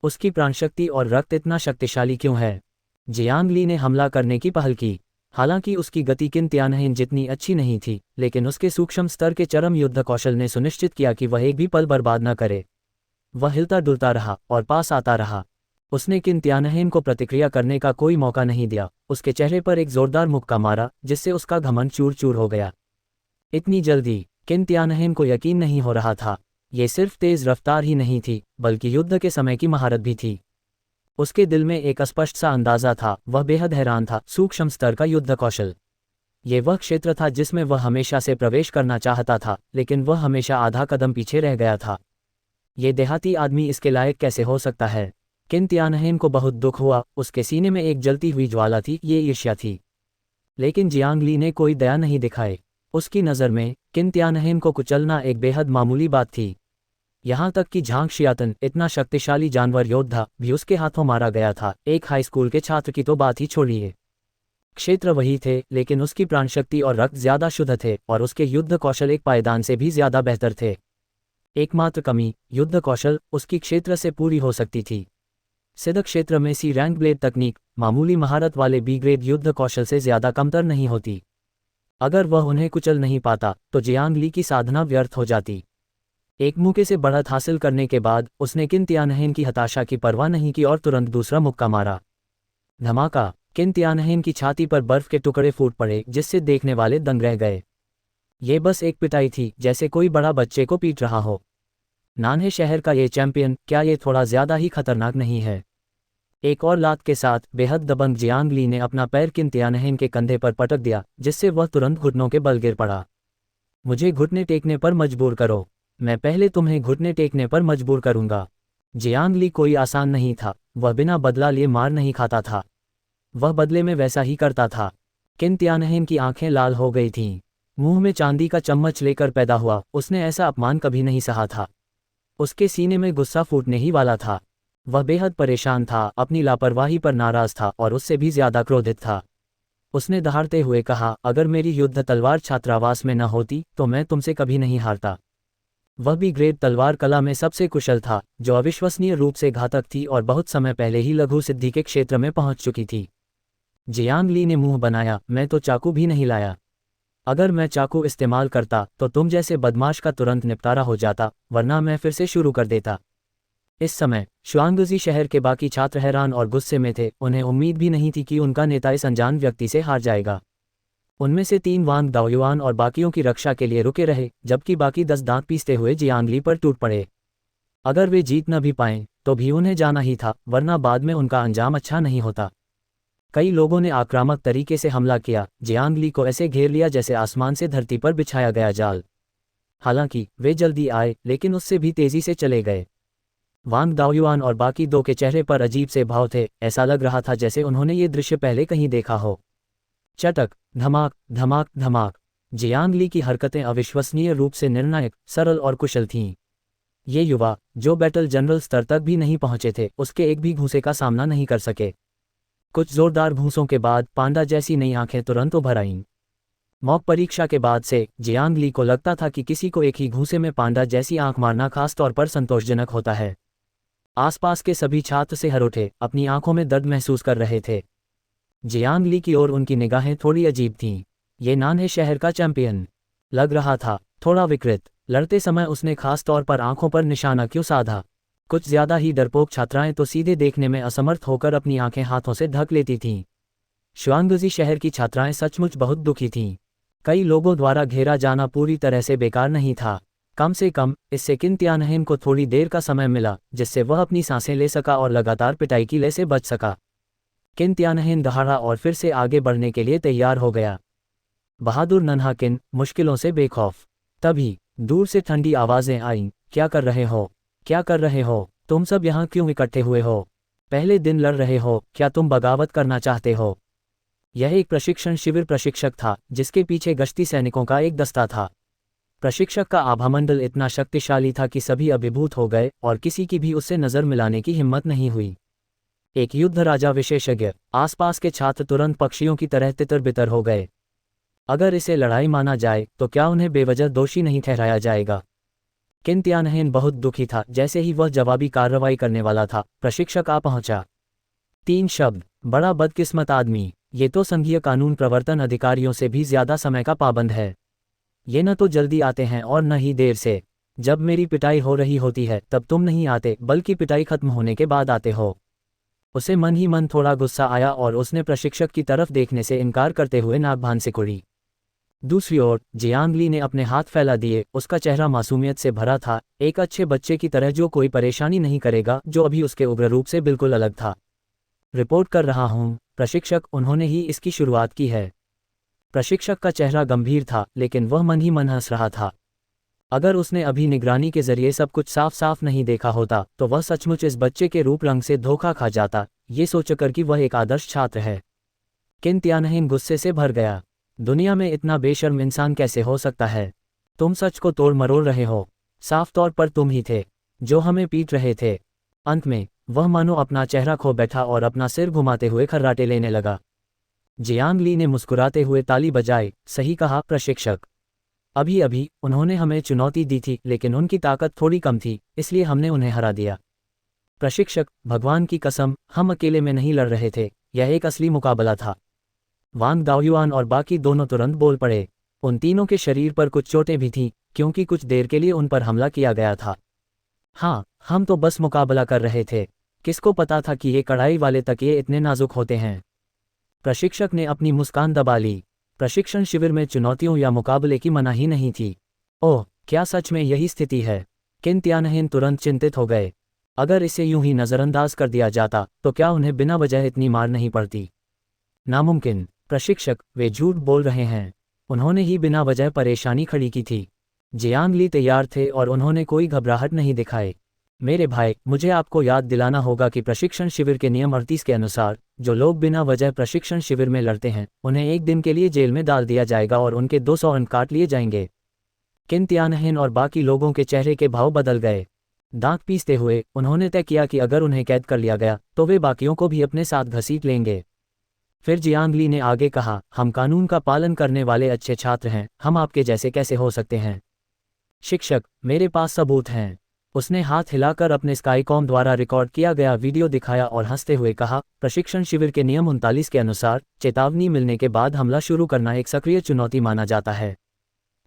A: उसकी प्राणशक्ति और रक्त इतना शक्तिशाली क्यों है? जियांग ली ने हमला करने की पहल की। हालांकि उसकी गति किन त्यानहेन जितनी अच्छी नहीं थी, लेकिन उसके सूक्ष्म स्तर के चरम युद्ध कौशल ने सुनिश्चित किया कि वह एक भी पल बर्बाद न करे। वह हिलता डुलता रहा और पास आता रहा। उसने किन त्यानहेन को प्रतिक्रिया करने का कोई मौका नहीं दिया। उसके चेहरे पर एक जोरदार मुक्का मारा, जिससे उसका घमंड चूर चूर हो गया। इतनी जल्दी? किन त्यानहेन को यकीन नहीं हो रहा था। ये सिर्फ तेज रफ्तार ही नहीं थी, बल्कि युद्ध के समय की महारत भी थी। उसके दिल में एक अस्पष्ट सा अंदाजा था, वह बेहद हैरान था। सूक्ष्म स्तर का युद्ध कौशल, ये वह क्षेत्र था जिसमें वह हमेशा से प्रवेश करना चाहता था, लेकिन वह हमेशा आधा कदम पीछे रह गया था। ये देहाती आदमी इसके लायक कैसे हो सकता है? किन त्यानहेन को बहुत दुख हुआ। उसके सीने में एक जलती हुई ज्वाला थी, ये ईर्ष्या थी। लेकिन जियांग ली ने कोई दया नहीं दिखाई। उसकी नज़र में किन त्यानहेन को कुचलना एक बेहद मामूली बात थी। यहाँ तक कि झांग शियातन, इतना शक्तिशाली जानवर योद्धा, भी उसके हाथों मारा गया था। एक हाई स्कूल के छात्र की तो बात ही छोड़िए। क्षेत्र वही थे, लेकिन उसकी प्राणशक्ति और रक्त ज्यादा शुद्ध थे, और उसके युद्ध कौशल एक पायदान से भी ज्यादा बेहतर थे। एकमात्र कमी, युद्ध कौशल, उसकी क्षेत्र से पूरी हो सकती थी। सिद्ध क्षेत्र में सी रैंक ब्लेड तकनीक मामूली महारत वाले बी ग्रेड युद्ध कौशल से ज्यादा कमतर नहीं होती। अगर वह उन्हें कुचल नहीं पाता, तो जियांग ली की साधना व्यर्थ हो जाती। एक मुक्के से बढ़त हासिल करने के बाद उसने किन त्यानहेन की हताशा की परवाह नहीं की और तुरंत दूसरा मुक्का मारा। धमाका! किन त्यानहेन की छाती पर बर्फ के टुकड़े फूट पड़े, जिससे देखने वाले दंग रह गए। ये बस एक पिटाई थी, जैसे कोई बड़ा बच्चे को पीट रहा हो। नान्हे शहर का ये चैंपियन, क्या ये थोड़ा ज्यादा ही खतरनाक नहीं है? एक और लात के साथ बेहद दबंग जियांग ली ने अपना पैर किन त्यानहेन के कंधे पर पटक दिया, जिससे वह तुरंत घुटनों के बल गिर पड़ा। मुझे घुटने टेकने पर मजबूर करो। मैं पहले तुम्हें घुटने टेकने पर मजबूर करूंगा। जियांग ली कोई आसान नहीं था। वह बिना बदला लिए मार नहीं खाता था। वह बदले में वैसा ही करता था। किन त्यानहेन की आंखें लाल हो गई थीं। मुंह में चांदी का चम्मच लेकर पैदा हुआ, उसने ऐसा अपमान कभी नहीं सहा था। उसके सीने में गुस्सा फूटने ही वाला था। वह बेहद परेशान था, अपनी लापरवाही पर नाराज था और उससे भी ज्यादा क्रोधित था। उसने दहाड़ते हुए कहा, अगर मेरी युद्ध तलवार छात्रावास में न होती तो मैं तुमसे कभी नहीं हारता। वह भी ग्रेड तलवार कला में सबसे कुशल था, जो अविश्वसनीय रूप से घातक थी और बहुत समय पहले ही लघु सिद्धि के क्षेत्र में पहुंच चुकी थी। जियांग ली ने मुंह बनाया, मैं तो चाकू भी नहीं लाया। अगर मैं चाकू इस्तेमाल करता तो तुम जैसे बदमाश का तुरंत निपटारा हो जाता, वरना मैं फिर से शुरू कर देता। इस समय शुआंगजी शहर के बाकी छात्र हैरान और गुस्से में थे। उन्हें उम्मीद भी नहीं थी कि उनका नेता इस अनजान व्यक्ति से हार जाएगा। उनमें से 3 वांग दाओयुआन और बाकियों की रक्षा के लिए रुके रहे, जबकि बाकी 10 दांत पीसते हुए जियांग ली पर टूट पड़े। अगर वे जीत न भी पाएं तो भी उन्हें जाना ही था, वरना बाद में उनका अंजाम अच्छा नहीं होता। कई लोगों ने आक्रामक तरीके से हमला किया, जियांग ली को ऐसे घेर लिया जैसे आसमान से धरती पर बिछाया गया जाल। हालांकि वे जल्दी आए, लेकिन उससे भी तेजी से चले गए। वांग दाओयुआन और बाकी 2 के चेहरे पर अजीब से भाव थे। ऐसा लग रहा था जैसे उन्होंने ये दृश्य पहले कहीं देखा हो। चटक, धमाक, धमाक, धमाक। जियांग ली की हरकतें अविश्वसनीय रूप से निर्णायक, सरल और कुशल थीं। ये युवा, जो बैटल जनरल स्तर तक भी नहीं पहुंचे थे, उसके एक भी घूंसे का सामना नहीं कर सके। कुछ जोरदार घूंसों के बाद पांडा जैसी नई आंखें तुरंत उभर आईं। मॉक परीक्षा के बाद से जियांग ली को लगता था कि किसी को एक ही घूंसे में पांडा जैसी आंख मारना खास तौर पर संतोषजनक होता है। आसपास के सभी छात्र से हर उठे, अपनी आंखों में दर्द महसूस कर रहे थे। जियांग ली की ओर उनकी निगाहें थोड़ी अजीब थीं। ये नान्हे शहर का चैंपियन लग रहा था, थोड़ा विकृत। लड़ते समय उसने खास तौर पर आंखों पर निशाना क्यों साधा? कुछ ज्यादा ही डरपोक छात्राएं तो सीधे देखने में असमर्थ होकर अपनी आंखें हाथों से ढक लेती थीं। शुआंगजी शहर की छात्राएं सचमुच बहुत दुखी थीं। कई लोगों द्वारा घेरा जाना पूरी तरह से बेकार नहीं था। कम से कम इससे किन त्यानहेन को थोड़ी देर का समय मिला, जिससे वह अपनी सांसें ले सका और लगातार पिटाई की लय से बच सका। किन त्यानहेन दहाड़ा और फिर से आगे बढ़ने के लिए तैयार हो गया। बहादुर नन्हा किन, मुश्किलों से बेखौफ। तभी दूर से ठंडी आवाजें आईं, क्या कर रहे हो? क्या कर रहे हो? तुम सब यहाँ क्यों इकट्ठे हुए हो? पहले दिन लड़ रहे हो, क्या तुम बगावत करना चाहते हो? यह एक प्रशिक्षण शिविर प्रशिक्षक था, जिसके पीछे गश्ती सैनिकों का एक दस्ता था। प्रशिक्षक का आभामंडल इतना शक्तिशाली था कि सभी अभिभूत हो गए और किसी की भी उससे नजर मिलाने की हिम्मत नहीं हुई। एक युद्ध राजा विशेषज्ञ। आसपास के छात्र तुरंत पक्षियों की तरह तितर बितर हो गए। अगर इसे लड़ाई माना जाए तो क्या उन्हें बेवजह दोषी नहीं ठहराया जाएगा? किन त्यानहेन बहुत दुखी था। जैसे ही वह जवाबी कार्रवाई करने वाला था, प्रशिक्षक आ पहुंचा। 3 शब्द, बड़ा बदकिस्मत आदमी। ये तो संघीय कानून प्रवर्तन अधिकारियों से भी ज्यादा समय का पाबंद है। ये न तो जल्दी आते हैं और न ही देर से। जब मेरी पिटाई हो रही होती है तब तुम नहीं आते, बल्कि पिटाई खत्म होने के बाद आते हो। उसे मन ही मन थोड़ा गुस्सा आया और उसने प्रशिक्षक की तरफ देखने से इनकार करते हुए नाक भान से कुड़ी। दूसरी ओर जियांग ली ने अपने हाथ फैला दिए। उसका चेहरा मासूमियत से भरा था, एक अच्छे बच्चे की तरह जो कोई परेशानी नहीं करेगा, जो अभी उसके उग्र रूप से बिल्कुल अलग था। रिपोर्ट कर रहा हूँ प्रशिक्षक, उन्होंने ही इसकी शुरुआत की है। प्रशिक्षक का चेहरा गंभीर था, लेकिन वह मन ही मन हंस रहा था। अगर उसने अभी निगरानी के जरिए सब कुछ साफ साफ नहीं देखा होता तो वह सचमुच इस बच्चे के रूप रंग से धोखा खा जाता, ये सोचकर कि वह एक आदर्श छात्र है। किन त्यानहीन गुस्से से भर गया। दुनिया में इतना बेशर्म इंसान कैसे हो सकता है? तुम सच को तोड़ मरोड़ रहे हो। साफ तौर पर तुम ही थे जो हमें पीट रहे थे। अंत में वह मानो अपना चेहरा खो बैठा और अपना सिर घुमाते हुए खर्राटे लेने लगा। जियांग ली ने मुस्कुराते हुए ताली बजाई। सही कहा प्रशिक्षक, अभी अभी उन्होंने हमें चुनौती दी थी, लेकिन उनकी ताकत थोड़ी कम थी, इसलिए हमने उन्हें हरा दिया। प्रशिक्षक, भगवान की कसम, हम अकेले में नहीं लड़ रहे थे, यह एक असली मुकाबला था। वांग दाओयुआन और बाकी दोनों तुरंत बोल पड़े। उन तीनों के शरीर पर कुछ चोटें भी थीं, क्योंकि कुछ देर के लिए उन पर हमला किया गया था। हाँ, हम तो बस मुकाबला कर रहे थे। किसको पता था कि ये कढ़ाई वाले तकिए इतने नाजुक होते हैं? प्रशिक्षक ने अपनी मुस्कान दबा ली। प्रशिक्षण शिविर में चुनौतियों या मुकाबले की मनाही नहीं थी। ओह, क्या सच में यही स्थिति है? किन त्यानहीन तुरंत चिंतित हो गए। अगर इसे यूं ही नज़रअंदाज कर दिया जाता तो क्या उन्हें बिना वजह इतनी मार नहीं पड़ती? नामुमकिन। प्रशिक्षक, वे झूठ बोल रहे हैं। उन्होंने ही बिना वजह परेशानी खड़ी की थी। जियांग ली तैयार थे और उन्होंने कोई घबराहट नहीं दिखाई। मेरे भाई, मुझे आपको याद दिलाना होगा कि प्रशिक्षण शिविर के नियम 38 के अनुसार जो लोग बिना वजह प्रशिक्षण शिविर में लड़ते हैं उन्हें एक दिन के लिए जेल में डाल दिया जाएगा और उनके 200 अंक काट लिए जाएंगे। किन त्यानहीन और बाकी लोगों के चेहरे के भाव बदल गए। दांत पीसते हुए उन्होंने तय किया कि अगर उन्हें कैद कर लिया गया तो वे बाकियों को भी अपने साथ घसीट लेंगे। फिर जियांग ली ने आगे कहा, हम कानून का पालन करने वाले अच्छे छात्र हैं, हम आपके जैसे कैसे हो सकते हैं? शिक्षक, मेरे पास सबूत हैं। उसने हाथ हिलाकर अपने स्काईकॉम द्वारा रिकॉर्ड किया गया वीडियो दिखाया और हंसते हुए कहा, प्रशिक्षण शिविर के नियम 39 के अनुसार चेतावनी मिलने के बाद हमला शुरू करना एक सक्रिय चुनौती माना जाता है।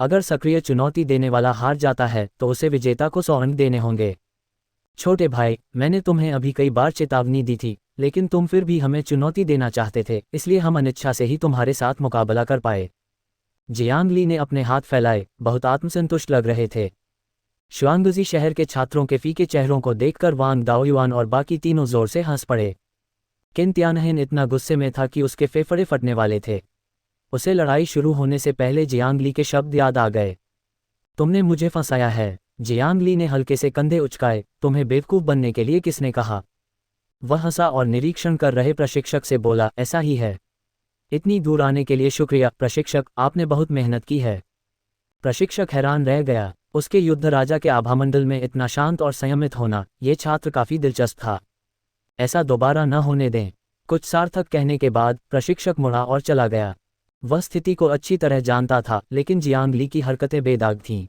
A: अगर सक्रिय चुनौती देने वाला हार जाता है तो उसे विजेता को 100 अंक देने होंगे। छोटे भाई, मैंने तुम्हें अभी कई बार चेतावनी दी थी, लेकिन तुम फिर भी हमें चुनौती देना चाहते थे, इसलिए हम अनिच्छा से ही तुम्हारे साथ मुकाबला कर पाए। जियांग ली ने अपने हाथ फैलाए, बहुत आत्मसंतुष्ट लग रहे थे। शुआंगजी शहर के छात्रों के फीके चेहरों को देखकर वांग दाओयुआन और बाकी तीनों जोर से हंस पड़े। किन त्यानहीन इतना गुस्से में था कि उसके फेफड़े फटने वाले थे। उसे लड़ाई शुरू होने से पहले जियांग ली के शब्द याद आ गए। तुमने मुझे फंसाया है। जियांग ली ने हल्के से कंधे उचकाए। तुम्हें बेवकूफ़ बनने के लिए किसने कहा? वह हंसा और निरीक्षण कर रहे प्रशिक्षक से बोला, ऐसा ही है। इतनी दूर आने के लिए शुक्रिया प्रशिक्षक, आपने बहुत मेहनत की है। प्रशिक्षक हैरान रह गया। उसके युद्ध राजा के आभामंडल में इतना शांत और संयमित होना, ये छात्र काफी दिलचस्प था। ऐसा दोबारा न होने दें। कुछ सार्थक कहने के बाद प्रशिक्षक मुड़ा और चला गया। वह स्थिति को अच्छी तरह जानता था, लेकिन जियांग ली की हरकतें बेदाग थीं।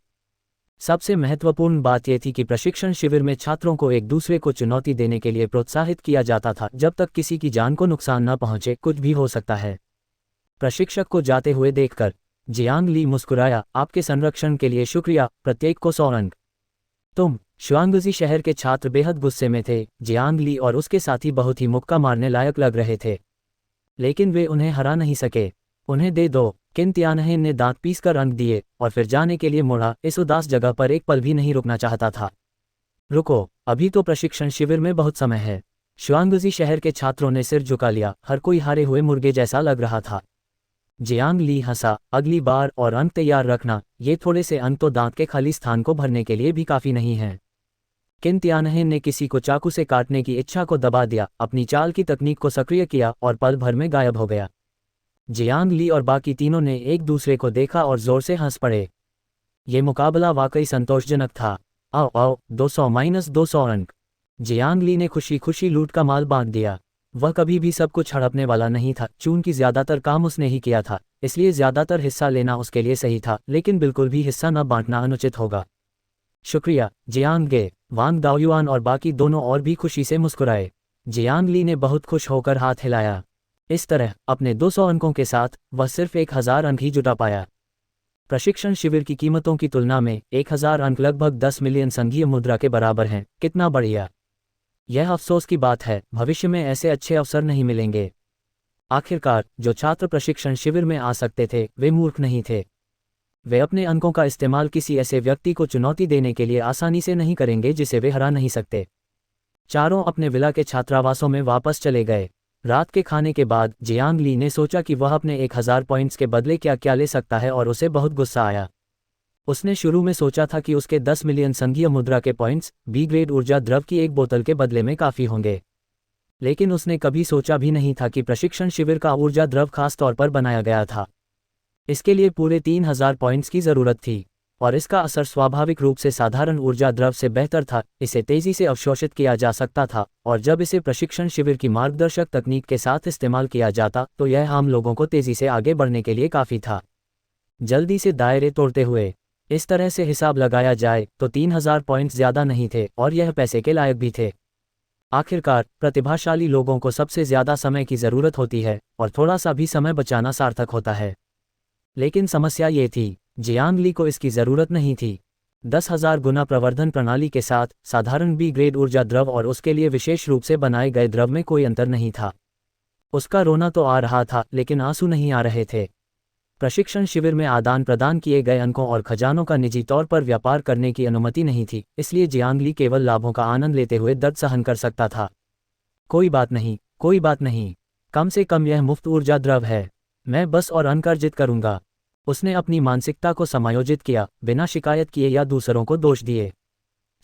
A: सबसे महत्वपूर्ण बात यह थी कि प्रशिक्षण शिविर में छात्रों को एक दूसरे को चुनौती देने के लिए प्रोत्साहित किया जाता था। जब तक किसी की जान को नुकसान न पहुंचे, कुछ भी हो सकता है। प्रशिक्षक को जाते हुए देखकर जियांग ली मुस्कुराया, आपके संरक्षण के लिए शुक्रिया, प्रत्येक को 100 अंक। तुम। शुआंगजी शहर के छात्र बेहद गुस्से में थे। जियांग ली और उसके साथी बहुत ही मुक्का मारने लायक लग रहे थे, लेकिन वे उन्हें हरा नहीं सके। उन्हें दे दो। किन त्यानहीन ने दांत पीसकर अंक दिए और फिर जाने के लिए मुड़ा। इस उदास जगह पर एक पल भी नहीं रुकना चाहता था। रुको, अभी तो प्रशिक्षण शिविर में बहुत समय है। शुआंगजी शहर के छात्रों ने सिर झुका लिया। हर कोई हारे हुए मुर्गे जैसा लग रहा था। जियांग ली हंसा, अगली बार और अंक तैयार रखना। ये थोड़े से अंक तो दांत के खाली स्थान को भरने के लिए भी काफी नहीं हैं। किन त्यानहीन ने किसी को चाकू से काटने की इच्छा को दबा दिया, अपनी चाल की तकनीक को सक्रिय किया और पल भर में गायब हो गया। जियांग ली और बाकी तीनों ने एक दूसरे को देखा और जोर से हंस पड़े। ये मुकाबला वाकई संतोषजनक था। आओ आओ, 200-200 अंक। जियांग ली ने खुशी खुशी लूट का माल बांट दिया। वह कभी भी सब कुछ हड़पने वाला नहीं था। चूंकि ज्यादातर काम उसने ही किया था, इसलिए ज्यादातर हिस्सा लेना उसके लिए सही था, लेकिन बिल्कुल भी हिस्सा न बांटना अनुचित होगा। शुक्रिया जियांग गे। वांग दाओयुआन और बाकी दोनों और भी खुशी से मुस्कुराए। जियांग ली ने बहुत खुश होकर हाथ हिलाया। इस तरह अपने 200 अंकों के साथ वह सिर्फ 1000 अंक ही जुटा पाया। प्रशिक्षण शिविर की कीमतों की तुलना में 1000 अंक लगभग 10 मिलियन संघीय मुद्रा के बराबर हैं। कितना बढ़िया! यह अफसोस की बात है, भविष्य में ऐसे अच्छे अवसर नहीं मिलेंगे। आखिरकार जो छात्र प्रशिक्षण शिविर में आ सकते थे वे मूर्ख नहीं थे। वे अपने अंकों का इस्तेमाल किसी ऐसे व्यक्ति को चुनौती देने के लिए आसानी से नहीं करेंगे जिसे वे हरा नहीं सकते। चारों अपने विला के छात्रावासों में वापस चले गए। रात के खाने के बाद जियांग ली ने सोचा कि वह अपने 1000 पॉइंट्स के बदले क्या क्या ले सकता है और उसे बहुत गुस्सा आया। उसने शुरू में सोचा था कि उसके 10 मिलियन संघीय मुद्रा के पॉइंट्स बी ग्रेड ऊर्जा द्रव की एक बोतल के बदले में काफ़ी होंगे। लेकिन उसने कभी सोचा भी नहीं था कि प्रशिक्षण शिविर का ऊर्जा द्रव खास तौर पर बनाया गया था। इसके लिए पूरे 3000 पॉइंट्स की ज़रूरत थी और इसका असर स्वाभाविक रूप से साधारण ऊर्जा द्रव से बेहतर था। इसे तेज़ी से अवशोषित किया जा सकता था और जब इसे प्रशिक्षण शिविर की मार्गदर्शक तकनीक के साथ इस्तेमाल किया जाता तो यह आम लोगों को तेज़ी से आगे बढ़ने के लिए काफ़ी था। जल्दी से दायरे तोड़ते हुए इस तरह से हिसाब लगाया जाए तो 3000 पॉइंट्स ज़्यादा नहीं थे और यह पैसे के लायक भी थे। आखिरकार प्रतिभाशाली लोगों को सबसे ज़्यादा समय की ज़रूरत होती है और थोड़ा सा भी समय बचाना सार्थक होता है। लेकिन समस्या ये थी, जियांग ली को इसकी ज़रूरत नहीं थी। 10,000 गुना प्रवर्धन प्रणाली के साथ साधारण बी ग्रेड ऊर्जा द्रव और उसके लिए विशेष रूप से बनाए गए द्रव में कोई अंतर नहीं था। उसका रोना तो आ रहा था लेकिन आंसू नहीं आ रहे थे। प्रशिक्षण शिविर में आदान प्रदान किए गए अंकों और खजानों का निजी तौर पर व्यापार करने की अनुमति नहीं थी, इसलिए जियांग ली केवल लाभों का आनंद लेते हुए दर्द सहन कर सकता था। कोई बात नहीं, कोई बात नहीं, कम से कम यह मुफ्त ऊर्जा द्रव है, मैं बस और अंक अर्जित करूंगा। उसने अपनी मानसिकता को समायोजित किया, बिना शिकायत किए या दूसरों को दोष दिए।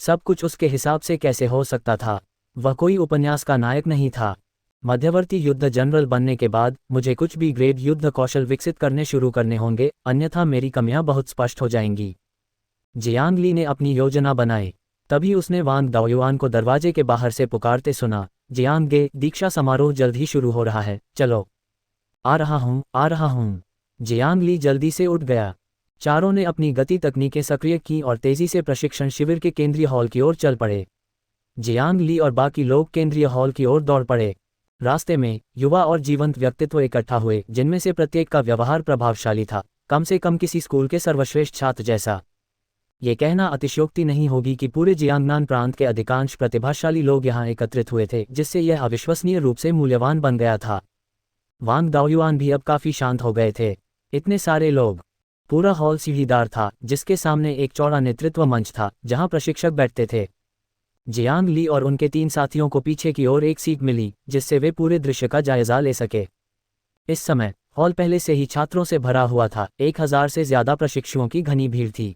A: सब कुछ उसके हिसाब से कैसे हो सकता था? वह कोई उपन्यास का नायक नहीं था। मध्यवर्ती युद्ध जनरल बनने के बाद मुझे कुछ भी ग्रेड युद्ध कौशल विकसित करने शुरू करने होंगे, अन्यथा मेरी कमियां बहुत स्पष्ट हो जाएंगी। जियांग ली ने अपनी योजना बनाई। तभी उसने वांग दाओयुआन को दरवाजे के बाहर से पुकारते सुना, जियांग गे, दीक्षा समारोह जल्द ही शुरू हो रहा है, चलो। आ रहा हूँ, आ रहा हूँ। जियांग ली जल्दी से उठ गया। चारों ने अपनी गति तकनीकें सक्रिय की और तेजी से प्रशिक्षण शिविर के केंद्रीय हॉल की ओर चल पड़े। जियांग ली और बाकी लोग केंद्रीय हॉल की ओर दौड़ पड़े। रास्ते में युवा और जीवंत व्यक्तित्व इकट्ठा हुए, जिनमें से प्रत्येक का व्यवहार प्रभावशाली था, कम से कम किसी स्कूल के सर्वश्रेष्ठ छात्र जैसा। ये कहना अतिशयोक्ति नहीं होगी कि पूरे जियांगनान प्रांत के अधिकांश प्रतिभाशाली लोग यहाँ एकत्रित हुए थे, जिससे यह अविश्वसनीय रूप से मूल्यवान बन गया था। वांग दाओयुआन भी अब काफ़ी शांत हो गए थे। इतने सारे लोग। पूरा हॉल सीढ़ीदार था, जिसके सामने एक चौड़ा नेतृत्व मंच था जहां प्रशिक्षक बैठते थे। जियांग ली और उनके 3 साथियों को पीछे की ओर एक सीट मिली, जिससे वे पूरे दृश्य का जायजा ले सके। इस समय हॉल पहले से ही छात्रों से भरा हुआ था। 1000 से ज्यादा प्रशिक्षुओं की घनी भीड़ थी।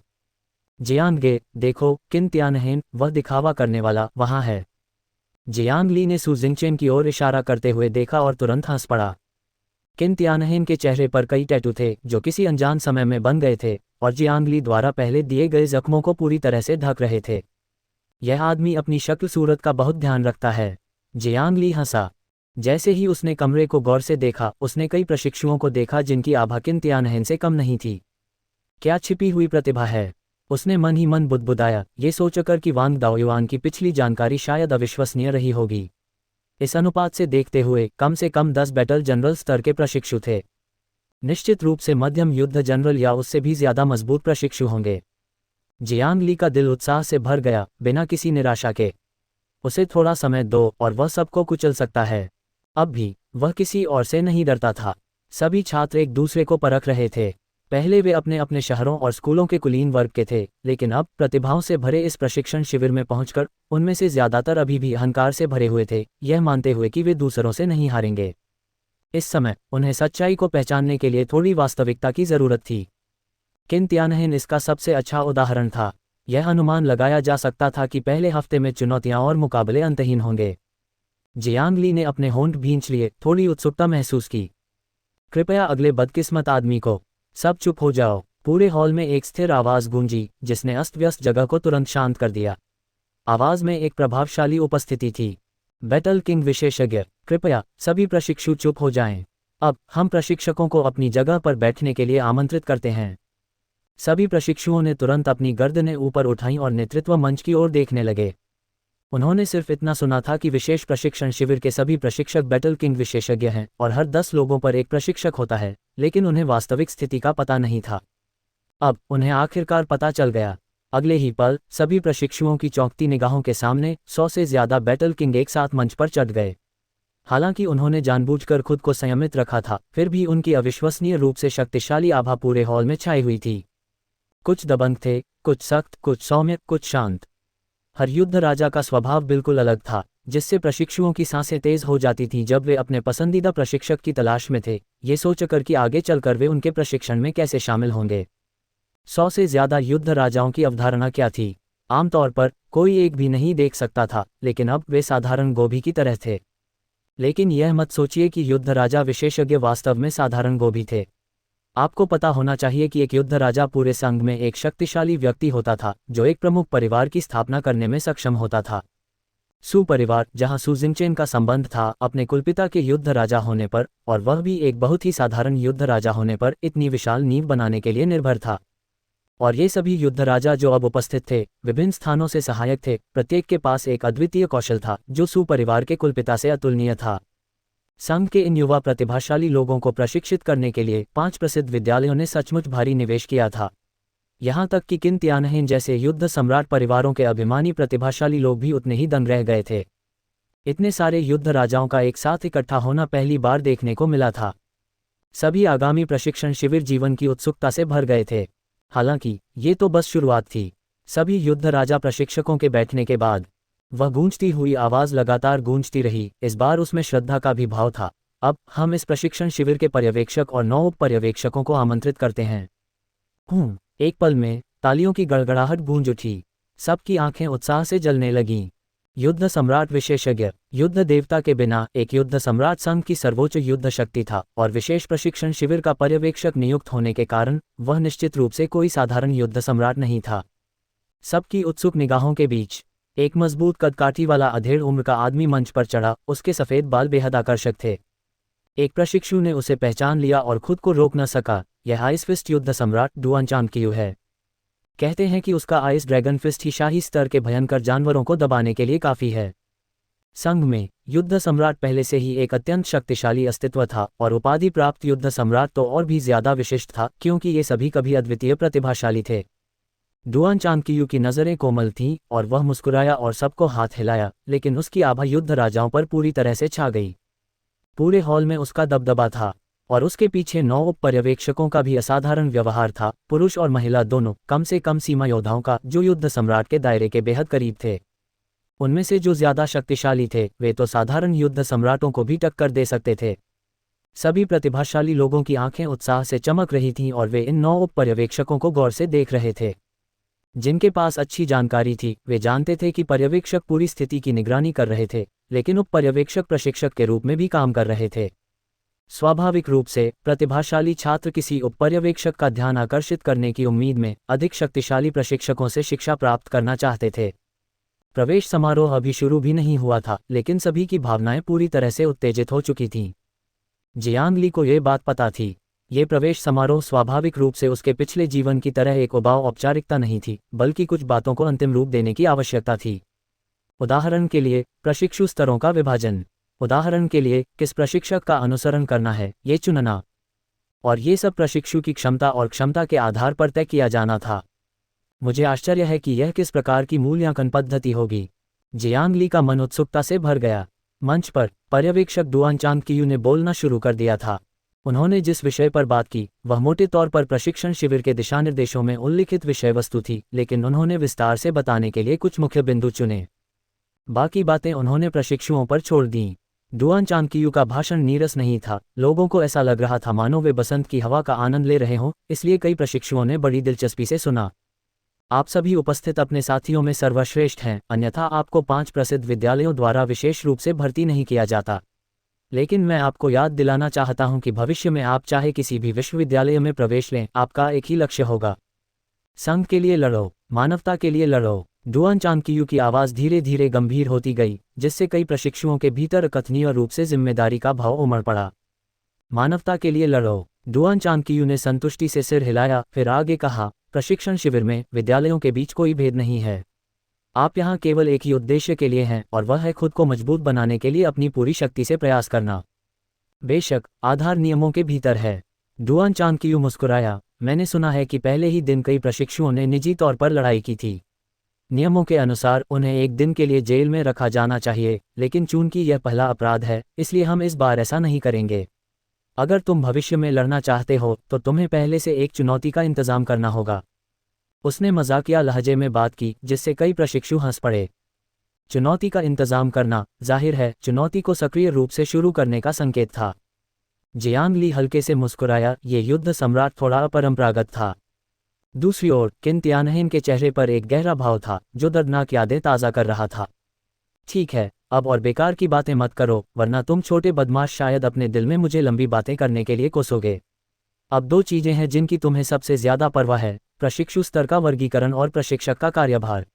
A: जियांग गे, देखो, किन तियानहेन, वह दिखावा करने वाला, वहां है। जियांग ली ने सु जिंगचेन की ओर इशारा करते हुए देखा और तुरंत हंस पड़ा। किन तियानहेन के चेहरे पर कई टैटू थे जो किसी अनजान समय में बन गए थे और जियांग ली द्वारा पहले दिए गए जख्मों को पूरी तरह से ढक रहे थे। यह आदमी अपनी शक्ल सूरत का बहुत ध्यान रखता है। जियांग ली हंसा। जैसे ही उसने कमरे को गौर से देखा, उसने कई प्रशिक्षुओं को देखा जिनकी आभा किन तियानहेन से कम नहीं थी। क्या छिपी हुई प्रतिभा है, उसने मन ही मन बुदबुदाया, ये सोचकर कि वांग दाओयुआन की पिछली जानकारी शायद अविश्वसनीय रही होगी। इस अनुपात से देखते हुए कम से कम 10 बैटल जनरल स्तर के प्रशिक्षु थे। निश्चित रूप से मध्यम युद्ध जनरल या उससे भी ज्यादा मजबूत प्रशिक्षु होंगे। जियांग ली का दिल उत्साह से भर गया, बिना किसी निराशा के। उसे थोड़ा समय दो और वह सबको कुचल सकता है। अब भी वह किसी और से नहीं डरता था। सभी छात्र एक दूसरे को परख रहे थे। पहले वे अपने अपने शहरों और स्कूलों के कुलीन वर्ग के थे, लेकिन अब प्रतिभाओं से भरे इस प्रशिक्षण शिविर में पहुंचकर उनमें से ज्यादातर अभी भी अहंकार से भरे हुए थे, यह मानते हुए कि वे दूसरों से नहीं हारेंगे। इस समय उन्हें सच्चाई को पहचानने के लिए थोड़ी वास्तविकता की जरूरत थी। किन तियानहेन इसका सबसे अच्छा उदाहरण था। यह अनुमान लगाया जा सकता था कि पहले हफ्ते में चुनौतियां और मुकाबले अंतहीन होंगे। जियांग ली ने अपने होंठ भींच लिए, थोड़ी उत्सुकता महसूस की। कृपया अगले बदकिस्मत आदमी को। सब चुप हो जाओ। पूरे हॉल में एक स्थिर आवाज गूंजी, जिसने अस्त व्यस्त जगह को तुरंत शांत कर दिया। आवाज में एक प्रभावशाली उपस्थिति थी। बैटल किंग विशेषज्ञ, कृपया सभी प्रशिक्षु चुप हो जाएं। अब हम प्रशिक्षकों को अपनी जगह पर बैठने के लिए आमंत्रित करते हैं। सभी प्रशिक्षुओं ने तुरंत अपनी गर्दनें ऊपर उठाईं और नेतृत्व मंच की ओर देखने लगे। उन्होंने सिर्फ इतना सुना था कि विशेष प्रशिक्षण शिविर के सभी प्रशिक्षक बैटल किंग विशेषज्ञ हैं और हर 10 लोगों पर एक प्रशिक्षक होता है, लेकिन उन्हें वास्तविक स्थिति का पता नहीं था। अब उन्हें आखिरकार पता चल गया। अगले ही पल सभी प्रशिक्षुओं की चौंकती निगाहों के सामने 100 से ज्यादा बैटल किंग एक साथ मंच पर चढ़ गए। हालांकि उन्होंने जानबूझकर खुद को संयमित रखा था, फिर भी उनकी अविश्वसनीय रूप से शक्तिशाली आभा पूरे हॉल में छाई हुई थी। कुछ दबंग थे, कुछ सख्त, कुछ सौम्य, कुछ शांत। हर युद्ध राजा का स्वभाव बिल्कुल अलग था, जिससे प्रशिक्षुओं की सांसें तेज हो जाती थीं जब वे अपने पसंदीदा प्रशिक्षक की तलाश में थे, ये सोचकर कि आगे चलकर वे उनके प्रशिक्षण में कैसे शामिल होंगे। 100 से ज्यादा युद्ध राजाओं की अवधारणा क्या थी? आमतौर पर कोई एक भी नहीं देख सकता था, लेकिन अब वे साधारण गोभी की तरह थे। लेकिन यह मत सोचिए कि युद्ध राजा विशेषज्ञ वास्तव में साधारण गोभी थे। आपको पता होना चाहिए कि एक युद्ध राजा पूरे संघ में एक शक्तिशाली व्यक्ति होता था, जो एक प्रमुख परिवार की स्थापना करने में सक्षम होता था। सु परिवार, जहां सु जिंगचेन का संबंध था अपने कुलपिता के युद्ध राजा होने पर, और वह भी एक बहुत ही साधारण युद्ध राजा होने पर, इतनी विशाल नींव बनाने के लिए निर्भर था। और ये सभी युद्ध राजा जो अब उपस्थित थे, विभिन्न स्थानों से सहायक थे, प्रत्येक के पास एक अद्वितीय कौशल था जो सु परिवार के कुलपिता से अतुलनीय था। संघ के इन युवा प्रतिभाशाली लोगों को प्रशिक्षित करने के लिए 5 प्रसिद्ध विद्यालयों ने सचमुच भारी निवेश किया था। यहाँ तक कि किन तियानहेन जैसे युद्ध सम्राट परिवारों के अभिमानी प्रतिभाशाली लोग भी उतने ही दंग रह गए थे। इतने सारे युद्ध राजाओं का एक साथ इकट्ठा होना पहली बार देखने को मिला था। सभी आगामी प्रशिक्षण शिविर जीवन की उत्सुकता से भर गए थे। हालांकि ये तो बस शुरुआत थी। सभी युद्ध राजा प्रशिक्षकों के बैठने के बाद वह गूंजती हुई आवाज लगातार गूंजती रही। इस बार उसमें श्रद्धा का भी भाव था। अब हम इस प्रशिक्षण शिविर के पर्यवेक्षक और 9 उप पर्यवेक्षकों को आमंत्रित करते हैं। एक पल में तालियों की गड़गड़ाहट गूंज उठी। सबकी आंखें उत्साह से जलने लगीं। युद्ध सम्राट विशेषज्ञ, युद्ध देवता के बिना एक युद्ध सम्राट संघ की सर्वोच्च युद्ध शक्ति था, और विशेष प्रशिक्षण शिविर का पर्यवेक्षक नियुक्त होने के कारण वह निश्चित रूप से कोई साधारण युद्ध सम्राट नहीं था। सबकी उत्सुक निगाहों के बीच एक मजबूत कदकाठी वाला अधेड़ उम्र का आदमी मंच पर चढ़ा। उसके सफेद बाल बेहद आकर्षक थे। एक प्रशिक्षु ने उसे पहचान लिया और खुद को रोक न सका। यह आइस फिस्ट युद्ध सम्राट डुआन चांगकियू है। कहते हैं कि उसका आइस ड्रैगन फिस्ट ही शाही स्तर के भयंकर जानवरों को दबाने के लिए काफी है। संघ में युद्ध सम्राट पहले से ही एक अत्यंत शक्तिशाली अस्तित्व था, और उपाधि प्राप्त युद्ध सम्राट तो और भी ज्यादा विशिष्ट था, क्योंकि ये सभी कभी अद्वितीय प्रतिभाशाली थे। डुआन चांगकियू की नजरें कोमल थीं, और वह मुस्कुराया और सबको हाथ हिलाया, लेकिन उसकी आभा युद्ध राजाओं पर पूरी तरह से छा गई। पूरे हॉल में उसका दबदबा था, और उसके पीछे 9 उप पर्यवेक्षकों का भी असाधारण व्यवहार था, पुरुष और महिला दोनों, कम से कम सीमा योद्धाओं का, जो युद्ध सम्राट के दायरे के बेहद करीब थे। उनमें से जो ज्यादा शक्तिशाली थे, वे तो साधारण युद्ध सम्राटों को भी टक्कर दे सकते थे। सभी प्रतिभाशाली लोगों की आंखें उत्साह से चमक रही थीं, और वे इन 9 उप पर्यवेक्षकों को गौर से देख रहे थे। जिनके पास अच्छी जानकारी थी, वे जानते थे कि पर्यवेक्षक पूरी स्थिति की निगरानी कर रहे थे, लेकिन उप पर्यवेक्षक प्रशिक्षक के रूप में भी काम कर रहे थे। स्वाभाविक रूप से प्रतिभाशाली छात्र किसी उप पर्यवेक्षक का ध्यान आकर्षित करने की उम्मीद में अधिक शक्तिशाली प्रशिक्षकों से शिक्षा प्राप्त करना चाहते थे। प्रवेश समारोह अभी शुरू भी नहीं हुआ था, लेकिन सभी की भावनाएं पूरी तरह से उत्तेजित हो चुकी थीं। जियांग ली को ये बात पता थी। ये प्रवेश समारोह स्वाभाविक रूप से उसके पिछले जीवन की तरह एक उबाऊ औपचारिकता नहीं थी, बल्कि कुछ बातों को अंतिम रूप देने की आवश्यकता थी। उदाहरण के लिए प्रशिक्षु स्तरों का विभाजन। उदाहरण के लिए किस प्रशिक्षक का अनुसरण करना है, ये चुनना। और ये सब प्रशिक्षु की क्षमता और क्षमता के आधार पर तय किया जाना था। मुझे आश्चर्य है कि यह किस प्रकार की मूल्यांकन पद्धति होगी। जियांग ली का मन उत्सुकता से भर गया। मंच पर पर्यवेक्षक डुआन चांगकियू ने बोलना शुरू कर दिया था। उन्होंने जिस विषय पर बात की, वह मोटे तौर पर प्रशिक्षण शिविर के दिशानिर्देशों में उल्लिखित विषय वस्तु थी, लेकिन उन्होंने विस्तार से बताने के लिए कुछ मुख्य बिंदु चुने। बाकी बातें उन्होंने प्रशिक्षुओं पर छोड़ दीं। डुआन चांगकियू का भाषण नीरस नहीं था। लोगों को ऐसा लग रहा था मानो वे बसंत की हवा का आनंद ले रहे हों, इसलिए कई प्रशिक्षुओं ने बड़ी दिलचस्पी से सुना। आप सभी उपस्थित अपने साथियों में सर्वश्रेष्ठ हैं, अन्यथा आपको 5 प्रसिद्ध विद्यालयों द्वारा विशेष रूप से भर्ती नहीं किया जाता। लेकिन मैं आपको याद दिलाना चाहता हूं कि भविष्य में आप चाहे किसी भी विश्वविद्यालय में प्रवेश लें, आपका एक ही लक्ष्य होगा। संघ के लिए लड़ो, मानवता के लिए लड़ो। डुआन चांगकियू की आवाज़ धीरे धीरे गंभीर होती गई, जिससे कई प्रशिक्षुओं के भीतर अकथनीय रूप से जिम्मेदारी का भाव उमड़ पड़ा। मानवता के लिए लड़ो। डुआन चांगकियू ने संतुष्टि से सिर हिलाया, फिर आगे कहा, प्रशिक्षण शिविर में विद्यालयों के बीच कोई भेद नहीं है। आप यहाँ केवल एक ही उद्देश्य के लिए हैं और वह है खुद को मजबूत बनाने के लिए अपनी पूरी शक्ति से प्रयास करना। बेशक आधार नियमों के भीतर है। डुआन चांगकियू मुस्कुराया। मैंने सुना है कि पहले ही दिन कई प्रशिक्षुओं ने निजी तौर पर लड़ाई की थी। नियमों के अनुसार उन्हें एक दिन के लिए जेल में रखा जाना चाहिए, लेकिन चूंकि यह पहला अपराध है इसलिए हम इस बार ऐसा नहीं करेंगे। अगर तुम भविष्य में लड़ना चाहते हो तो तुम्हें पहले से एक चुनौती का इंतजाम करना होगा। उसने मजाकिया लहजे में बात की जिससे कई प्रशिक्षु हंस पड़े। चुनौती का इंतजाम करना, जाहिर है, चुनौती को सक्रिय रूप से शुरू करने का संकेत था। जियांग ली हल्के से मुस्कुराया। ये युद्ध सम्राट थोड़ा अपरंपरागत था। दूसरी ओर किन तियानहेन के चेहरे पर एक गहरा भाव था जो दर्दनाक यादें ताज़ा कर रहा था। ठीक है, अब और बेकार की बातें मत करो, वरना तुम छोटे बदमाश शायद अपने दिल में मुझे लंबी बातें करने के लिए कोसोगे। अब दो चीज़ें हैं जिनकी तुम्हें सबसे ज़्यादा परवाह है, प्रशिक्षु स्तर का वर्गीकरण और प्रशिक्षक का कार्यभार।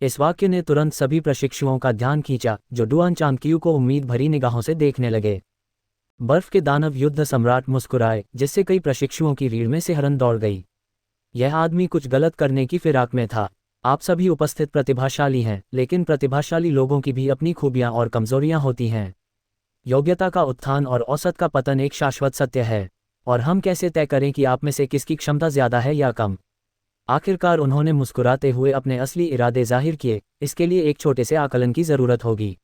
A: इस वाक्य ने तुरंत सभी प्रशिक्षुओं का ध्यान खींचा, जो डुआन चांगकियू को उम्मीद भरी निगाहों से देखने लगे। बर्फ के दानव युद्ध सम्राट मुस्कुराए, जिससे कई प्रशिक्षुओं की रीढ़ में सिहरन दौड़ गई। यह आदमी कुछ गलत करने की फिराक में था। आप सभी उपस्थित प्रतिभाशाली हैं, लेकिन प्रतिभाशाली लोगों की भी अपनी खूबियां और कमजोरियां होती हैं। योग्यता का उत्थान और औसत का पतन एक शाश्वत सत्य है, और हम कैसे तय करें कि आप में से किसकी क्षमता ज्यादा है या कम? आखिरकार उन्होंने मुस्कुराते हुए अपने असली इरादे जाहिर किए। इसके लिए एक छोटे से आकलन की जरूरत होगी।